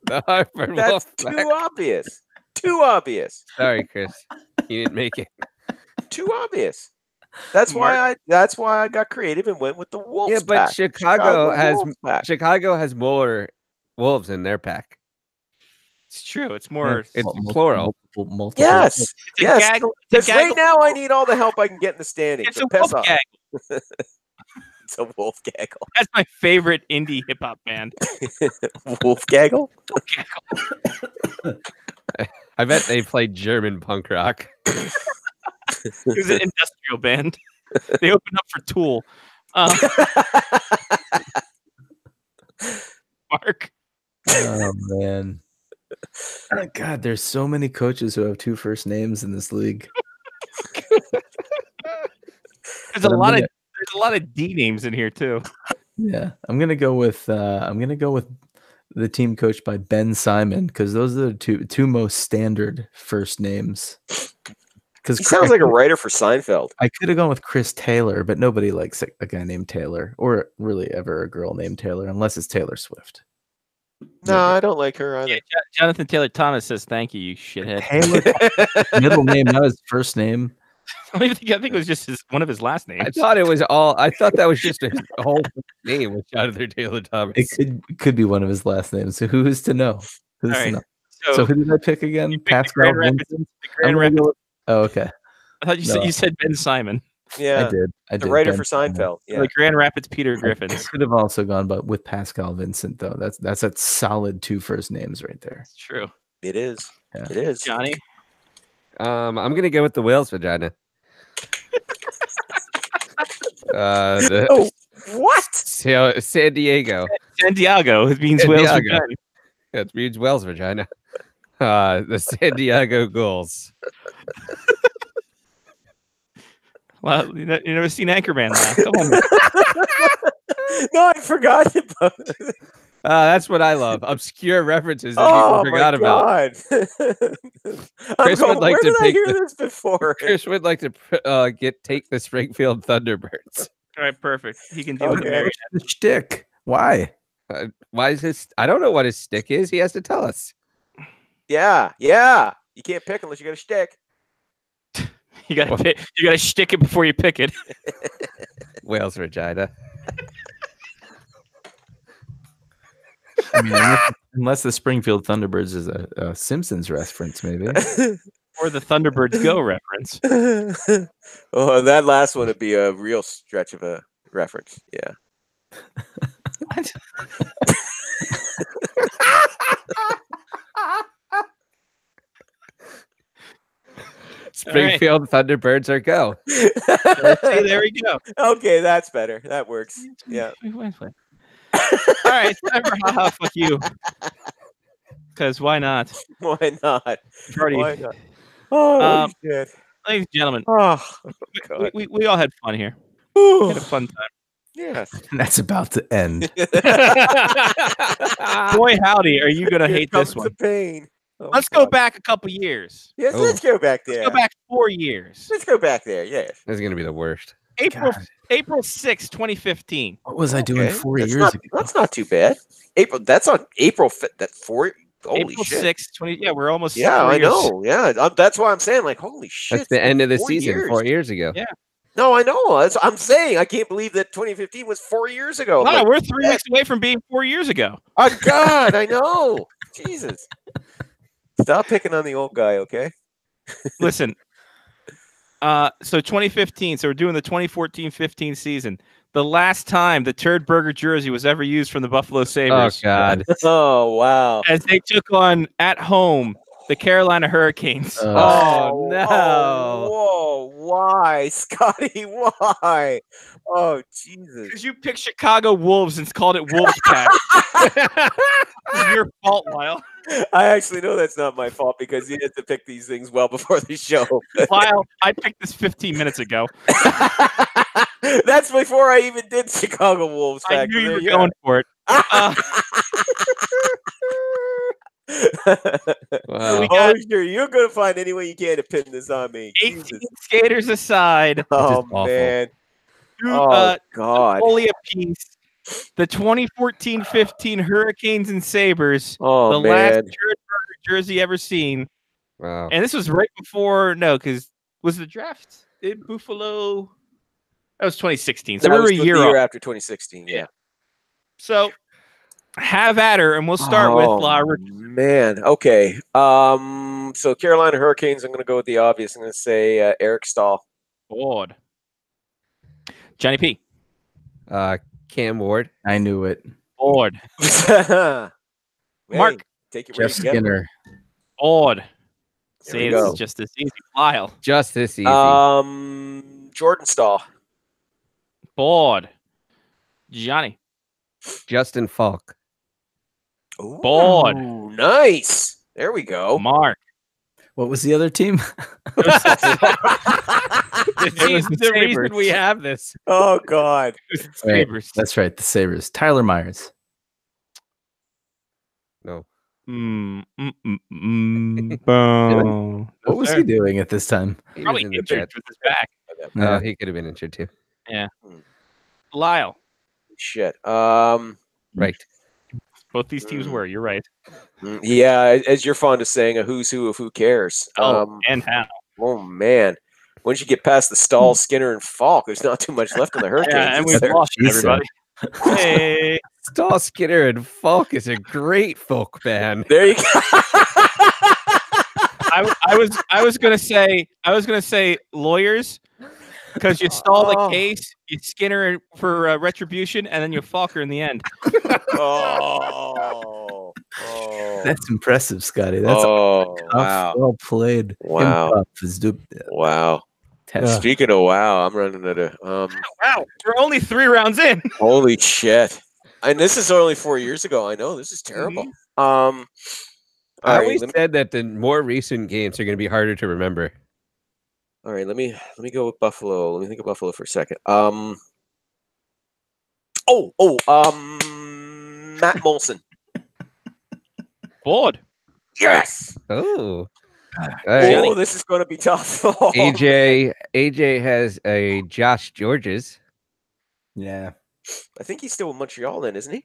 The Hartford That's Wolfpack. too obvious. Too obvious. Sorry, Chris. You didn't make it. Too obvious. That's why I got creative and went with the Wolves. Yeah, but pack. Chicago has more wolves in their pack. It's true. It's more. It's plural. Multiple. Yes. Yes. Because right now I need all the help I can get in the standings. It's a wolf gaggle. It's a wolf gaggle. That's my favorite indie hip hop band. Wolf gaggle. I bet they played German punk rock. It was an industrial band. They opened up for Tool. Mark. Oh man. Oh, God, there's so many coaches who have 2 first names in this league. There's a lot of D names in here too. Yeah, I'm gonna go with the team coached by Ben Simon because those are the two most standard first names. Because he sounds like a writer for Seinfeld. I could have gone with Chris Taylor, but nobody likes a guy named Taylor, or really ever a girl named Taylor, unless it's Taylor Swift. No, I don't like her either. Yeah, Jonathan Taylor Thomas says thank you shithead. Taylor, middle name, not his first name. I think it was just one of his last names. I thought that was just a whole name with Jonathan Taylor Thomas. It could be one of his last names. So who is to know? So who did I pick again? Pascal Vincent. Oh, okay. I thought you said Ben Simon. Yeah, I did. the writer Ben for Seinfeld. Yeah, The Grand Rapids Peter Griffins. Could have also gone, but with Pascal Vincent though, that's a solid 2 first names right there. It's true. it is. Yeah. It is. Johnny. I'm gonna go with the whale's vagina. Oh, what? San Diego. Santiago. It means San Wales. Diego. Vagina. It means whale's vagina. The San Diego Ghouls. Well, you never seen Anchorman now. Come on. No, I forgot about it. That's what I love. Obscure references that Oh people forgot my about. God. Chris would like where to did I take hear the- this before? Chris would like to take the Springfield Thunderbirds. All right, perfect. He can deal with Okay. Mary. The shtick. Why? Why is his? I don't know what his stick is. He has to tell us. Yeah, yeah. You can't pick unless you got a shtick. You gotta stick it before you pick it. Whale's vagina. I mean, unless the Springfield Thunderbirds is a Simpsons reference, maybe. Or the Thunderbirds Go reference. Oh, that last one would be a real stretch of a reference. Yeah. What? Springfield Thunderbirds are go. See, there we go. Okay, that's better. That works. Yeah. All right, time for haha, fuck you. Because why not? Why not? Party. Why not? Oh, shit. Ladies and gentlemen, Oh, God. we all had fun here. We had a fun time. Yes. And that's about to end. Boy, howdy, are you gonna Here hate this comes one? the pain. Oh, Let's go God. back a couple years. Yes, Oh. let's go back there. Let's go back 4 years. Let's go back there. Yes. This is gonna be the worst. April God. April 6, 2015. What was I doing Okay, 4 that's years not, ago? That's not too bad. April. That's on April 5th. That 4. Holy April shit. 6, 20. Yeah, we're almost. Yeah, 4 I years. know. Yeah, that's why I'm saying, like, holy shit. That's the it's end been of the 4 season years. 4 years ago. Yeah. No, I know. I'm saying I can't believe that 2015 was 4 years ago. No, Like, we're 3 weeks away from being 4 years ago. oh God, I know. Jesus. Stop picking on the old guy, okay? Listen. So 2015. So we're doing the 2014-15 season. The last time the Turd Burger jersey was ever used from the Buffalo Oh Sabres. God. Oh wow. As they took on at home the Carolina Hurricanes. Oh, no. Whoa, why, Scotty? Why? Oh Jesus. Because you picked Chicago Wolves and called it Wolves Pack. It's your fault, Lyle. I actually know that's not my fault because he had to pick these things well before the show. Lyle, I picked this 15 minutes ago. That's before I even did Chicago Wolves. I Back knew you there were you going for it. Wow. We got- Oh, sure. You're going to find any way you can to pin this on me. 18 Jesus. skaters aside. Oh, awful. man. Two, Oh, God. goalie apiece. The 2014-15 Hurricanes and Sabres. Oh, the man. last Turd Burger jersey ever seen. Wow. And this was right before, because was the draft in Buffalo? That was 2016. So That we were was a the year year off. after 2016. Yeah. So have at her, and we'll start with Richard. Man. Okay. So Carolina Hurricanes, I'm going to go with the obvious. I'm going to say Eric Stahl. Board. Johnny P. Cam Ward. I knew it. Board. Hey, Mark. take it where Jeff you can get it. Skinner. Board. There we See, this go. is just this easy. Lyle. Just this easy. Jordan Stahl. Board. Johnny. Justin Falk. Board. Ooh, nice. There we go. Mark. What was the other team? It was the the reason Sabres. we have this. Oh God. It was the Wait, Sabres. That's right, the Sabres. Tyler Myers. No. Boom. What was he doing at this time? He Probably was in the injured Jets. with his back. Oh, he could have been injured too. Lyle. Shit. Right. Both these teams were. You're right. Yeah, as you're fond of saying, a who's who of who cares. And how? Oh man. Once you get past the Stahl, Skinner, and Falk, there's not too much left on the Hurricanes. Yeah, and is we've there? lost He said. everybody. Hey. Stahl, Skinner, and Falk is a great folk band. There you go. I was gonna say lawyers, Because you stall the case, you skin her for retribution, and then you fuck her in the end. Oh. That's impressive, Scotty. That's wow. Well played. Wow. Wow. Speaking of wow, I'm running out of wow, we're only 3 rounds in. Holy shit. And this is only 4 years ago. I know this is terrible. I always said that the more recent games are going to be harder to remember. All right, let me go with Buffalo. Let me think of Buffalo for a second. Matt Molson. Ford. Yes. Oh. Oh, this is going to be tough. AJ has a Josh Georges. Yeah. I think he's still in Montreal then, isn't he?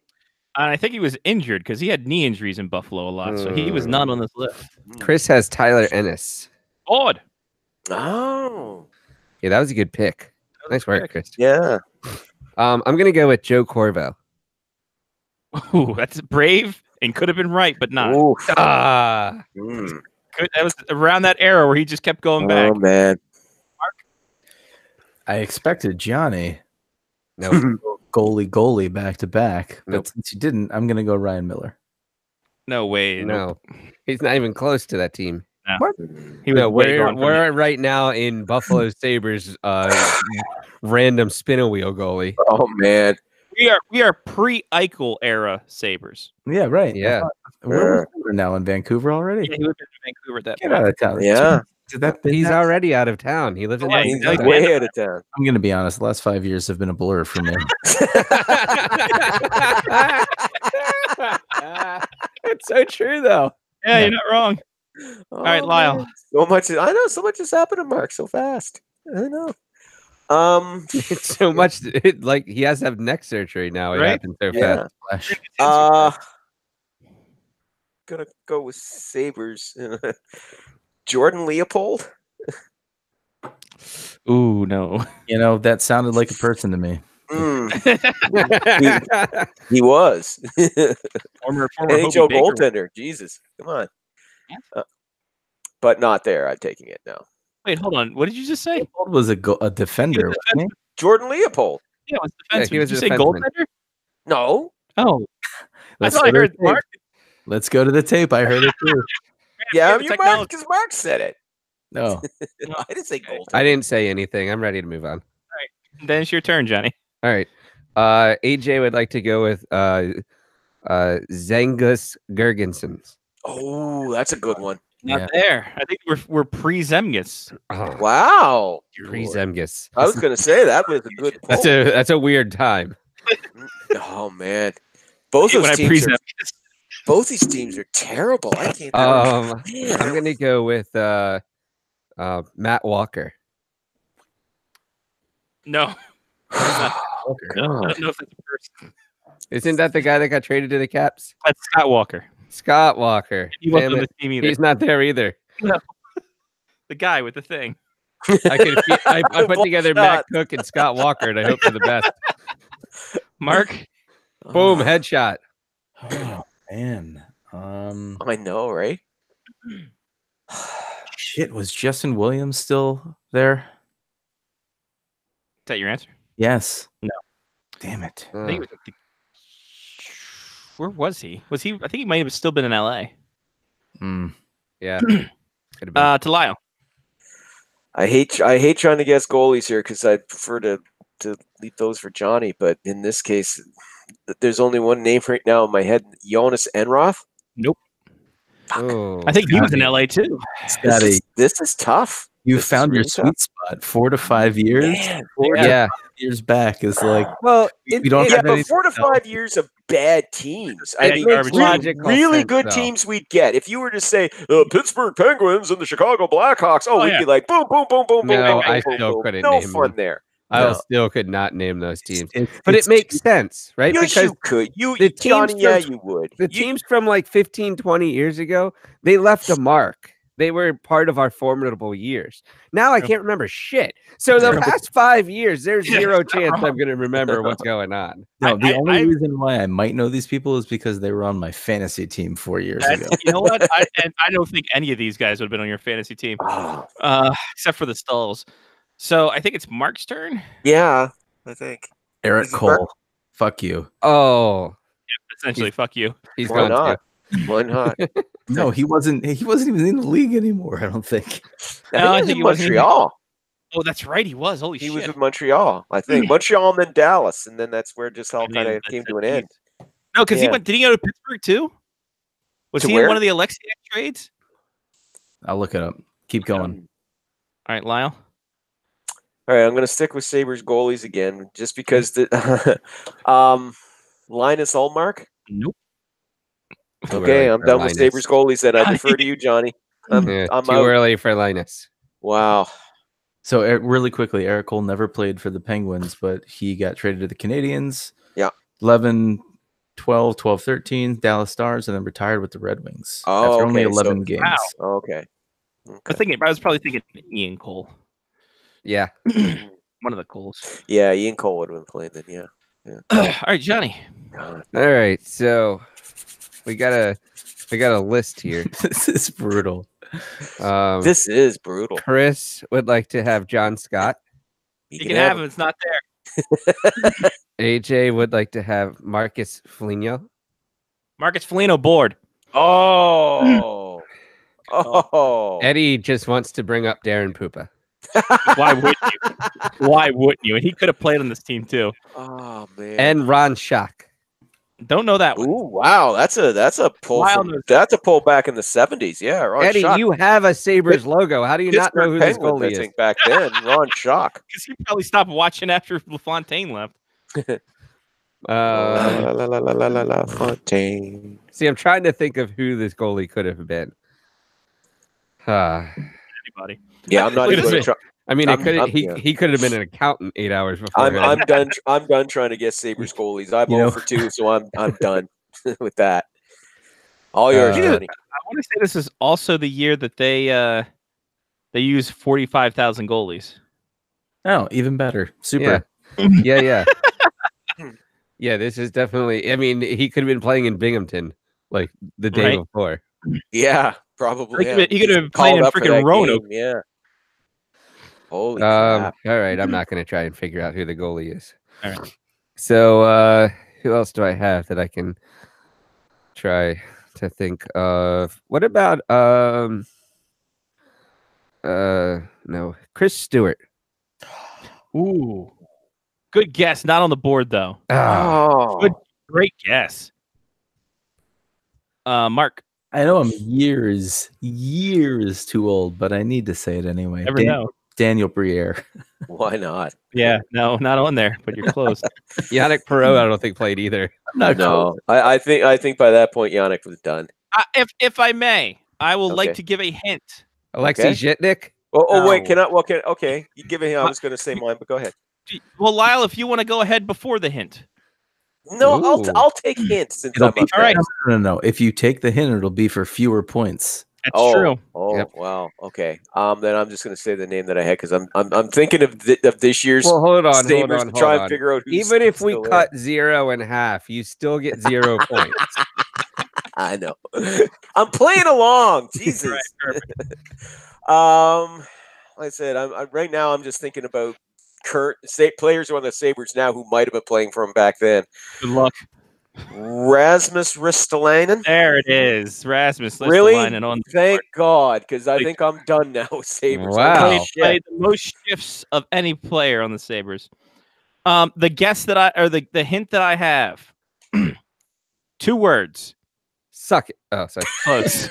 And I think he was injured because he had knee injuries in Buffalo a lot, so he was not on this list. Chris has Tyler Ennis. Ford. Oh. Yeah, that was a good pick. Nice work, Chris. Yeah. I'm going to go with Joe Corvo. Ooh, that's brave and could have been right, but not. That was around that era where he just kept going back. Oh, man. I expected Johnny. No. goalie back to back. But Nope. since you didn't, I'm going to go Ryan Miller. No way. No. He's not even close to that team. No. What? He was We're right now in Buffalo Sabres random spin wheel goalie. Oh, man. We are pre-Eichel era Sabres. Yeah, right. Yeah. We're now in Vancouver already. Yeah, he lived in Vancouver at that Get point. out of town. Yeah. He's already out of town. He lives in Yeah, He's like way out of town. I'm going to be honest. The last 5 years have been a blur for me. It's so true, though. Yeah, you're not wrong. All right, Lyle. So much has happened to Mark so fast. I know. It's so much. Like he has to have neck surgery now. It Right? happened so Yeah. fast. Gonna go with Sabres. Jordan Leopold. Ooh, no. You know, that sounded like a person to me. He was Former NHL Hobie Baker. goaltender. Jesus, come on. But not there. I'm taking it now. Wait, hold on. What did you just say? Leopold was a defender. Wasn't he? Jordan Leopold. Yeah, it was Yeah, defenseman. he was Did you a say defenseman. goaltender? No. Oh, I Let's thought go I to heard the tape. Mark. Let's go to the tape. I heard it too. Yeah, the you technology. Mark, because Mark said it. No. I didn't say goaltender. I didn't say anything. I'm ready to move on. Then it's your turn, Johnny. All right. AJ would like to go with Zengus Gergensen. Oh, that's a good one. Not there. I think we're pre-Zemgus. Wow. Pre-Zemgus. I was going to say that was a good That's pull. a weird time. Oh, man. Both those teams are, both these teams are terrible. I can't. I'm gonna go with Matt Walker. No. I don't know if that's a person. Isn't that the guy that got traded to the Caps? That's Scott Walker. Scott Walker. He wasn't Damn on it. the team either. He's not there either. No. The guy with the thing. I put together Matt Cook and Scott Walker, and I hope for the best. Mark. Boom, headshot. Oh man. I know, right? Shit, was Justin Williams still there? Is that your answer? Yes. No. Damn it. I think it was where was he? Was he? I think he might have still been in LA. Yeah. Could have been. To Lyle. I hate trying to guess goalies here because I prefer to leave those for Johnny. But in this case, there's only one name right now in my head: Jonas Enroth. Nope. Oh, I think he was in LA too. Scotty, This is tough. you This found is your really sweet spot. 4 to 5 years. Man, 4 to yeah. 5 years back is like well, we don't yeah, have but any- 4 to 5 years of bad teams. I Yeah, mean, garbage really, logical really sense, good though. teams we'd get. If you were to say the Pittsburgh Penguins and the Chicago Blackhawks, Oh, we'd yeah. be like, boom, boom, boom, boom, boom, No, boom, I boom, still boom. couldn't No name fun them. there. I No. still could not name those teams. it's- But it's it makes sense, right? Yes, Because you could. the Johnny, teams yeah, from- you would. the teams from like 15, 20 years ago, they left a mark. They were part of our formidable years. Now I can't remember shit. So the past 5 years, there's zero chance I'm going to remember what's going on. No, the I- only I- reason why I might know these people is because they were on my fantasy team 4 years ago. You know what? I don't think any of these guys would have been on your fantasy team, Oh, except for the Skulls. So I think it's Mark's turn. Yeah, I think. Eric Is it Cole. Mark? Fuck you. Oh, Essentially, fuck you. he's Why gone not? Why not? No, he wasn't even in the league anymore, I don't think. I think he was in Montreal. Oh, that's right. He was. Holy He shit. was with Montreal, I think. Montreal and then Dallas, and then that's where it just all kind of came to an end. No, because he went. Did he go to Pittsburgh too? Was To he where? in one of the Alexiak trades? I'll look it up. Keep going. All right, Lyle. All right, I'm going to stick with Sabres goalies again, just because the Linus Ullmark. Nope. Okay, I'm done with Sabres goalies. Then I defer to you, Johnny. I'm too out. early for Linus. Wow. So really quickly, Eric Cole never played for the Penguins, but he got traded to the Canadiens. Yeah. 11, 12, 12, 13, Dallas Stars, and then retired with the Red Wings after only 11 games. Wow. Okay. I was probably thinking Ian Cole. Yeah. One of the Coles. Yeah, Ian Cole would have been playing then. Yeah. All right, Johnny. All right, so we got a list here. This is brutal. This is brutal. Chris would like to have John Scott. You can have him. It's not there. AJ would like to have Marcus Foligno. Marcus Foligno board. Oh. Oh. Eddie just wants to bring up Darren Pupa. Why wouldn't you? Why wouldn't you? And he could have played on this team too. Oh man. And Ron Schock. Don't know that one. Ooh, wow, that's a pull. That's a pull back in the 70s. Yeah, Ron Eddie, Schock. you have a Sabres logo. How do you not know who this Penguins, goalie I is? think back then, Ron Schock. Because he probably stopped watching after LaFontaine left. Fontaine. See, I'm trying to think of who this goalie could have been. Anybody? Yeah, I'm not even going to try. I mean, he could have been an accountant 8 hours before. I'm done. I'm done trying to get Sabres goalies. I'm 0 for 2, so I'm done with that. All yours, Johnny. I want to say this is also the year that they use 45,000 goalies. Oh, even better. Super. Yeah. Yeah, this is definitely. I mean, he could have been playing in Binghamton like the day before. Yeah, probably. He could have been playing in freaking Roanoke. Yeah. Holy crap. All right, I'm not going to try and figure out who the goalie is. All right. So, who else do I have that I can try to think of? What about no, Chris Stewart. Ooh. Good guess. Not on the board though. Oh. Great guess. Mark. I know I'm years too old, but I need to say it anyway. Never know. Daniel Briere. Why not? Yeah, no, not on there, but you're close. Yannick Perreault, I don't think played either. No, I think by that point Yannick was done. If I may, I will like to give a hint. Alexei Zhitnik. Wait, okay. You give a hint. I was going to say mine, but go ahead. Well, Lyle, if you want to go ahead before the hint. No, I'll take hints since I'm up all right. No. If you take the hint, it'll be for fewer points. That's true. Oh, wow. Okay. Then I'm just going to say the name that I had because I'm thinking of this year's. Well, hold on. to try and figure out who's even if we cut in. 0 in half, you still get 0 points. I know. I'm playing along. Jesus. Like I said, I'm right now. I'm just thinking about current players on the Sabres now who might have been playing for him back then. Good luck. Rasmus Ristolainen. There it is. Rasmus Ristolainen. Really? On Thank God, because I think I'm done now with Sabres. Wow. Played the most shifts of any player on the Sabres. The guess that the hint that I have. 2 words. Suck it. Oh, sorry. Close.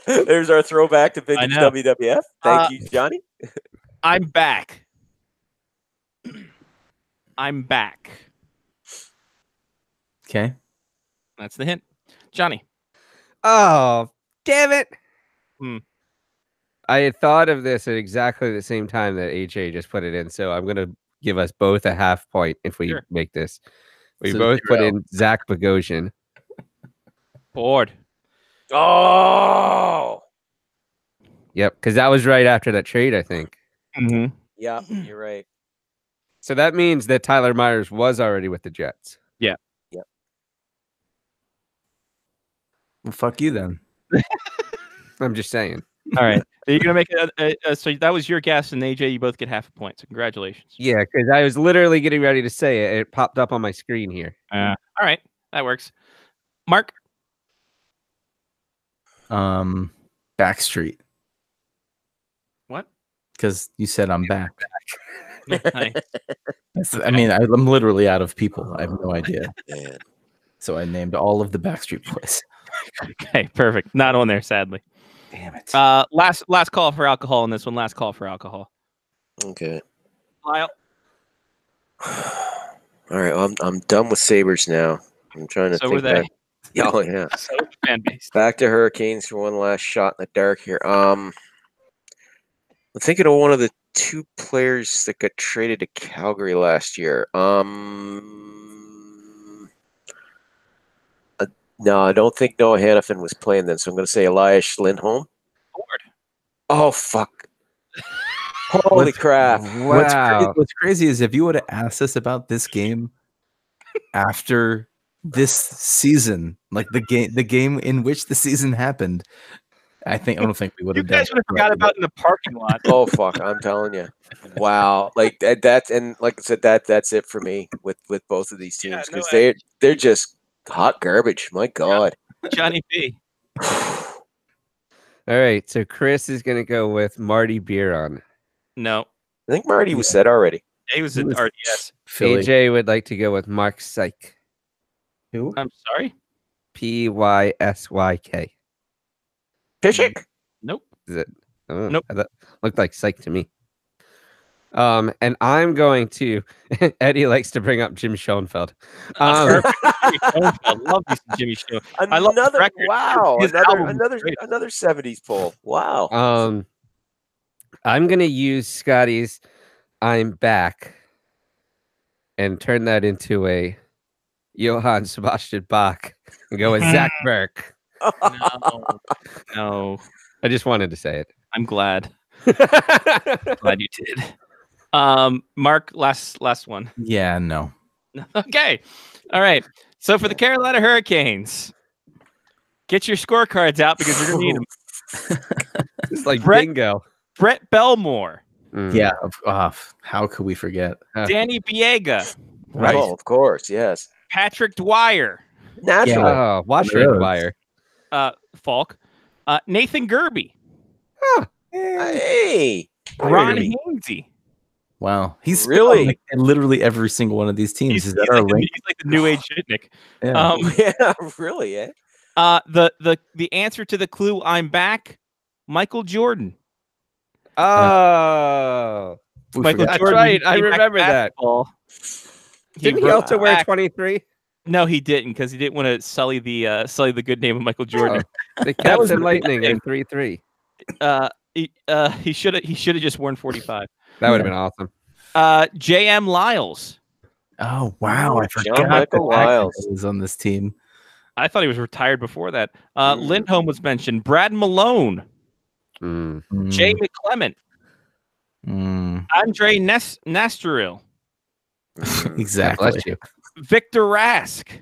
There's our throwback to vintage WWF. Thank you, Johnny. I'm back. I'm back. Okay. That's the hint. Johnny. Oh, damn it. I had thought of this at exactly the same time that HA just put it in, so I'm going to give us both a half point if we make this. We both put in Zach Bogosian. Board. Oh. Yep, because that was right after that trade, I think. Mm-hmm. Yeah, you're right. So that means that Tyler Myers was already with the Jets. Yeah. Yep. Well, fuck you then. I'm just saying. All right. You're gonna make so that was your guess, and AJ, you both get half a point. So congratulations. Yeah, because I was literally getting ready to say it. It popped up on my screen here. All right, that works. Mark. Backstreet. What? Because you said I'm back. Nice. I mean, I'm literally out of people. I have no idea. Man. So I named all of the Backstreet Boys. Okay, perfect. Not on there, sadly. Damn it. Last call for alcohol on this one. Last call for alcohol. Okay. Lyle. All right. Well, I'm done with Sabres now. I'm trying to So think were they. back. Oh, yeah. So fan base. Back to Hurricanes for one last shot in the dark here. I'm thinking of one of the two players that got traded to Calgary last year. No, I don't think Noah Hannafin was playing then, so I'm going to say Elias Lindholm. Oh, fuck. Holy crap. Wow. What's crazy is if you would have asked us about this game after this season, like the game in which the season happened, I don't think we would have done. You guys would have forgot about in the parking lot. Oh, fuck. I'm telling you. Wow. Like that's, and like I said, that's it for me with both of these teams, because they're just hot garbage. My God. Johnny B. All right, so Chris is going to go with Marty Biron. No. I think Marty was said already. He was an RDS. AJ would like to go with Mark Syk. Who? I'm sorry? Pysyk. Pishik? Nope. Is it? Oh, Nope. That looked like Syk to me. And I'm going to. Eddie likes to bring up Jim Schoenfeld. I love this Jimmy show. I love the record. Wow. His album is great. Another 70s poll. Wow. I'm gonna use Scotty's "I'm Back" and turn that into a Johann Sebastian Bach and go with Zach Burke. No. I just wanted to say it. I'm glad. Glad you did. Mark, last one. Yeah, no. Okay. All right. So for the Carolina Hurricanes, get your scorecards out because we're gonna need them. It's like bingo. Brett Belmore. Yeah. How could we forget? Danny Biega. Right. Oh, of course. Yes. Patrick Dwyer. Naturally. Oh, Washington Dwyer. Falk. Nathan Gerby. Hey. Ron Hainsey. Wow. He's really in literally every single one of these teams. He's like the new age Shitnik. Yeah. Yeah, really, eh? The answer to the clue, I'm back, Michael Jordan. Oh, Michael that's Jordan. right. I remember that. Didn't he also wear 23? No, he didn't, because he didn't want to sully the good name of Michael Jordan. Oh, the Captain Lightning in 3-3. He should have just worn 45. That would have been awesome. J.M. Lyles. Oh wow, I forgot John Michael Lyles was on this team. I thought he was retired before that. Lindholm was mentioned. Brad Malone. Jay McClement. Andre Nesteril. Exactly. Bless you. Victor Rask.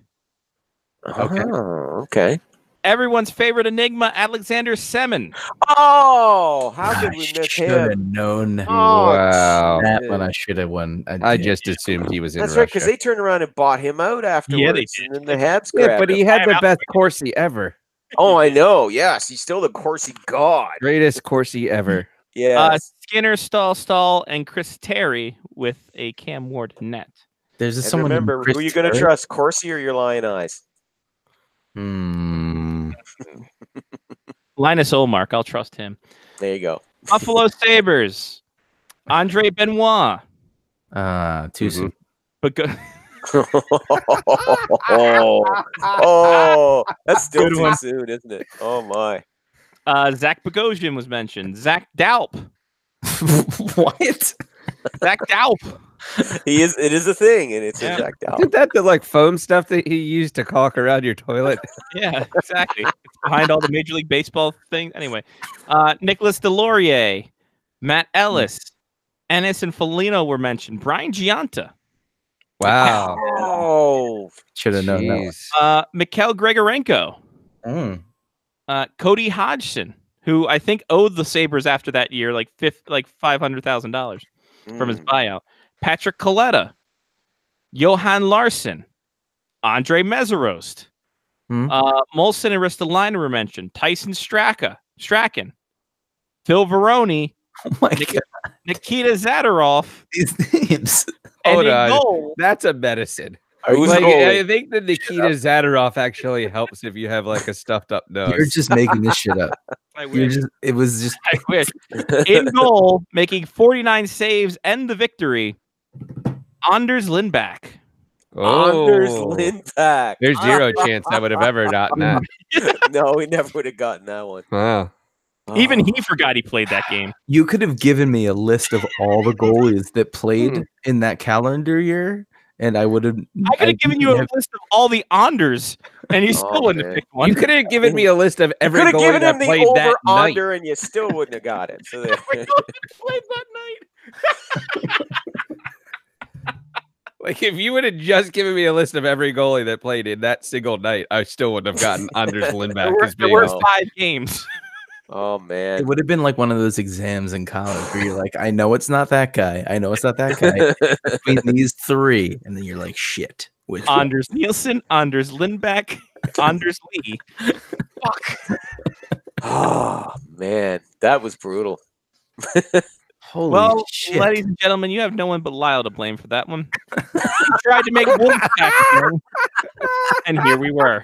Okay. Oh, okay. Everyone's favorite enigma, Alexander Semin. Oh, how did we miss should have him? known. Wow. That one I should have won. I just assumed he was in That's Russia. right, because they turned around and bought him out afterwards. Yeah, they did. And then the Habs Yeah, grabbed but he him. had the best Corsi ever. Oh, I know. Yes, he's still the Corsi god. Greatest Corsi ever. Yeah. Skinner, Stahl, and Chris Terry with a Cam Ward net. There's And someone. remember, who are you going to trust, Corsi or your Lion Eyes? Linus Olmark, I'll trust him. There you go. Buffalo Sabres, Andre Benoit. Too soon. But go. Oh, that's still Good too one. soon, isn't it? Oh my. Zach Bogosian was mentioned. Zach Daup. What? Zach Daup. It is a thing, and it's Yeah. exact out. Isn't that the like foam stuff that he used to caulk around your toilet? Yeah, exactly. It's behind all the Major League Baseball things. Anyway, Nicholas Delorier, Matt Ellis, Ennis and Foligno were mentioned. Brian Giunta. Wow. Oh, Should have known that. Jeez. Mikhail Grigorenko. Mm. Cody Hodgson. who I think owed the Sabres after that year like $500,000 from his buyout. Patrick Coletta, Johan Larsson, Andre Meserost, Molson and Ristolainen were mentioned. Tyson Strachan, Phil Varone, Nikita Zadorov. These names. Hold on. That's a medicine. I think that Nikita Zadorov actually helps if you have like a stuffed up nose. You're just making this shit up. I wish. It was just. I wish. In goal, making 49 saves and the victory, Anders Lindback. Anders Lindback. There's zero chance I would have ever gotten that. No, we never would have gotten that one. Wow. Even he forgot he played that game. You could have given me a list of all the goalies that played in that calendar year, and I would have. I could have given you a list of all the Anders, and you still wouldn't have picked one. You could have given me a list of every goalie that played that night. Under, and you still wouldn't have got it. So played that night. Like if you would have just given me a list of every goalie that played in that single night, I still wouldn't have gotten Anders Lindback. There were 5 games. Oh man, it would have been like one of those exams in college where you're like, I know it's not that guy. I know it's not that guy. Between these 3, and then you're like, shit. Which Anders Nielsen, Anders Lindback, Anders Lee. Fuck. Oh man, that was brutal. Holy shit. Ladies and gentlemen, you have no one but Lyle to blame for that one. He tried to make Wolfpack, and here we were.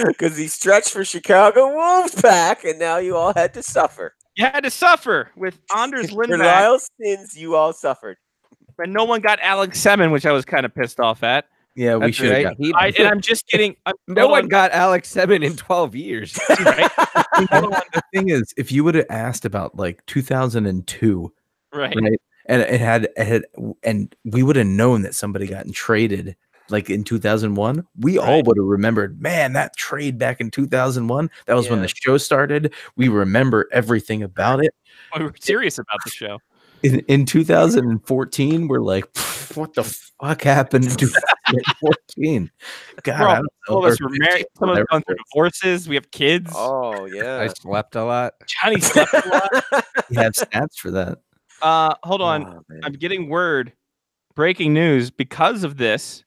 Because he stretched for Chicago Wolfpack, and now you all had to suffer. You had to suffer with Anders Lindback. For Lyle's sins, you all suffered. And no one got Alex Semin, which I was kind of pissed off at. Yeah, we should have got. And I'm just kidding. No one got Alex Semin in 12 years. Right? The thing is, if you would have asked about like 2002, right? And it had, and we would have known that somebody got traded like in 2001, we all would have remembered, man, that trade back in 2001. That was when the show started. We remember everything about it. We were serious about the show. In 2014, we're like, what the fuck happened in 2014? God, all of us were married. Some of us gone through divorces. We have kids. Oh yeah, I slept a lot. Johnny slept a lot. You have stats for that. Hold on, I'm getting word. Breaking news because of this.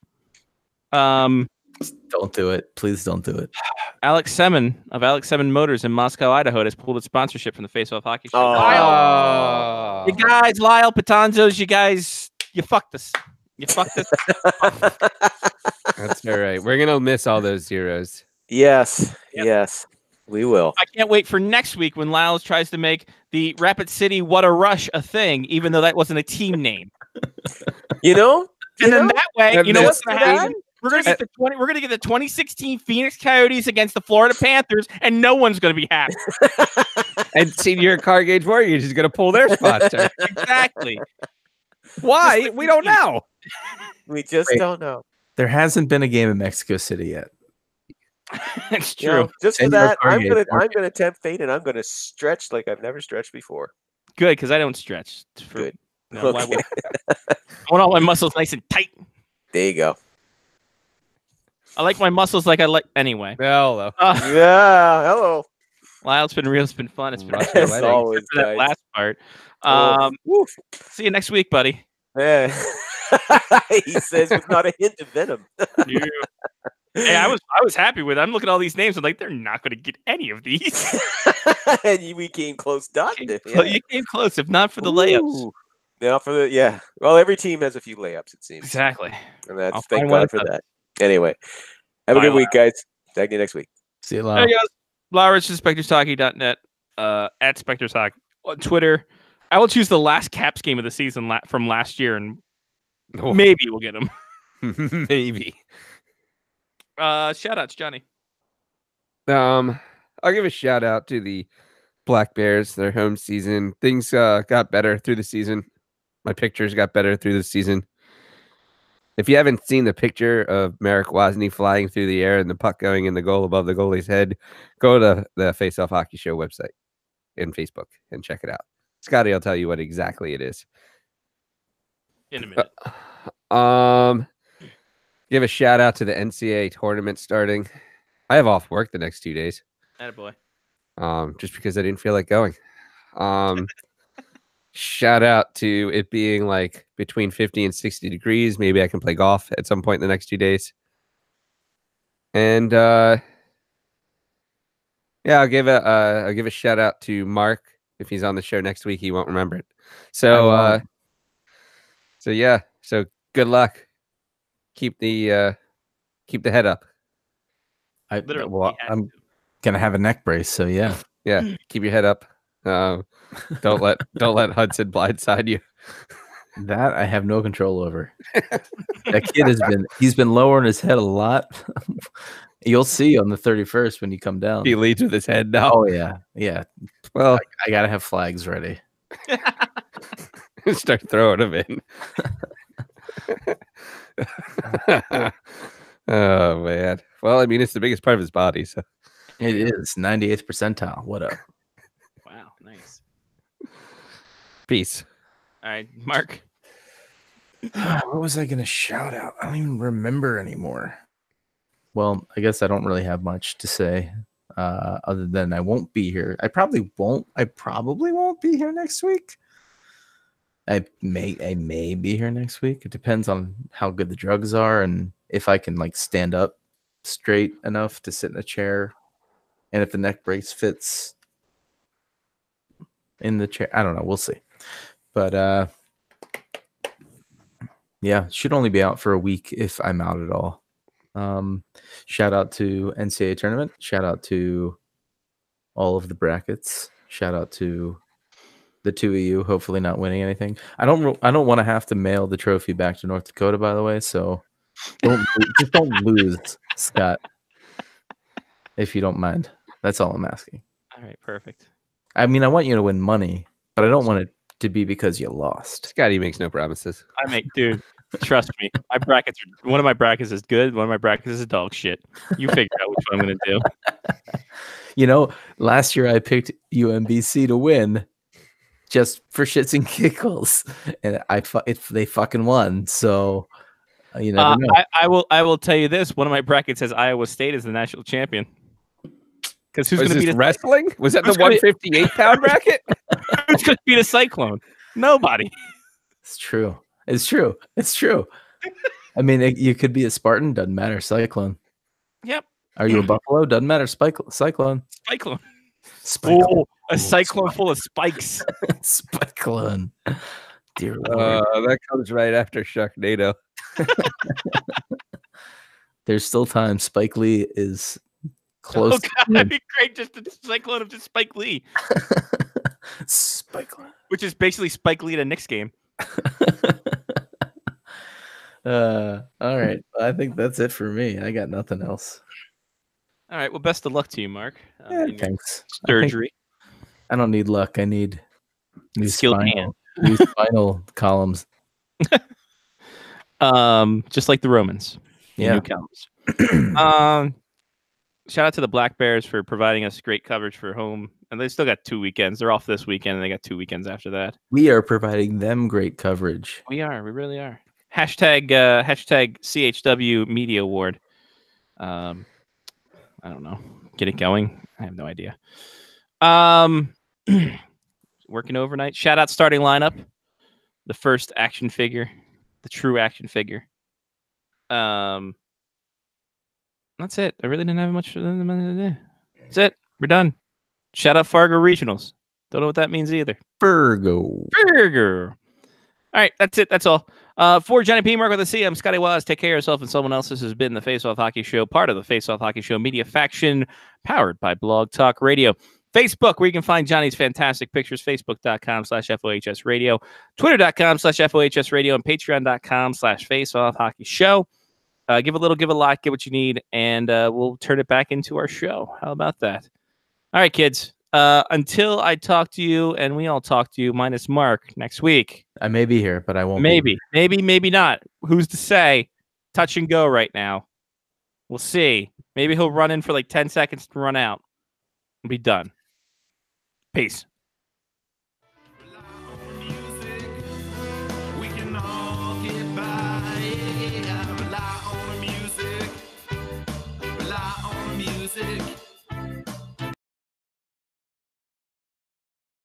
Don't do it. Please don't do it. Alex Semin of Alex Semin Motors in Moscow, Idaho, has pulled its sponsorship from the Face Off Hockey Show. Oh. You guys, Lyle Patanzos, you fucked us. You fucked us. That's all right. We're gonna miss all those zeros. Yes, yes, we will. I can't wait for next week when Lyles tries to make the Rapid City What a Rush a thing, even though that wasn't a team name. You know, and then that way, you know what's gonna happen? We're gonna get the 2016 Phoenix Coyotes against the Florida Panthers, and no one's gonna be happy. And Senior Car Gauge Mortgage is gonna pull their sponsor. Exactly. Why? We don't know. We just don't know. There hasn't been a game in Mexico City yet. It's true. You know, just for that, I'm gonna tempt fate, and I'm gonna stretch like I've never stretched before. Good, because I don't stretch. Good. No, I want all my muscles nice and tight. There you go. I like my muscles like I like anyway. Hello. Yeah, hello. Lyle, it's been real. It's been fun. It's been always for that last part. See you next week, buddy. Yeah. He says with not a hint of venom. Hey, I was happy with it. I'm looking at all these names. I'm like, they're not going to get any of these. And we came close, didn't You came close, if not for the layups. Yeah, Well, every team has a few layups, it seems. Exactly. And that's thank God for that. Anyway, have a good week, guys. Thank you next week. See you later. Hey, guys. Lowrich at SpectorsHockey.net, at Spectors Hockey on Twitter. I will choose the last Caps game of the season from last year, and maybe we'll get them. Maybe. Shout outs, Johnny. I'll give a shout out to the Black Bears, their home season. Things got better through the season. My pictures got better through the season. If you haven't seen the picture of Marek Wozny flying through the air and the puck going in the goal above the goalie's head, go to the Face Off Hockey Show website and Facebook and check it out. Scotty will tell you what exactly it is. In a minute. Give a shout out to the NCAA tournament starting. I have off work the next 2 days. Attaboy. Just because I didn't feel like going. Shout out to it being like between 50 and 60 degrees. Maybe I can play golf at some point in the next 2 days. And yeah, I'll give a shout out to Mark. If he's on the show next week, he won't remember it. So yeah. So good luck. Keep the head up. I'm gonna have a neck brace, so yeah. Yeah, keep your head up. Don't let Hudson blindside you. That I have no control over. That kid he's been lowering his head a lot. You'll see on the 31st when you come down. He leads with his head now. Oh yeah. Well, I gotta have flags ready. Start throwing them in. Oh man. Well, I mean, it's the biggest part of his body, so it is 98th percentile. What up? Wow, nice. Peace. All right, Mark. What was I gonna shout out? I don't even remember anymore. Well, I guess I don't really have much to say, other than I won't be here. I probably won't be here next week. I may be here next week. It depends on how good the drugs are and if I can like stand up straight enough to sit in a chair, and if the neck brace fits in the chair. I don't know. We'll see. But yeah, should only be out for a week if I'm out at all. Shout out to NCAA tournament. Shout out to all of the brackets. Shout out to the two of you, hopefully not winning anything. I don't want to have to mail the trophy back to North Dakota, by the way. So just don't lose, Scott, if you don't mind. That's all I'm asking. All right, perfect. I mean, I want you to win money, but I don't want it to be because you lost. Scotty makes no promises. Dude, trust me. One of my brackets is good. One of my brackets is dog shit. You figure out which one I'm going to do. You know, last year I picked UMBC to win just for shits and giggles, and they fucking won. So you never know. I will tell you this. One of my brackets says Iowa State is the national champion. Because who's going to beat wrestling? Was that the 158-pound bracket? Who's going to beat a Cyclone? Nobody. It's true. I mean, you could be a Spartan. Doesn't matter. Cyclone. Yep. Are you a Buffalo? Doesn't matter. Cyclone. Oh, a cyclone full of spikes. Cyclone. Dear Lord. That comes right after Sharknado. There's still time. Spike Lee is close. Oh God, that'd be great. Just a cyclone of just Spike Lee. Spike Lee. Which is basically Spike Lee at a Knicks game. All right. I think that's it for me. I got nothing else. All right. Well, best of luck to you, Mark. Thanks. Surgery. I don't need luck. I need new skilled hand. New spinal columns. Just like the Romans. Yeah. New columns. Shout out to the Black Bears for providing us great coverage for home. And they still got 2 weekends. They're off this weekend, and they got 2 weekends after that. We are providing them great coverage. We are. We really are. Hashtag CHW Media Award. I don't know. Get it going? I have no idea. Working overnight. Shout out starting lineup. The first action figure. The true action figure. That's it. I really didn't have much. That's it. We're done. Shout out Fargo Regionals. Don't know what that means either. Fargo. All right. That's it. That's all. For Johnny P. Mark with the C, I'm Scotty Waz. Take care of yourself and someone else. This has been the Face Off Hockey Show, part of the Face Off Hockey Show media faction, powered by Blog Talk Radio. Facebook, where you can find Johnny's fantastic pictures, facebook.com/FOHS Radio, twitter.com/FOHS Radio, and patreon.com/Face Off Hockey Show. Give a little, give a lot, get what you need, and we'll turn it back into our show. How about that? All right, kids. Until I talk to you, and we all talk to you, minus Mark, next week. I may be here, but I won't. Maybe not. Who's to say? Touch and go right now. We'll see. Maybe he'll run in for like 10 seconds to run out. We'll be done. Peace. Music.